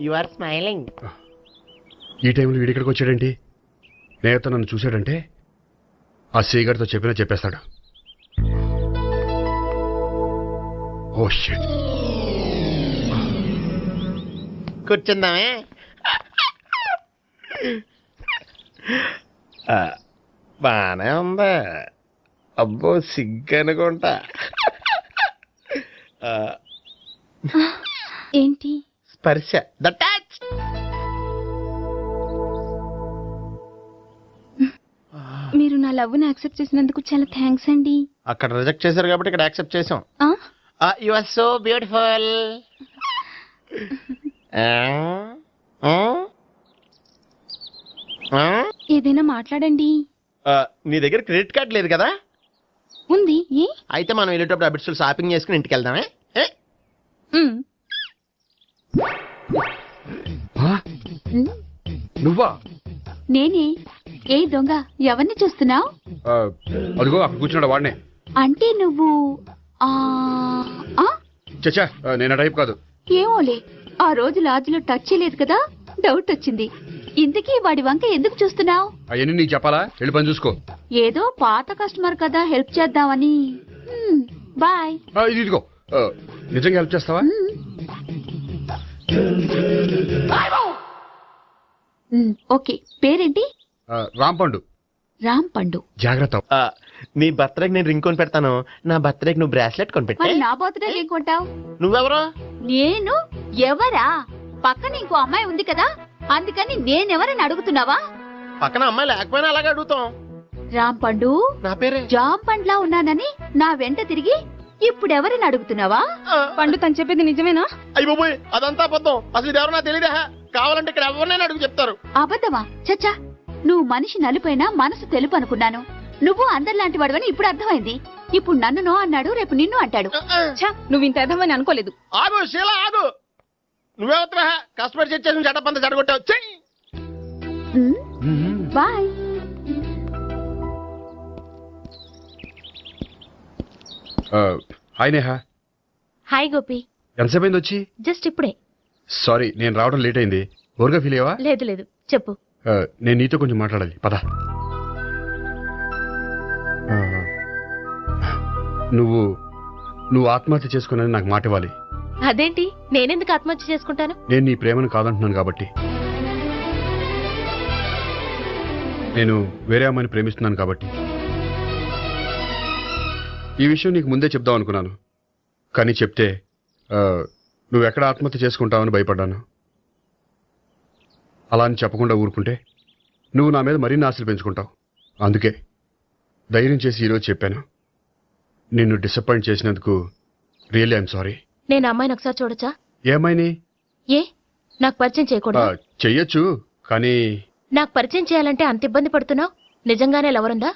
You are smiling. ఈ టైంలో వీడిక్కడికి వచ్చాడేంటి? నేత నన్ను చూశాడంటే ఆ సీగారితో చెప్పేస్తాడు. Oh shit. కూర్చుందామే. బానే ఉందా? అబ్బో, సిగ్గనుకుంటా. ఏంటి? స్పర్శ. The touch. మీరు నా లవ్ ని యాక్సెప్ట్ చేసినందుకు చాలా థ్యాంక్స్ అండి. అక్కడ రిజెక్ట్ చేశారు కాబట్టి ఇక్కడ యాక్సెప్ట్ చేసాం. You are so beautiful. ఏదైనా మాట్లాడండి. నీ దగ్గర క్రెడిట్ కార్డ్ లేదు కదా? ఉంది. ఏ? అయితే మనం వెళ్ళేటప్పుడు అబిట్స్ షాపింగ్ చేసుకుని ఇంటికి వెళ్దామే. నువ్వా? నేనే. ఏ దొంగ, ఎవరిని చూస్తున్నావు? అదిగో అక్కడ కూర్చున్నాడు, వాడినే. అంటే నువ్వు చచ్చా, నేను టైప్ కాదు. ఏమోలే, ఆ రోజు లాడ్జ్లో టచ్ చేయలేదు కదా, డౌట్ వచ్చింది. ఇంతకీ వాడి వంక ఎందుకు చూస్తున్నావు? అవన్నీ నీకు చెప్పాలా? వెళ్ళి పని చూసుకో. ఏదో పాత కస్టమర్ కదా, హెల్ప్ చేద్దామని. బాయ్. ఇదిగో, నిజంగా హెల్ప్ చేస్తావా? ఓకే. పేరేంటి? రాంపండు. రాంపండు. జాగ్రత్త. నీ బర్త్డేకి నేను రింగ్ కొని పెడతాను, నా బర్త్డేకి నువ్వు బ్రాస్లెట్ కొని పెట్టా. మరి నా బర్త్డే ఏం కొంటావు? నువ్వెవరో? నేను ఎవరా? పక్కన ఇంకో అమ్మాయి ఉంది కదా, అందుకని నేనెవరని అడుగుతున్నావా? పక్కన అమ్మాయి లేకపోయినా అలాగే అడుగుతాం. రాంపండు. నా పేరే. జామ్ పండ్లా ఉన్నానని నా వెంట తిరిగి ఇప్పుడెవరని అడుగుతున్నావా? పండు తను చెప్పేది నిజమేనా? అయ్యి బాబోయ్, అదంతా అబద్ధం. అసలు ఇది ఎవరో నాకు తెలియదా? కావాలంటే ఇక్కడ ఎవరినైనా అడుగు చెప్తారు. అబద్ధమా? చచ్చా, నువ్వు మనిషి నలుపైనా మనసు తెలుపు అనుకున్నాను. నువ్వు అందరిలాంటి వాడువని ఇప్పుడు అర్థమైంది. ఇప్పుడు నన్ను నో అన్నాడు, రేపు నిన్ను అంటాడు. నువ్వు ఇంత ఎదవని అనుకోలేదు. ఆగు శీల, ఆగు. నువ్వేవత్రా కష్టపడి చేసి చెడ్డపంత చెడగొట్టావు. Bye. Hi Neha. Hi Gopi. ఎంతసేపు అయింది వచ్చి? జస్ట్ ఇప్పుడే. సారీ, నేను రావడం లేట్ అయింది. ఓరుగా ఫీల్ అయ్యావా? లేదు, చెప్పు. నేను నీతో కొంచెం మాట్లాడాలి, పద. నువ్వు ఆత్మహత్య చేసుకున్నానని నాకు మాట ఇవ్వాలి. అదేంటి, నేనెందుకు ఆత్మహత్య చేసుకుంటాను? నేను నీ ప్రేమను కాదంటున్నాను కాబట్టి. నేను వేరే అమ్మాయిని ప్రేమిస్తున్నాను కాబట్టి. ఈ విషయం నీకు ముందే చెప్దాం అనుకున్నాను, కానీ చెప్తే నువ్వెక్కడ ఆత్మహత్య చేసుకుంటావని భయపడ్డాను. అలా అని చెప్పకుండా ఊరుకుంటే నువ్వు నా మీద మరిన్ని ఆశలు పెంచుకుంటావు. అందుకే ధైర్యం చేసి ఈరోజు చెప్పాను. నిన్ను డిసప్పాయింట్ చేసినందుకు రియల్లీ ఐఎమ్ సారీ. నేను అమ్మాయిని ఒకసారి చూడొచ్చా? ఏమైనా నాకు పరిచయం చేయకూడదు? చెయ్యొచ్చు, కానీ నాకు పరిచయం చేయాలంటే అంత ఇబ్బంది పడుతున్నావు. నిజంగానే లవరుందా?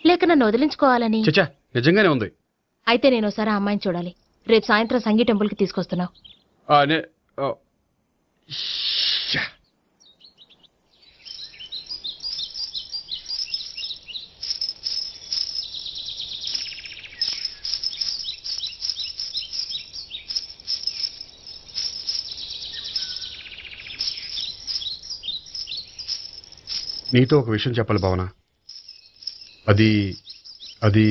లేక నన్ను వదిలించుకోవాలని? చచ్చా, నిజంగానే ఉంది. అయితే నేను ఒకసారి ఆ అమ్మాయిని చూడాలి. రేపు సాయంత్రం సంగీ టెంపుల్ కి తీసుకొస్తున్నావు. నీతో ఒక విషయం చెప్పాలి భావన. అది అది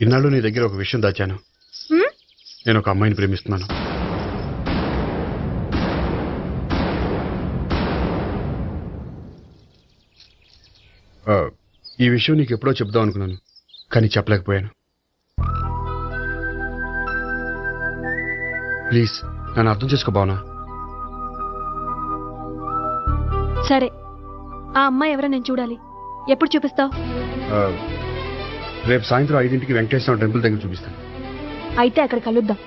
ఇన్నాళ్ళు నీ దగ్గర ఒక విషయం దాచాను. నేను ఒక అమ్మాయిని ప్రేమిస్తున్నాను. ఈ విషయం నీకు ఎప్పుడో చెప్దాం అనుకున్నాను, కానీ చెప్పలేకపోయాను. ప్లీజ్ నన్ను అర్థం చేసుకో భావన. సరే, ఆ అమ్మాయి ఎవరో నేను చూడాలి. ఎప్పుడు చూపిస్తావు? రేపు సాయంత్రం 5ంటికి వెంకటేశ్వర టెంపుల్ దగ్గర చూపిస్తాను. అయితే అక్కడ కలుద్దాం.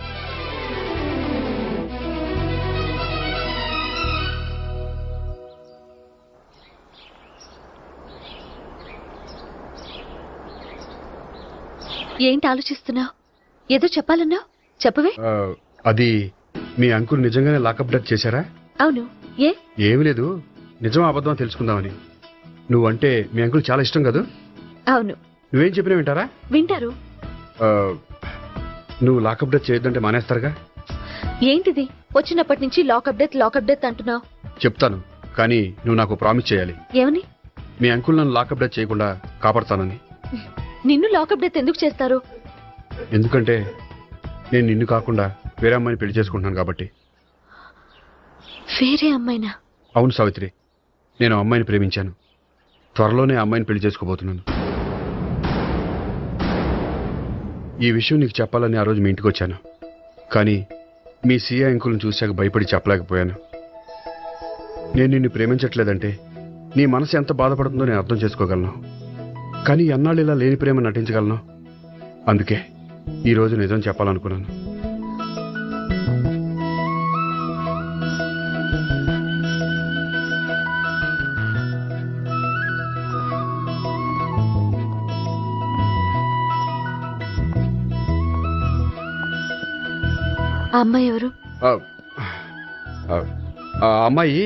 ఏంటి ఆలోచిస్తున్నావు? ఏదో చెప్పాలన్నావు, చెప్పవే. అది మీ అంకుల్ నిజంగానే లాకప్ డెత్ చేశారా? అవును. ఏమీ లేదు, నిజం అబద్ధం తెలుసుకుందామని. నువ్వంటే మీ అంకుల్ చాలా ఇష్టం కదా? అవును. నువ్వేం చెప్పినా వింటారా? వింటారు. నువ్వు లాకప్ డెత్ చేయొద్దంటే మానేస్తారుగా? ఏంటిది వచ్చినప్పటి నుంచి లాకప్ డెత్ అంటున్నావు? చెప్తాను, కానీ నువ్వు నాకు ప్రామిస్ చేయాలి. ఏమని? మీ అంకుల్ నన్ను లాకప్ డెత్ చేయకుండా కాపాడతానని. నిన్ను లాకప్ డెత్ ఎందుకు చేస్తారు? ఎందుకంటే నేను నిన్ను కాకుండా వేరే అమ్మాయిని పెళ్లి చేసుకుంటున్నాను కాబట్టి. వేరే అమ్మాయినా? అవును సావిత్రి, నేను అమ్మాయిని ప్రేమించాను. త్వరలోనే అమ్మాయిని పెళ్లి చేసుకోబోతున్నాను. ఈ విషయం నీకు చెప్పాలని ఆ రోజు మీ ఇంటికి వచ్చాను, కానీ మీ సీఏ అంకుల్ని చూశాక భయపడి చెప్పలేకపోయాను. నేను నిన్ను ప్రేమించట్లేదంటే నీ మనసు ఎంత బాధపడుతుందో నేను అర్థం చేసుకోగలను, కానీ ఎన్నాళ్ళు ఇలా లేని ప్రేమ నటించగలను? అందుకే ఈరోజు నిజం చెప్పాలనుకున్నాను. ఆ అమ్మాయి ఎవరు? ఆ అమ్మాయి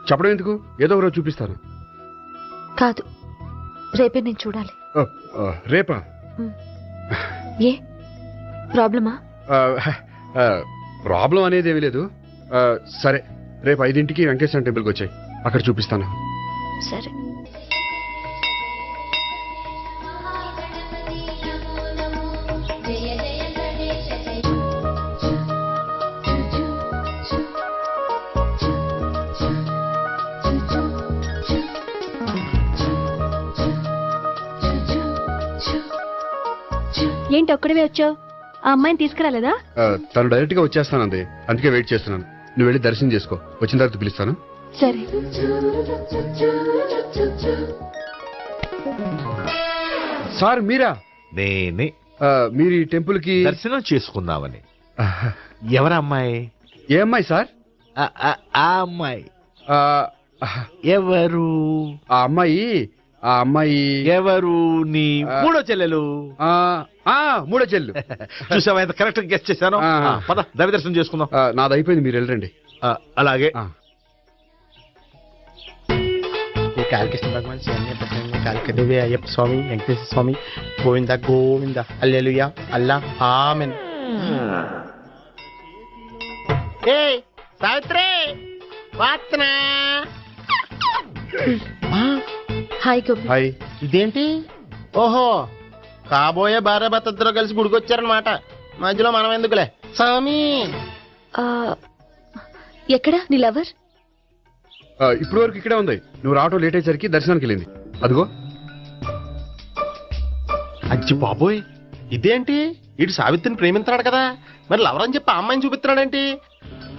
చెప్పడం ఎందుకు, ఏదో ఒకరోజు చూపిస్తాను. కాదు, రేపే నేను చూడాలి. రేపా? ఏ ప్రాబ్లమా? ప్రాబ్లం అనేది ఏమీ లేదు. సరే, రేపు 5ంటికి వెంకటేశ్వర టెంపుల్కి వచ్చాయి, అక్కడ చూపిస్తాను. సరే. ఏంటి ఒక్కడివే వచ్చావు? ఆ అమ్మాయిని తీసుకురాలేదా? తను డైరెక్ట్ గా వచ్చేస్తానంది, అందుకే వెయిట్ చేస్తున్నాను. నువ్వు వెళ్ళి దర్శనం చేసుకో, వచ్చిన తర్వాత పిలుస్తాను. సరే. సార్ మీరా? నేనే. మీరు ఈ టెంపుల్ కి దర్శనం చేసుకుందామని. ఎవరమ్మాయి? ఏ అమ్మాయి సార్? ఆ అమ్మాయి ఎవరు? ఆ అమ్మాయి ఎవరు? నీ మూడో చెల్లెలు. మూడో చెల్లెలు. చూసావా ఎంత కరెక్ట్ గెస్ట్ చేశాను. పద దైవ దర్శనం చేసుకుందాం. నాది అయిపోయింది, మీరు వెళ్ళండి. అలాగే. కాళకృష్ణ భగవాన్ కాళికదేవి అయ్యప్ప స్వామి వెంకటేశ్వర స్వామి గోవింద గోవింద హల్లెలూయా అల్లా ఆమెన్. సావిత్రి వాత్నా. హాయ్ గోపి. హాయ్. ఇదేంటి? ఓహో, కాబోయే భార్య భర్తతో కలిసి గుడికొచ్చారనమాట. మధ్యలో మనం ఎందుకులే స్వామి. ఎక్కడా నీ లవర్? ఇప్పుడు వరకు ఇక్కడే ఉంది. నువ్వు రావటం లేట్ అయ్యేసరికి దర్శనానికి వెళ్ళింది. అదిగో. అచ్చి బాబోయ్, ఇదేంటి? ఇటు సావిత్రిని ప్రేమిస్తున్నాడు కదా, మరి లవర్ అని చెప్పి ఆ అమ్మాయిని చూపిస్తున్నాడేంటి?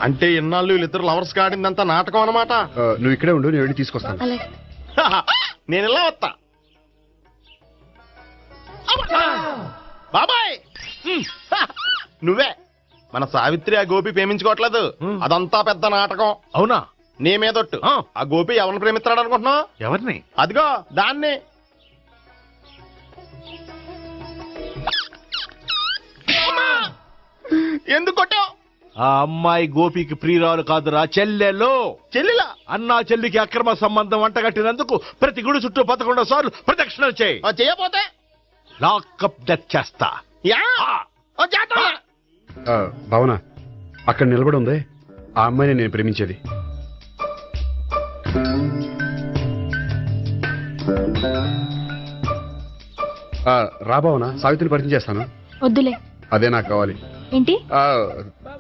అంటే ఇన్నాళ్ళు వీళ్ళిద్దరు లవర్స్ కాడిందంతా నాటకం అనమాట. నువ్వు ఇక్కడే ఉండు, నేను వెళ్ళి తీసుకొస్తాను. నేను ఇలా వస్తా. బాబాయ్, నువ్వే మన సావిత్రి ఆ గోపి ప్రేమించుకోవట్లేదు, అదంతా పెద్ద నాటకం. అవునా? నీ మీదొట్టు. ఆ గోపి ఎవరిని ప్రేమిస్తున్నాడు అనుకుంటున్నావు? ఎవరిని? అదిగో దాన్ని. ఎందుకు కొట్టావు? ఆ అమ్మాయి గోపికి ప్రియురాలు కాదురా, చెల్లెలో. చెల్లెలా? అన్నా చెల్లికి అక్రమ సంబంధం వంటగట్టినందుకు ప్రతి గుడి చుట్టూ 11 సార్లు ప్రదక్షిణలు చేయి. చేయపోతే లాకప్ డెత్ చేస్తా. భావన, అక్కడ నిలబడి ఉంది ఆ అమ్మాయిని నేను ప్రేమించేది. రా భావన, సావిత్రిని పరిచయం చేస్తాను. వద్దులే. అదే నాకు కావాలి. ఏంటి?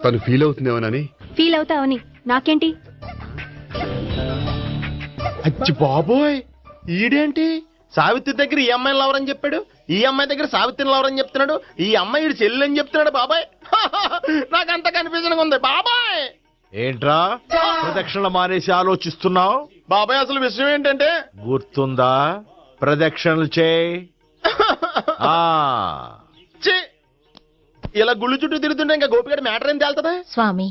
తను ఫీల్ అవుతుందేమోనని. ఫీల్ అవుతావని నాకేంటి? అచ్చి బాబోయ్, ఈడేంటి సావిత్రి దగ్గర ఈ అమ్మాయిని లవరని చెప్పాడు, ఈ అమ్మాయి దగ్గర సావిత్రిని లవరని చెప్తున్నాడు, ఈ అమ్మాయి ఈడు చెల్లి అని చెప్తున్నాడు. బాబాయ్ నాకు అంత కన్ఫ్యూజన్ ఉంది బాబాయ్. ఏంట్రా ప్రదక్షిణ మానేసి ఆలోచిస్తున్నావు? బాబాయ్ అసలు విషయం ఏంటంటే, గుర్తుందా? ప్రదక్షిణలు చేయి. ఇలా గుళ్ళు చుట్టూ తిరుగుతుంటే ఇంకా గోపిగడ మ్యాటర్ ఏం తేలుతుందా? స్వామి,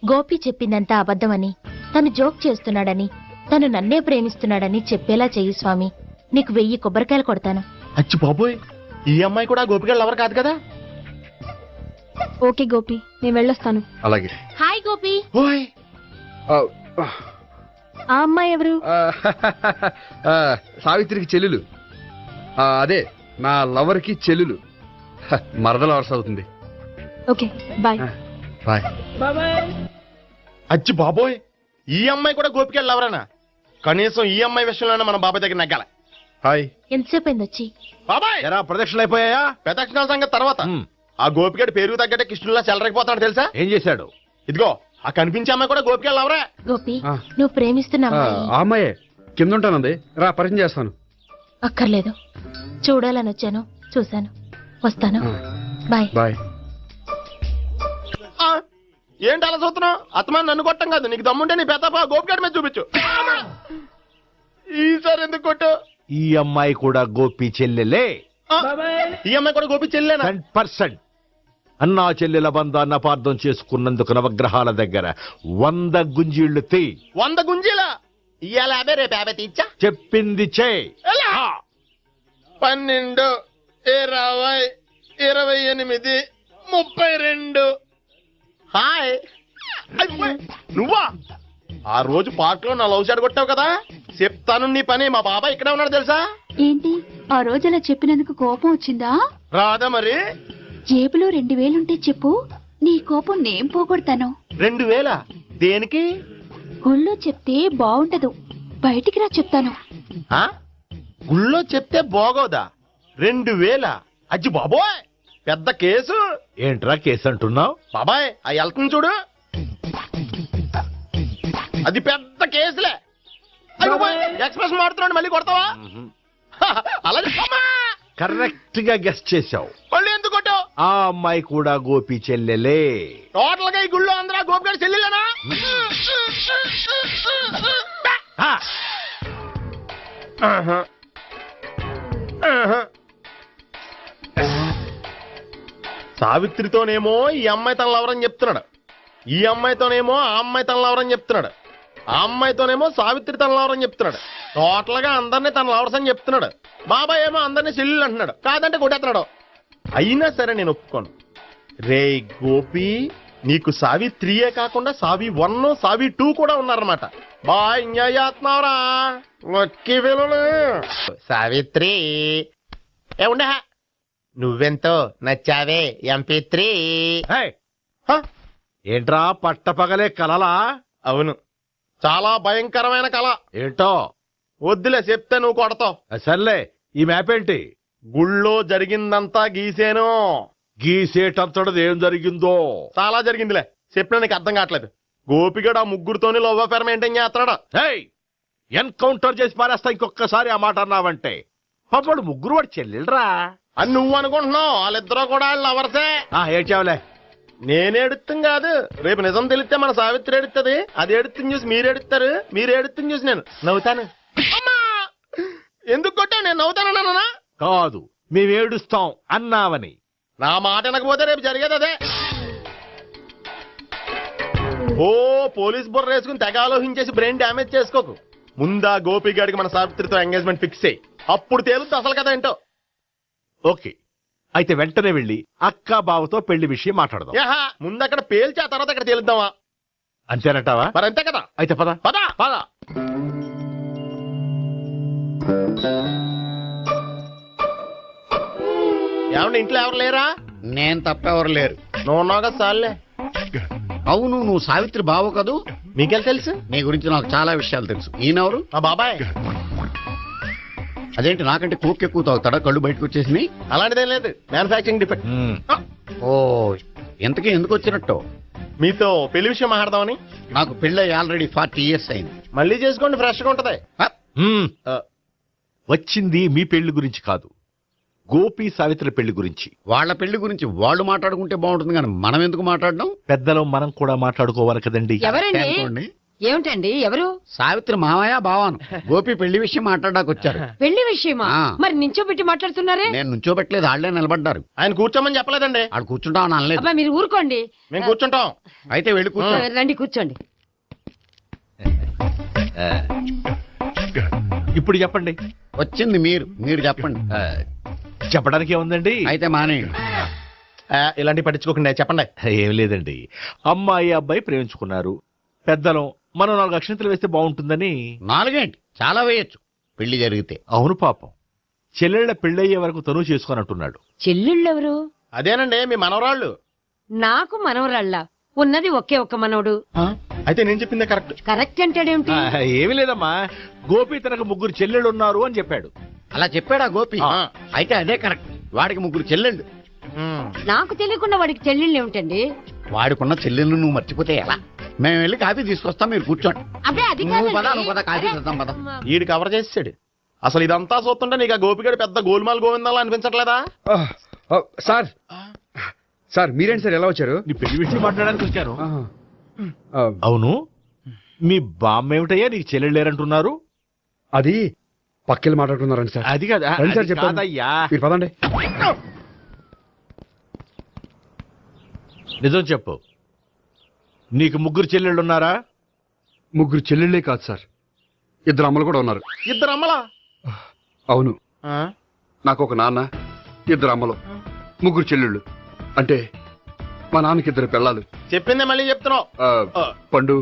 గోపి చెప్పిందంతా అబద్ధమని, తను జోక్ చేస్తున్నాడని, తను నన్నే ప్రేమిస్తున్నాడని చెప్పేలా చెయ్యి స్వామి. నీకు 1000 కొబ్బరికాయలు కొడతాను. అచ్చి బాబోయ్, ఈ అమ్మాయి కూడా గోపిగడ లవర్ కాదు కదా? ఓకే గోపి, నేను వెళ్ళొస్తాను. అలాగే. హాయ్ గోపి. ఓయ్, ఆ అమ్మాయి ఎవరు? సావిత్రికి చెల్లెలు. అదే నా లవర్ కి చెల్లెలు. మరద లవర్స్ అవుతుంది. Okay bye. బాయ్. అచ్చి బాబోయ్, ఈ అమ్మాయి కూడా గోపిగడ లవరేనా? కనీసం ఈ అమ్మాయి విషయంలోనే మన బాబాయ్ దగ్గర నగ్గాల. హాయ్. ఎంతసేపు అయింది వచ్చి? బాబాయ్, ఎరా ప్రదక్షిణలు అయిపోయాయా? ప్రదక్షిణాల సంగతి తర్వాత. ఆ గోపిగడ పేరు తగ్గట్టే కృష్ణుల్లా చెలరైపోతాడు తెలుసా? ఏం చేశాడు? ఇదిగో ఆ కనిపించే అమ్మాయి కూడా గోపిగడ లవరే. గోపి, నువ్వు ప్రేమిస్తున్నా ఆ అమ్మాయే కింద ఉంటానంది. రా పరిచయం చేస్తాను. అక్కర్లేదు, చూడాలని వచ్చాను, చూశాను, వస్తాను. బాయ్. బాయ్. ఏంటి అలా చూస్తున్నావు? అత్తమా నన్ను కొట్టం కాదు, నీకు దమ్ముంటే నీ పెద్ద గోపిగడ మీద చూపించు. ఈసారి ఎందుకు కొట్టు? ఈ అమ్మాయి కూడా గోపి చెల్లెలే. ఈ అమ్మాయి కూడా గోపి చెల్లెనా? 100%. అన్నా చెల్లెల బంధాన్ని అపార్థం చేసుకున్నందుకు నవగ్రహాల దగ్గర 100 గుంజీళ్లు తీ. 100 గుంజీలా? ఇవాళ 50, రేపు 50 తీచ్చా. చెప్పింది చే. 12, 20, 28, 32. హాయ్. నువ్వా? ఆ రోజు పార్క్ లో నా లవ్ షాట్ కొట్టావు కదా, చెప్తాను నీ పని. మా బాబాయ్ ఇక్కడే ఉన్నాడు తెలుసా? ఏంటి ఆ రోజు అలా చెప్పినందుకు కోపం వచ్చిందా? రాదా మరి? జేబులో 2000 ఉంటే చెప్పు, నీ కోపం నేను పోగొడతాను. 2000? దేనికి? గుళ్ళో చెప్తే బాగుండదు, బయటికి రా చెప్తాను. గుళ్ళో చెప్తే బాగోదా? 2000? అజ్జి బాబోయ్, పెద్ద కేసు. ఏంట్రా కేసు అంటున్నావు? బాబాయ్ ఆ వెళ్తుంది చూడు, అది పెద్ద కేసులే. ఎక్స్ప్రెస్ మాడుతున్నాడు, మళ్ళీ కొడతావా? అలా చెప్పమ్మా. కరెక్ట్ గా గెస్ట్ చేశావు. మళ్ళీ ఎందుకు కొట్టావు? ఆ అమ్మాయి కూడా గోపి చెల్లెలే. టోటల్ గా ఈ గుళ్ళో అందరూ గోపిగడ చెల్లెలేనా? సావిత్రితోనేమో ఈ అమ్మాయి తన లవరని చెప్తున్నాడు, ఈ అమ్మాయితోనేమో ఆ అమ్మాయి తన లవరని చెప్తున్నాడు, ఆ అమ్మాయితోనేమో సావిత్రి తన లవరని చెప్తున్నాడు. టోటల్ గా అందరినీ తన లవర్స్ అని చెప్తున్నాడు. బాబాయ్ ఏమో అందరినీ చెల్లెలు అంటున్నాడు, కాదంటే కొట్టేస్తున్నాడు. అయినా సరే నేను ఒప్పుకోను. రే గోపి, నీకు సావిత్రియే కాకుండా సావి 1, సావి 2 కూడా ఉన్నారన్నమాట. బాయ్ న్యాయాత్మరా సావిత్రి. ఏ ఉండే, నువ్వెంతో నచ్చావే MP3. ఏంట్రా పట్టపగలే కలలా? అవును, చాలా భయంకరమైన కళ. ఏంటో? వద్దులే, చెప్తే నువ్వు కొడతావు. సర్లే, ఈ మ్యాప్ ఏంటి? గుళ్ళో జరిగిందంతా గీసేను. గీసేటంతటది ఏం జరిగిందో? చాలా జరిగిందిలే, చెప్పినా నీకు అర్థం కావట్లేదు. గోపిగడు ఆ ముగ్గురుతోని లవ్ అఫేర్ మెయింటైన్ చేస్తున్నాడు. ఎన్కౌంటర్ చేసి పారేస్తా ఇంకొకసారి ఆ మాట అన్నావంటే. పాపడు ముగ్గురు వాడు చెల్లెలరా అని నువ్వు అనుకుంటున్నావు, వాళ్ళిద్దరూ కూడా లవర్సే. ఏడ్చావులే. నేనేడుతుంది కాదు, రేపు నిజం తెలిస్తే మన సావిత్రి ఏడుస్తుంది. అది ఏడుతుంది చూసి మీరు ఏడుస్తారు, మీరు ఏడుతుంది చూసి నేను నవ్వుతాను. ఎందుకు కొట్టా? నేను నవ్వుతానన్నా? కాదు, మేమేడుస్తాం అన్నావని. నా మాట వినకపోతే రేపు జరిగేది అదే. ఓ పోలీస్ బుర్ర వేసుకుని తెగ ఆలోచించేసి బ్రెయిన్ డ్యామేజ్ చేసుకోకు. ముందా గోపి గారికి మన సావిత్రితో ఎంగేజ్మెంట్ ఫిక్స్ అయ్యి, అప్పుడు తేలుతుంది అసలు కదా ఏంటో. ఓకే, అయితే వెంటనే వెళ్ళి అక్క బావతో పెళ్లి విషయం మాట్లాడదాం. ముందు అక్కడ పేల్చి ఆ తర్వాత అక్కడ తేలుద్దామా? అంతేనంటావా? మరి అంతే కదా. అయితే పద పద పద. ఏమండి ఇంట్లో ఎవరు లేరా? నేను తప్పెవరు లేరు. నువ్వు ఉన్నావు కదా సార్లే. అవును, నువ్వు సావిత్రి బావ కదూ? మీకెళ్ళి తెలుసు? నీ గురించి నాకు చాలా విషయాలు తెలుసు. ఈయనెవరు? మా బాబాయ్. అదేంటి నాకంటే కోక్ ఎక్కువ తాగుతాడా? కళ్ళు బయటకు వచ్చేసినాయి. అలాంటిదేం లేదు, మ్యానుఫాక్చరింగ్ డిఫెక్ట్. ఓ, ఎంతకీ ఎందుకు వచ్చినట్టు? మీతో పెళ్లి విషయం మాట్లాడదామని. నాకు పెళ్ళి ఆల్రెడీ 40 years అయింది. మళ్ళీ చేసుకోండి, ఫ్రెష్ గా ఉంటది. వచ్చింది మీ పెళ్లి గురించి కాదు, గోపి సావిత్రి పెళ్లి గురించి. వాళ్ళ పెళ్లి గురించి వాళ్ళు మాట్లాడుకుంటే బాగుంటుంది, కానీ మనం ఎందుకు మాట్లాడడం? పెద్దలో మనం కూడా మాట్లాడుకోవాలి కదండి. ఎవరండి? ఏమిటండి? ఎవరు? సావిత్రి మావయ్య బావాను. గోపి పెళ్లి విషయం మాట్లాడడానికి వచ్చారు. పెళ్లి విషయమా? మరి నించోబెట్టి మాట్లాడుతున్నారే? నేను నుంచోబెట్టలేదు, వాళ్ళే నిలబడ్డారు. ఆయన కూర్చోమని చెప్పలేదండి. ఆడు కూర్చుంటామని అనలేదు. అబ్బా మీరు ఊరుకోండి. మేము కూర్చుంటాం. అయితే వెళ్ళి కూర్చో. రండి కూర్చోండి. ఇప్పుడు చెప్పండి. వచ్చింది మీరు చెప్పండి. చెప్పడానికి ఏముందండి? అయితే మానేయండి. ఇలాంటి పట్టించుకోకుండా చెప్పండి. ఏం లేదండి, అమ్మాయి అబ్బాయి ప్రేమించుకున్నారు. పెద్దలం మనం 4 అక్షంతలు వేస్తే బాగుంటుందని. 4 ఏంటి, చాలా వేయచ్చు పెళ్లి జరిగితే. అవును పాపం, చెల్లెళ్ళ పెళ్ళయ్యే వరకు తను చేసుకోనంటున్నాడు. చెల్లెళ్ళెవరు? అదేనండి మీ మనవరాళ్ళు. నాకు మనవరాళ్ళ ఉన్నది ఒకే ఒక్క మనవడు. అయితే నేను చెప్పిందే కరెక్ట్. కరెక్ట్ అంటాడేమిటి? ఏమీ లేదమ్మా, గోపి తనకు 3 చెల్లెళ్ళు ఉన్నారు అని చెప్పాడు. అలా చెప్పాడా గోపి? అయితే అదే కరెక్ట్. వాడికి 3 చెల్లెళ్ళు. నాకు తెలియకుండా వాడికి చెల్లెళ్ళు ఏమిటండి? వాడికున్న చెల్లెళ్ళు నువ్వు మర్చిపోతే ఎలా? మేము వెళ్ళి కాఫీ తీసుకొస్తాం, మీరు కూర్చోండి. అబ్బే అది నువ్వు పద, కాఫీ చేద్దాం పద. ఈడు కవర్ చేసాడు. అసలు ఇదంతా చూస్తుంటే నీకు ఆ గోపిగడు పెద్ద గోల్మాల్ గోవిందాలు అనిపించట్లేదా? సార్ మీరేంటి సార్ ఎలా వచ్చారు? నీ పెళ్లి విషయం మాట్లాడడానికి వచ్చాను. అవును, మీ బామ్మ ఏమిటయ్యా నీకు చెల్లెళ్ళు లేరంటున్నారు? అది పక్కెళ్ళి మాట్లాడుతున్నారండి సార్. అది కదా సార్ చెప్పాను. మీరు పదండి. నిజం చెప్పు, నీకు 3 చెల్లెళ్ళు ఉన్నారా? 3 చెల్లెళ్ళే కాదు సార్, 2 అమ్మలు కూడా ఉన్నారు. 2 అమ్మలా? అవును, నాకు ఒక నాన్న, 2 అమ్మలు, 3 చెల్లెళ్ళు. అంటే మా నాన్నకి 2 పిల్లలు. చెప్పిందే మళ్ళీ చెప్తున్నావు. పండు,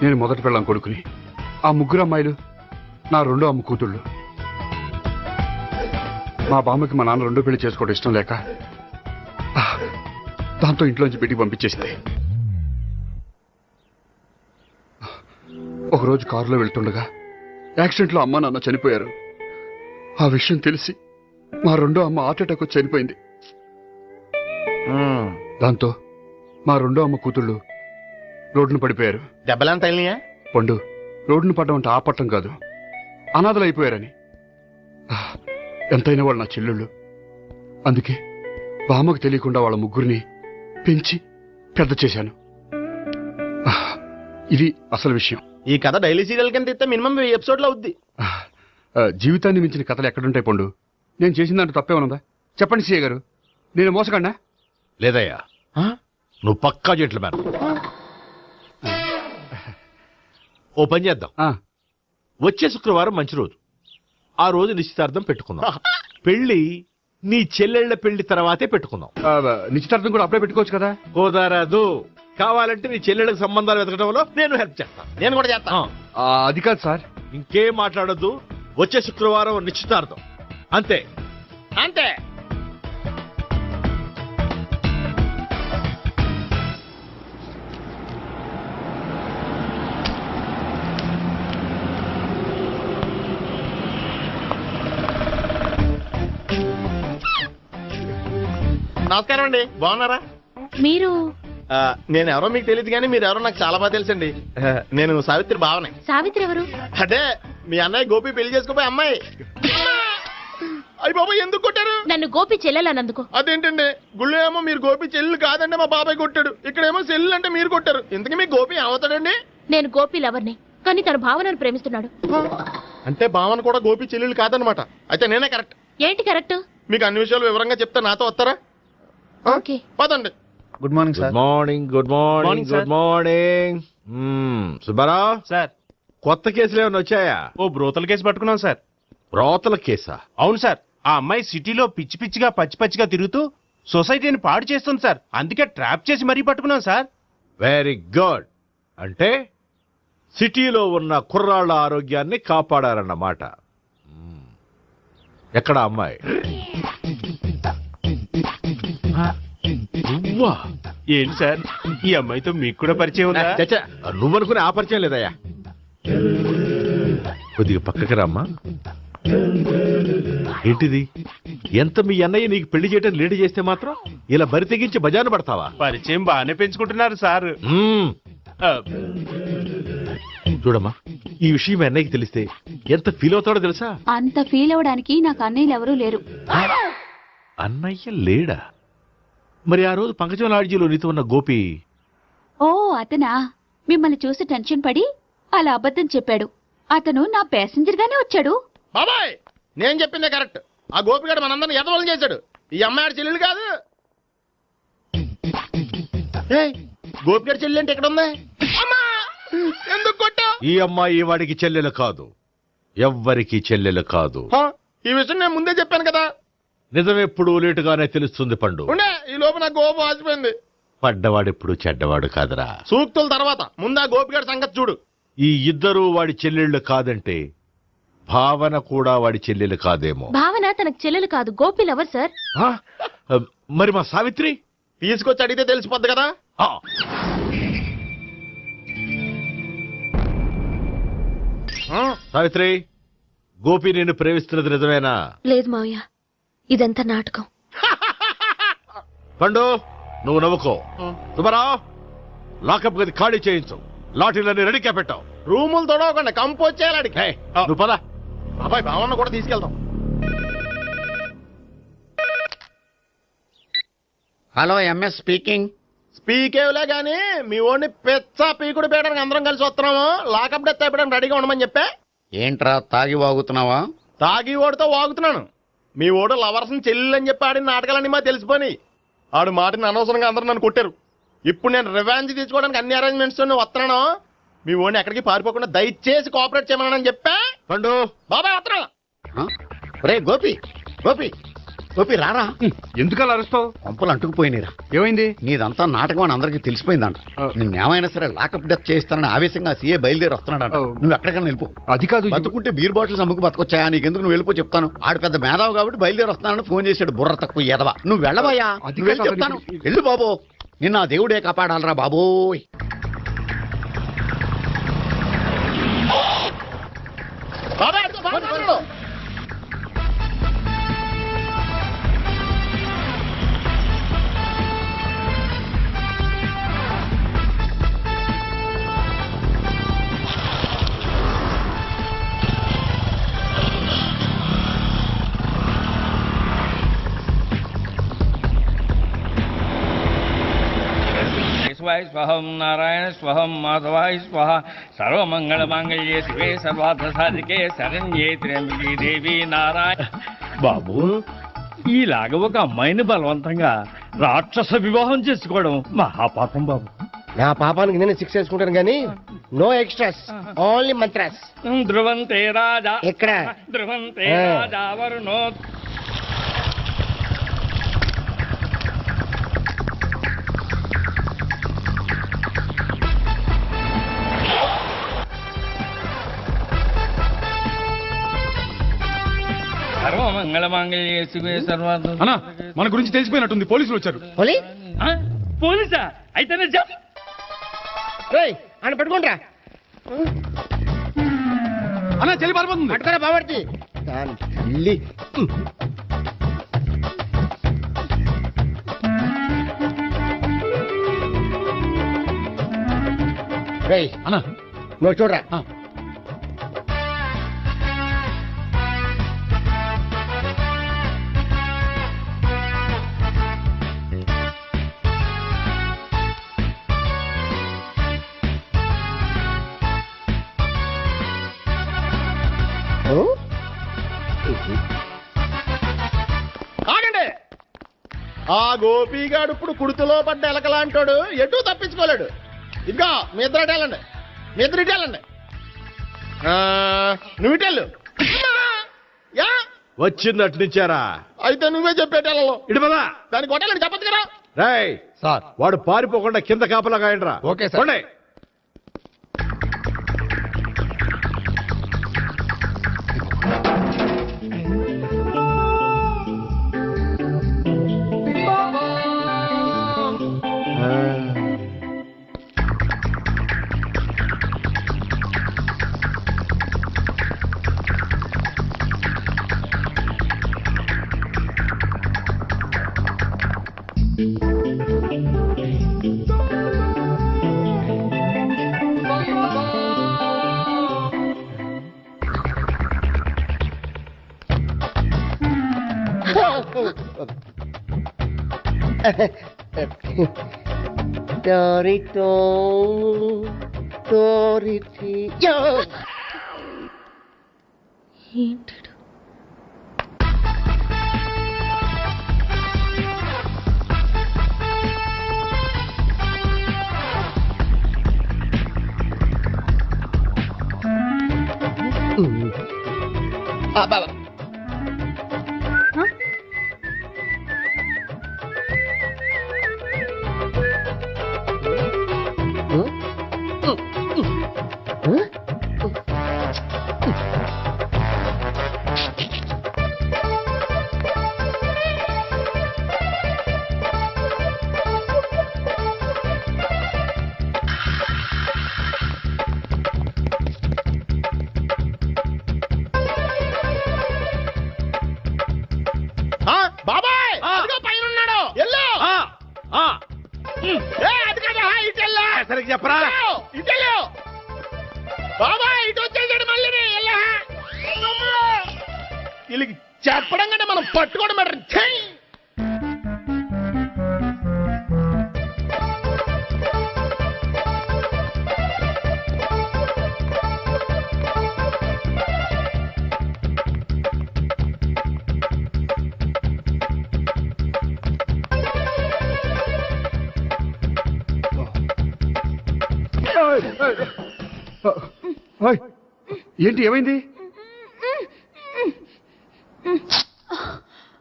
నేను మొదటి పెళ్ళాం కొడుకుని. ఆ 3 అమ్మాయిలు నా 2వ అమ్మ కూతుళ్ళు. మా బామ్మకి మా నాన్న 2వ పెళ్లి చేసుకోవడం ఇష్టం లేక దాంతో ఇంట్లోంచి పెట్టి పంపించేసింది. ఒకరోజు కారులో వెళ్తుండగా యాక్సిడెంట్లో అమ్మ నాన్న చనిపోయారు. ఆ విషయం తెలిసి మా 2వ అమ్మ హార్ట్ అటాక్ వచ్చి చనిపోయింది. దాంతో మా 2వ అమ్మ కూతుళ్ళు రోడ్డును పడిపోయారు. దెబ్బలంత తగిలినాయా? పండు, రోడ్డును పడ్డం అంటే ఆపట్టం కాదు, అనాథలు అయిపోయారని. ఎంతైనా వాళ్ళు నా చెల్లెళ్ళు. అందుకే బామ్మకు తెలియకుండా వాళ్ళ 3 పెంచి పెద్ద చేశాను. ఇది అసలు విషయం. ఈ కథ డైలీ సీరియల్ కింద ఇస్తే మినిమం 1000 ఎపిసోడ్లు అవుద్ది. జీవితాన్ని మించిన కథలు ఎక్కడుంటాయి పండు? నేను చేసిన దాంట్లో తప్పే ఉన్నదా? చెప్పండి సీఏ గారు, నేను మోసకండా? లేదయ్యా, నువ్వు పక్కా జెంట్ల్‌మ్యాన్. ఓ పని చేద్దాం, వచ్చే శుక్రవారం మంచి రోజు, ఆ రోజు నిశ్చితార్థం పెట్టుకుందాం. పెళ్లి నీ చెల్లెళ్ల పెళ్లి తర్వాతే పెట్టుకుందాం. నిశ్చితార్థం కూడా అప్పుడే పెట్టుకోవచ్చు కదా? కుదరదు. కావాలంటే నీ చెల్లెళ్ళకి సంబంధాలు వెతకడంలో నేను హెల్ప్ చేస్తాను. నేను కూడా చేస్తాను. అది కాదు సార్. ఇంకేం మాట్లాడొద్దు, వచ్చే శుక్రవారం నిశ్చితార్థం, అంతే అంతే. నమస్కారం అండి, బాగున్నారా? మీరు నేను ఎవరో మీకు తెలియదు కానీ మీరు ఎవరో నాకు చాలా బాగా తెలుసండి. నేను సావిత్రి బావనే. సావిత్రి ఎవరు? అదే మీ అన్నయ్య గోపి పెళ్లి చేసుకోపోయి అమ్మాయి. అయ్యి బాబాయ్ ఎందుకు కొట్టారు? నన్ను గోపి చెల్లెలన్నందుకు. అదేంటండి, గుళ్ళు ఏమో మీరు గోపి చెల్లు కాదండి మా బాబాయ్ కొట్టాడు, ఇక్కడేమో చెల్లు అంటే మీరు కొట్టారు. ఇంతకీ మీ గోపి ఏమవుతాడండి? నేను గోపి లవర్ని, కానీ తన భావనను ప్రేమిస్తున్నాడు. అంటే భావన కూడా గోపి చెల్లెలు కాదనమాట. అయితే నేనే కరెక్ట్. ఏంటి కరెక్ట్? మీకు అన్ని విషయాలు వివరంగా చెప్తే నాతో వస్తారా? ఓకే, పదండి. Good morning sir. Good morning. Good morning. Subbarao sir, కొత్త కేసులు ఏమైనా వచ్చాయా? ఓ బ్రోతల కేసు పట్టుకున్నాం సార్. బ్రోతల కేసా? అవును సార్, ఆ అమ్మాయి సిటీలో పిచ్చి పిచ్చిగా పచ్చి పచ్చిగా తిరుగుతూ సొసైటీని పాడు చేస్తుంది సార్. అందుకే ట్రాప్ చేసి మరీ పట్టుకున్నాం సార్. Very good. అంటే సిటీలో ఉన్న కుర్రాళ్ళ ఆరోగ్యాన్ని కాపాడారన్నమాట. ఎక్కడ అమ్మాయి? నువ్వా? ఏంటి సార్, ఈ అమ్మాయితో మీకు కూడా పరిచయం ఉందా? నువ్వనుకునే ఆ పరిచయం లేదయ్యా. కొద్దిగా పక్కకి రామ్మా. ఏంటిది? ఎంత మీ అన్నయ్య నీకు పెళ్లి చేయడం లేట్ చేస్తే మాత్రం ఇలా బరి తెగించి బజారు పడతావా? పరిచయం బాగానే పెంచుకుంటున్నారు సార్. చూడమ్మా, ఈ విషయం మీ అన్నయ్యకి తెలిస్తే ఎంత ఫీల్ అవుతాడో తెలుసా? అంత ఫీల్ అవడానికి నాకు అన్నయ్యలు ఎవరూ లేరు. అన్నయ్య లేడా? మరి ఆ రోజు పంకజం లాడ్జీలో నీతో ఉన్న గోపి? ఓ అతనా? మిమ్మల్ని చూసి టెన్షన్ పడి అలా అబద్ధం చెప్పాడు. అతను నా ప్యాసింజర్ గానే వచ్చాడు. బాబాయ్, నేను చెప్పిందే కరెక్ట్. ఆ గోపిగాడు మనందరిని ఎదవలం చేశాడు. ఈ అమ్మాయి చెల్లెలు కాదు. గోపిగాడి చెల్లెలు అంటే ఎక్కడ ఉంది? ఎందుకు కొట్టా? ఈ అమ్మాయి వాడికి చెల్లెలు కాదు, ఎవ్వరికి చెల్లెలు కాదు. ఈ విషయం నేను ముందే చెప్పాను కదా. నిజమెప్పుడు లేటుగానే తెలుస్తుంది పండు. ఉండే, ఈ లోపు నాకు గోపు ఆసిపోయింది. పడ్డవాడెప్పుడు చెడ్డవాడు కాదురా. సూక్తుల తర్వాత ముందు ఆ గోపిగాడి సంగతి చూడు. ఈ ఇద్దరూ వాడి చెల్లెళ్ళు కాదంటే భావన కూడా వాడి చెల్లెలు కాదేమో. భావన తనకు చెల్లెలు కాదు, గోపి లవర్ సార్. మరి మా సావిత్రి తీసుకొచ్చి అడిగితే తెలిసిపోద్ది కదా. సావిత్రి, గోపి నేను ప్రేమిస్తున్నది నిజమేనా? లేదు మావయ్య, ఇదంతా నాటకం. పండు, నువ్వు నవ్వుకో. సుబ్బారావు, లాకప్ గది ఖాళీ చేయించు. లాఠీలన్నీ రెడీగా పెట్టావు. రూములు తొడవకుండా కంపోజ్ చేయాలి. నువ్వు పద. అబ్బాయి, భావన కూడా తీసుకెళ్తాం. Hello, MS speaking. స్పీకేవ్లే గానీ మీ ఓడిని పెచ్చ పీకుడు పేయడానికి అందరం కలిసి వస్తున్నాము. లాకప్ డెత్ అయిపోయడానికి రెడీగా ఉండమని చెప్పే. ఏంట్రా తాగి వాగుతున్నావా? తాగి ఓడితో వాగుతున్నాను. మీ ఓడు లవర్స్ని చెల్లెలని చెప్పి ఆడిన నాటకాలన్నీ మా తెలిసిపోయి ఆడు మాటని అనవసరంగా అందరూ నన్ను కొట్టారు. ఇప్పుడు నేను రివెంజ్ తీసుకోవడానికి అన్ని అరేంజ్మెంట్స్ వస్తున్నాను. మీ ఓడిని ఎక్కడికి పారిపోకుండా దయచేసి కోఆపరేట్ చేయమని చెప్పా. పండు, బాబాయ్ వస్తున్నా. రే గోపి, గోపి, గోపి రారా. ఎందుకలా అరుస్తావు? పంపులు అంటుకుపోయినరా. ఏమైంది? నీదంతా నాటకం అని అందరికీ తెలిసిపోయిందంట. నిన్నేమైనా సరే లాకప్ డెత్ చేస్తానని ఆవేశంగా సీఏ బయలుదేరి వస్తున్నాడంట. నువ్వు ఎక్కడికైనా వెళ్ళిపో. అది కాదు, బతుకుంటే బీర్ బాటిల్స్ అమ్ముకు బతకొచ్చాయా? నీకెందుకు? నువ్వు వెళ్ళిపో చెప్తాను. ఆడు పెద్ద మేధావు కాబట్టి బయలుదేరి వస్తానని ఫోన్ చేశాడు. బుర్ర తక్కువ ఎదవా. నువ్వు వెళ్ళబోయా? చెప్తాను, వెళ్ళు బాబో. నిన్న ఆ దేవుడే కాపాడాలరా బాబోయ్. శివాయ స్వహం, నారాయణ స్వహం, మాధవాయ స్వహ. సర్వమంగళ మాంగళ్యే శివే సర్వార్థ సాధికే శరణ్యే త్ర్యంబకే దేవి నారాయణ. బాబు, ఈలాగ ఒక అమ్మాయిని బలవంతంగా రాక్షస వివాహం చేసుకోవడం మహాపాపం బాబు. నా పాపానికి నేను శిక్ష వేసుకుంటాను కానీ నో ఎక్స్ట్రాస్, ఓన్లీ మంత్రాస్. ధ్రువంతే రాజా ఎక్కడ? ధ్రువంతే రాజా వరుణో. సర్వమంగళమాంగళ్యే శివే సర్వార్థ. అన్నా, మన గురించి తెలిసిపోయినట్టుంది. పోలీసులు వచ్చారు. పోలీసా? అయితేనే చెప్పు. అని పెట్టుకుంటా అన్నా, చెల్లి పారిపోతుంది. పట్టుకురా బాబర్తి. అన్నా, నువ్వు చూడరా. ఆగండి. ఆ గోపిగాడు ఇప్పుడు కుడుతులో పడ్డ ఎలకలాంటాడు. ఎటు తప్పించుకోలేడు. ఇదిగో మీ ఇద్దరు ఇటు వెళ్ళండి. మీ ఇద్దరు ఇటు వెళ్ళండి. నువ్వు ఇటు వెళ్ళు. యా, వచ్చింది అట్నిచ్చారా? అయితే నువ్వే చెప్పేటాలలో ఇటు పద. దానికి కొట్టాలని చెప్పదు కదా. రాయ్ సార్, వాడు పారిపోకుండా కింద కాపలా కాయండిరా. Okay sir. Dorito, Doriti. ఏంటి Baba. బాబాయ్ అదిగో పైన ఉన్నాడు. ఎల్లో అది కదా ఇటు వెళ్ళా. సరిగ్గా చెప్పరా? ఇటు వెళ్ళు బాబాయ్. ఇటు వచ్చేసాడు మళ్ళీ. వెళ్ళా వీళ్ళకి చెప్పడం కంటే మనం పట్టుకోవడం బెటర్. ఏంటి ఏమైంది?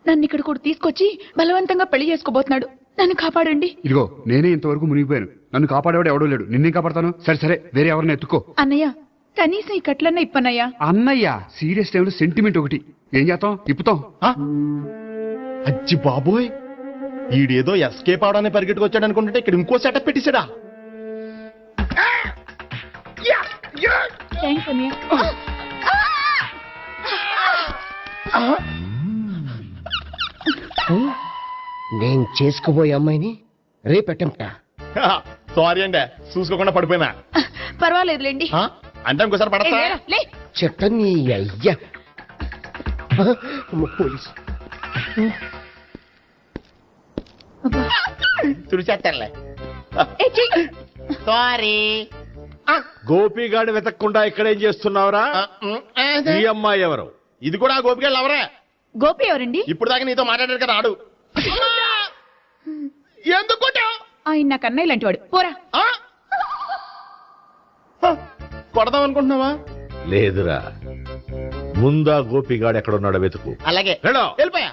నన్ను ఇక్కడ కూడా తీసుకొచ్చి బలవంతంగా పెళ్లి చేసుకోబోతున్నాడు. నన్ను కాపాడండి. ఇదిగో నేనే ఇంతవరకు మునిగిపోయాను. నన్ను కాపాడేవాడు ఎవడో లేడు. నిన్నే కాపాడతాను. సరే సరే, వేరే ఎవరిని ఎత్తుకో. అన్నయ్య, కనీసం ఈ కట్లన్నా ఇప్పన్నయ్యా. అన్నయ్య సీరియస్ టైంలో సెంటిమెంట్ ఒకటి. ఏం చేస్తాం? ఇప్పుతాం. అజ్జి బాబోయ్, ఈడేదో ఎస్కేప్ అవడానికి పరిగెట్టుకొచ్చాడు అనుకుంటుంటే ఇక్కడ ఇంకో సెటప్ పెట్టేశాడా? థ్యాంక్స్ అన్నయ్య. నేను చేసుకోబోయే అమ్మాయిని రేపెట్టంట. సారీ అండి, చూసుకోకుండా పడిపోయినా. పర్వాలేదులేండి. అంటే ఇంకోసారి పడతా. చెట్ట నీ అయ్యా. పోలీసు తుడిచేస్తానులే. సారీ. గోపిగాడు వెతకకుండా ఇక్కడేం చేస్తున్నావురా? ఈ అమ్మాయి ఎవరు? ఇది కూడా గోపిగాళ్ళు ఎవరే? గోపి ఎవరండి? ఇప్పుడు దాకా నీతో మాట్లాడారు కదా ఆడు. ఎందుకు కొట్టావు? ఆయన నాకు అన్నయ్య లాంటి వాడు. పోరా. కొడదాం అనుకుంటున్నావా? లేదురా, ముందా గోపిగాడు ఎక్కడున్నాడో వెతుకు. అలాగే వెళ్ళిపోయా.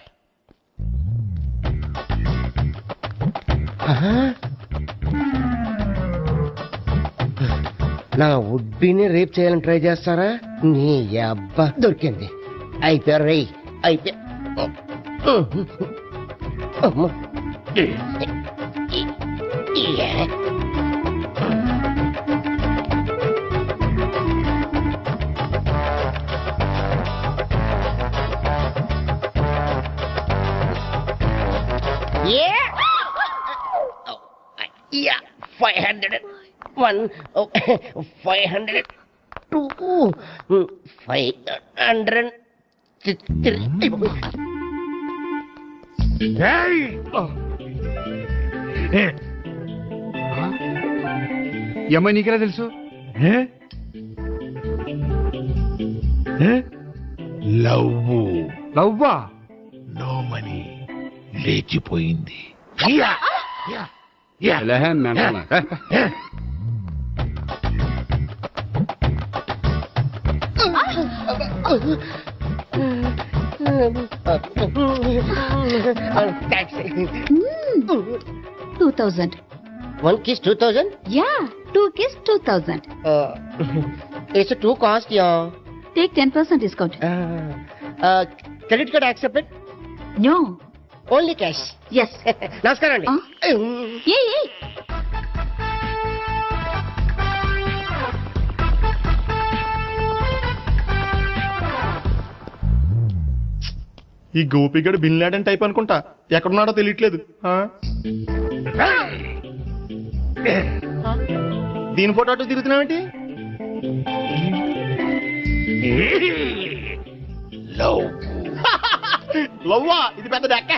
నా ఉడ్బీని రేప్ చేయాలని ట్రై చేస్తారా? నీ అబ్బా దొరికింది. అయిపోయారు రేయ్, అయిపోయా. Yeah, 500. 1, 500. 2, 500. 3. ఈ అమ్మాయి నీకెలా తెలుసు? లవ్వా? నో మనీ, లేచిపోయింది. $2,000. 1 kiss 2000? Yeah, 2 kiss 2,000. It's too cost, yeah. Take 10% discount. Credit card accepted? No. Only cash. Yes. నమస్కారం అండి. Hey. ఈ గోపిగడు బిన్ లాడెన్ టైప్ అనుకుంటా, ఎక్కడున్నాడో తెలియట్లేదు. దీని ఫోటో అటు తిరుగుతున్నావేంటి? లవ్వా, ఇది పెద్ద డెక్క.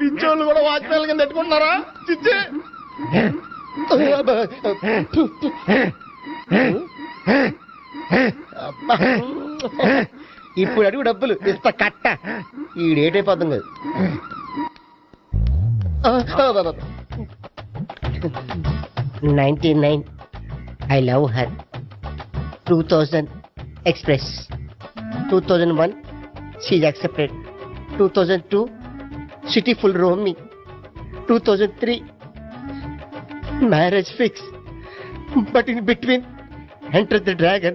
పించోళ్ళు కూడా వాచ్మెన్ కింద పెట్టుకుంటున్నారా? చిచ్చే ఇప్పుడు అడుగు డబ్బులు ఇంత కట్ట ఈ డేట్ అయిపోతుంది కదా. 99 I love her. 2000 express. 2001 she's accepted. 2002 city full roaming. 2003 marriage fix. But in between enter the dragon.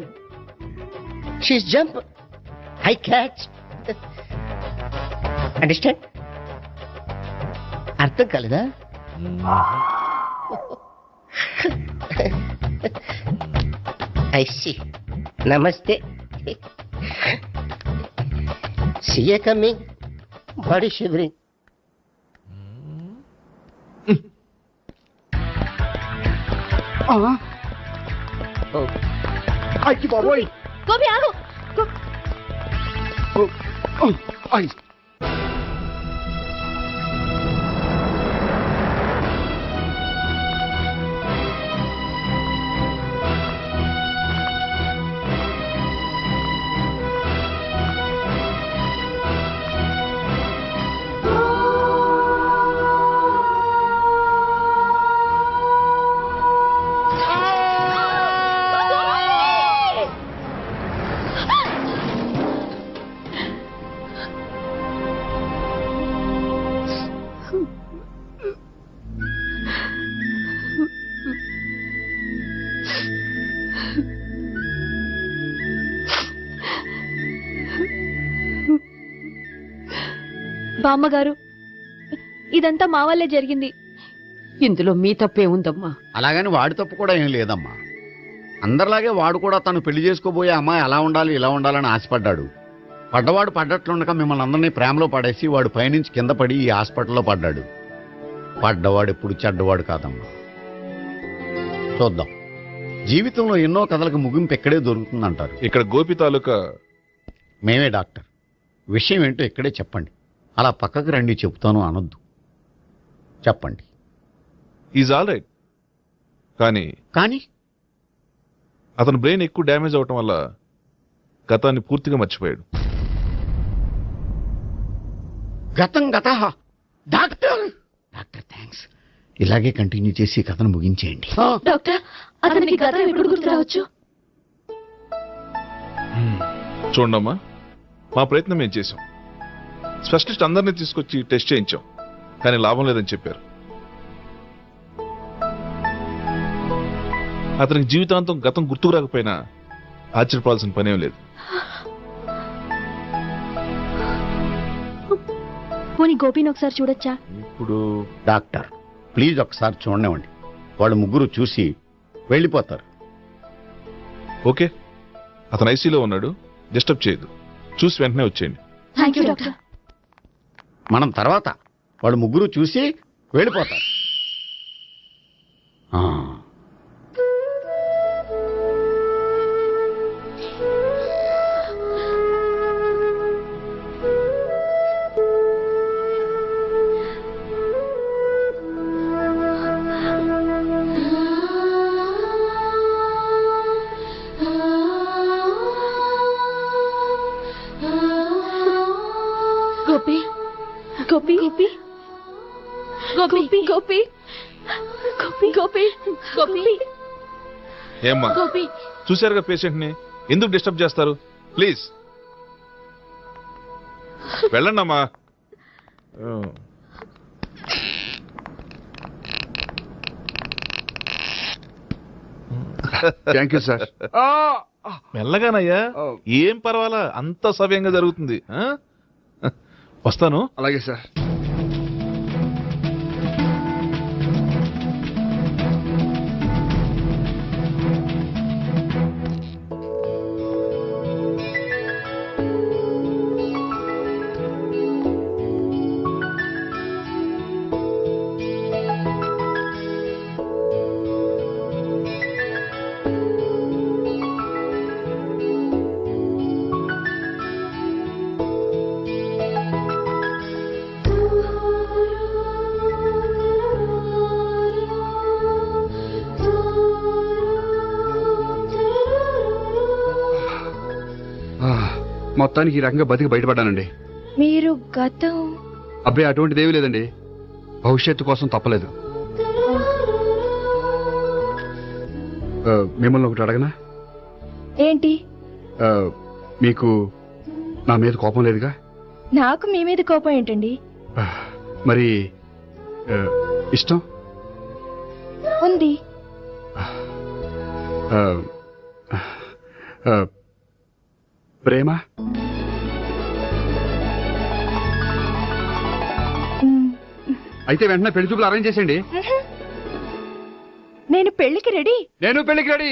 She's jump, I catch. Understand? అర్థం కాలేదా? I see. Namaste. See you coming. Body shivering. అయ్యి బాబోయ్. గోపి ఆగు. బామ్మగారు, ఇదంతా మా వల్లే జరిగింది. ఇందులో మీ తప్పే ఉందమ్మా. అలాగని వాడి తప్పు కూడా ఏం లేదమ్మా. అందరిలాగే వాడు కూడా తను పెళ్లి చేసుకోబోయే అమ్మాయి అలా ఉండాలి ఇలా ఉండాలని ఆశపడ్డాడు. పడ్డవాడు పడ్డట్లుండక మిమ్మల్ని అందరినీ ప్రేమలో పడేసి వాడు పైనుంచి కింద పడి ఈ హాస్పిటల్లో పడ్డాడు. పడ్డవాడు ఎప్పుడు చెడ్డవాడు కాదమ్మా. చూద్దాం, జీవితంలో ఎన్నో కథలకు ముగింపు ఎక్కడే దొరుకుతుందంటారు. ఇక్కడ గోపి తాలూకా మేమే డాక్టర్. విషయం ఏంటో ఇక్కడే చెప్పండి. అలా పక్కకు రండి చెబుతాను అనొద్దు. చెప్పండి. Is all right. కానీ అతని బ్రెయిన్ ఎక్కువ డ్యామేజ్ అవటం వల్ల గతాన్ని పూర్తిగా మర్చిపోయాడు. గతం గత. Doctor thanks. ఇలాగే కంటిన్యూ చేసి కథను ముగించేయండి. డాక్టర్, అతనికి గతం ఎప్పుడు గుర్తు రావచ్చు? చూడమ్మా, మా ప్రయత్నం మేము చేశాం. స్పెషలిస్ట్ అందరినీ తీసుకొచ్చి టెస్ట్ చేయించాం, కానీ లాభం లేదని చెప్పారు. అతనికి జీవితాంతం గతం గుర్తుకు రాకపోయినా ఆశ్చర్యపోవాల్సిన పనేం లేదు. పోనీ గోపిని ఒకసారి చూడొచ్చా? ఇప్పుడు డాక్టర్ ప్లీజ్ ఒకసారి చూడనివ్వండి. వాళ్ళు ముగ్గురు చూసి వెళ్ళిపోతారు. ఓకే, అతను ఐసీలో ఉన్నాడు, డిస్టర్బ్ చేయదు. చూసి వెంటనే వచ్చేయండి. Thank you doctor. మనం తర్వాత వాళ్ళు ముగ్గురు చూసి వెళ్ళిపోతారు. గోపి గోపి గోపి గోపి గోపి గోపి గోపి గోపి ఏమ్మా గోపి చూశారుగా పేషెంట్ ని ఎందుకు డిస్టర్బ్ చేస్తారు ప్లీజ్ వెళ్ళండి అమ్మా థ్యాంక్ యూ సార్ మెల్లగానయ్యా ఏం పర్వాలా అంత సవ్యంగా జరుగుతుంది వస్తాను అలాగే సార్ మొత్తానికి ఈ రకంగా బతికి బయటపడ్డానండి. మీరు గతం అబ్బాయి అటువంటిది ఏమీ లేదండి, భవిష్యత్తు కోసం తప్పలేదు. మిమ్మల్ని ఒకటి అడగనా? ఏంటి? మీకు నా మీద కోపం లేదుగా? నాకు మీ మీద కోపం ఏంటండి? మరి ఇష్టం ఉంది. ప్రేమ అయితే వెంటనే పెళ్లి చూపులు అరేంజ్ చేసేయండి. నేను పెళ్లికి రెడీ. నేను పెళ్లికి రెడీ.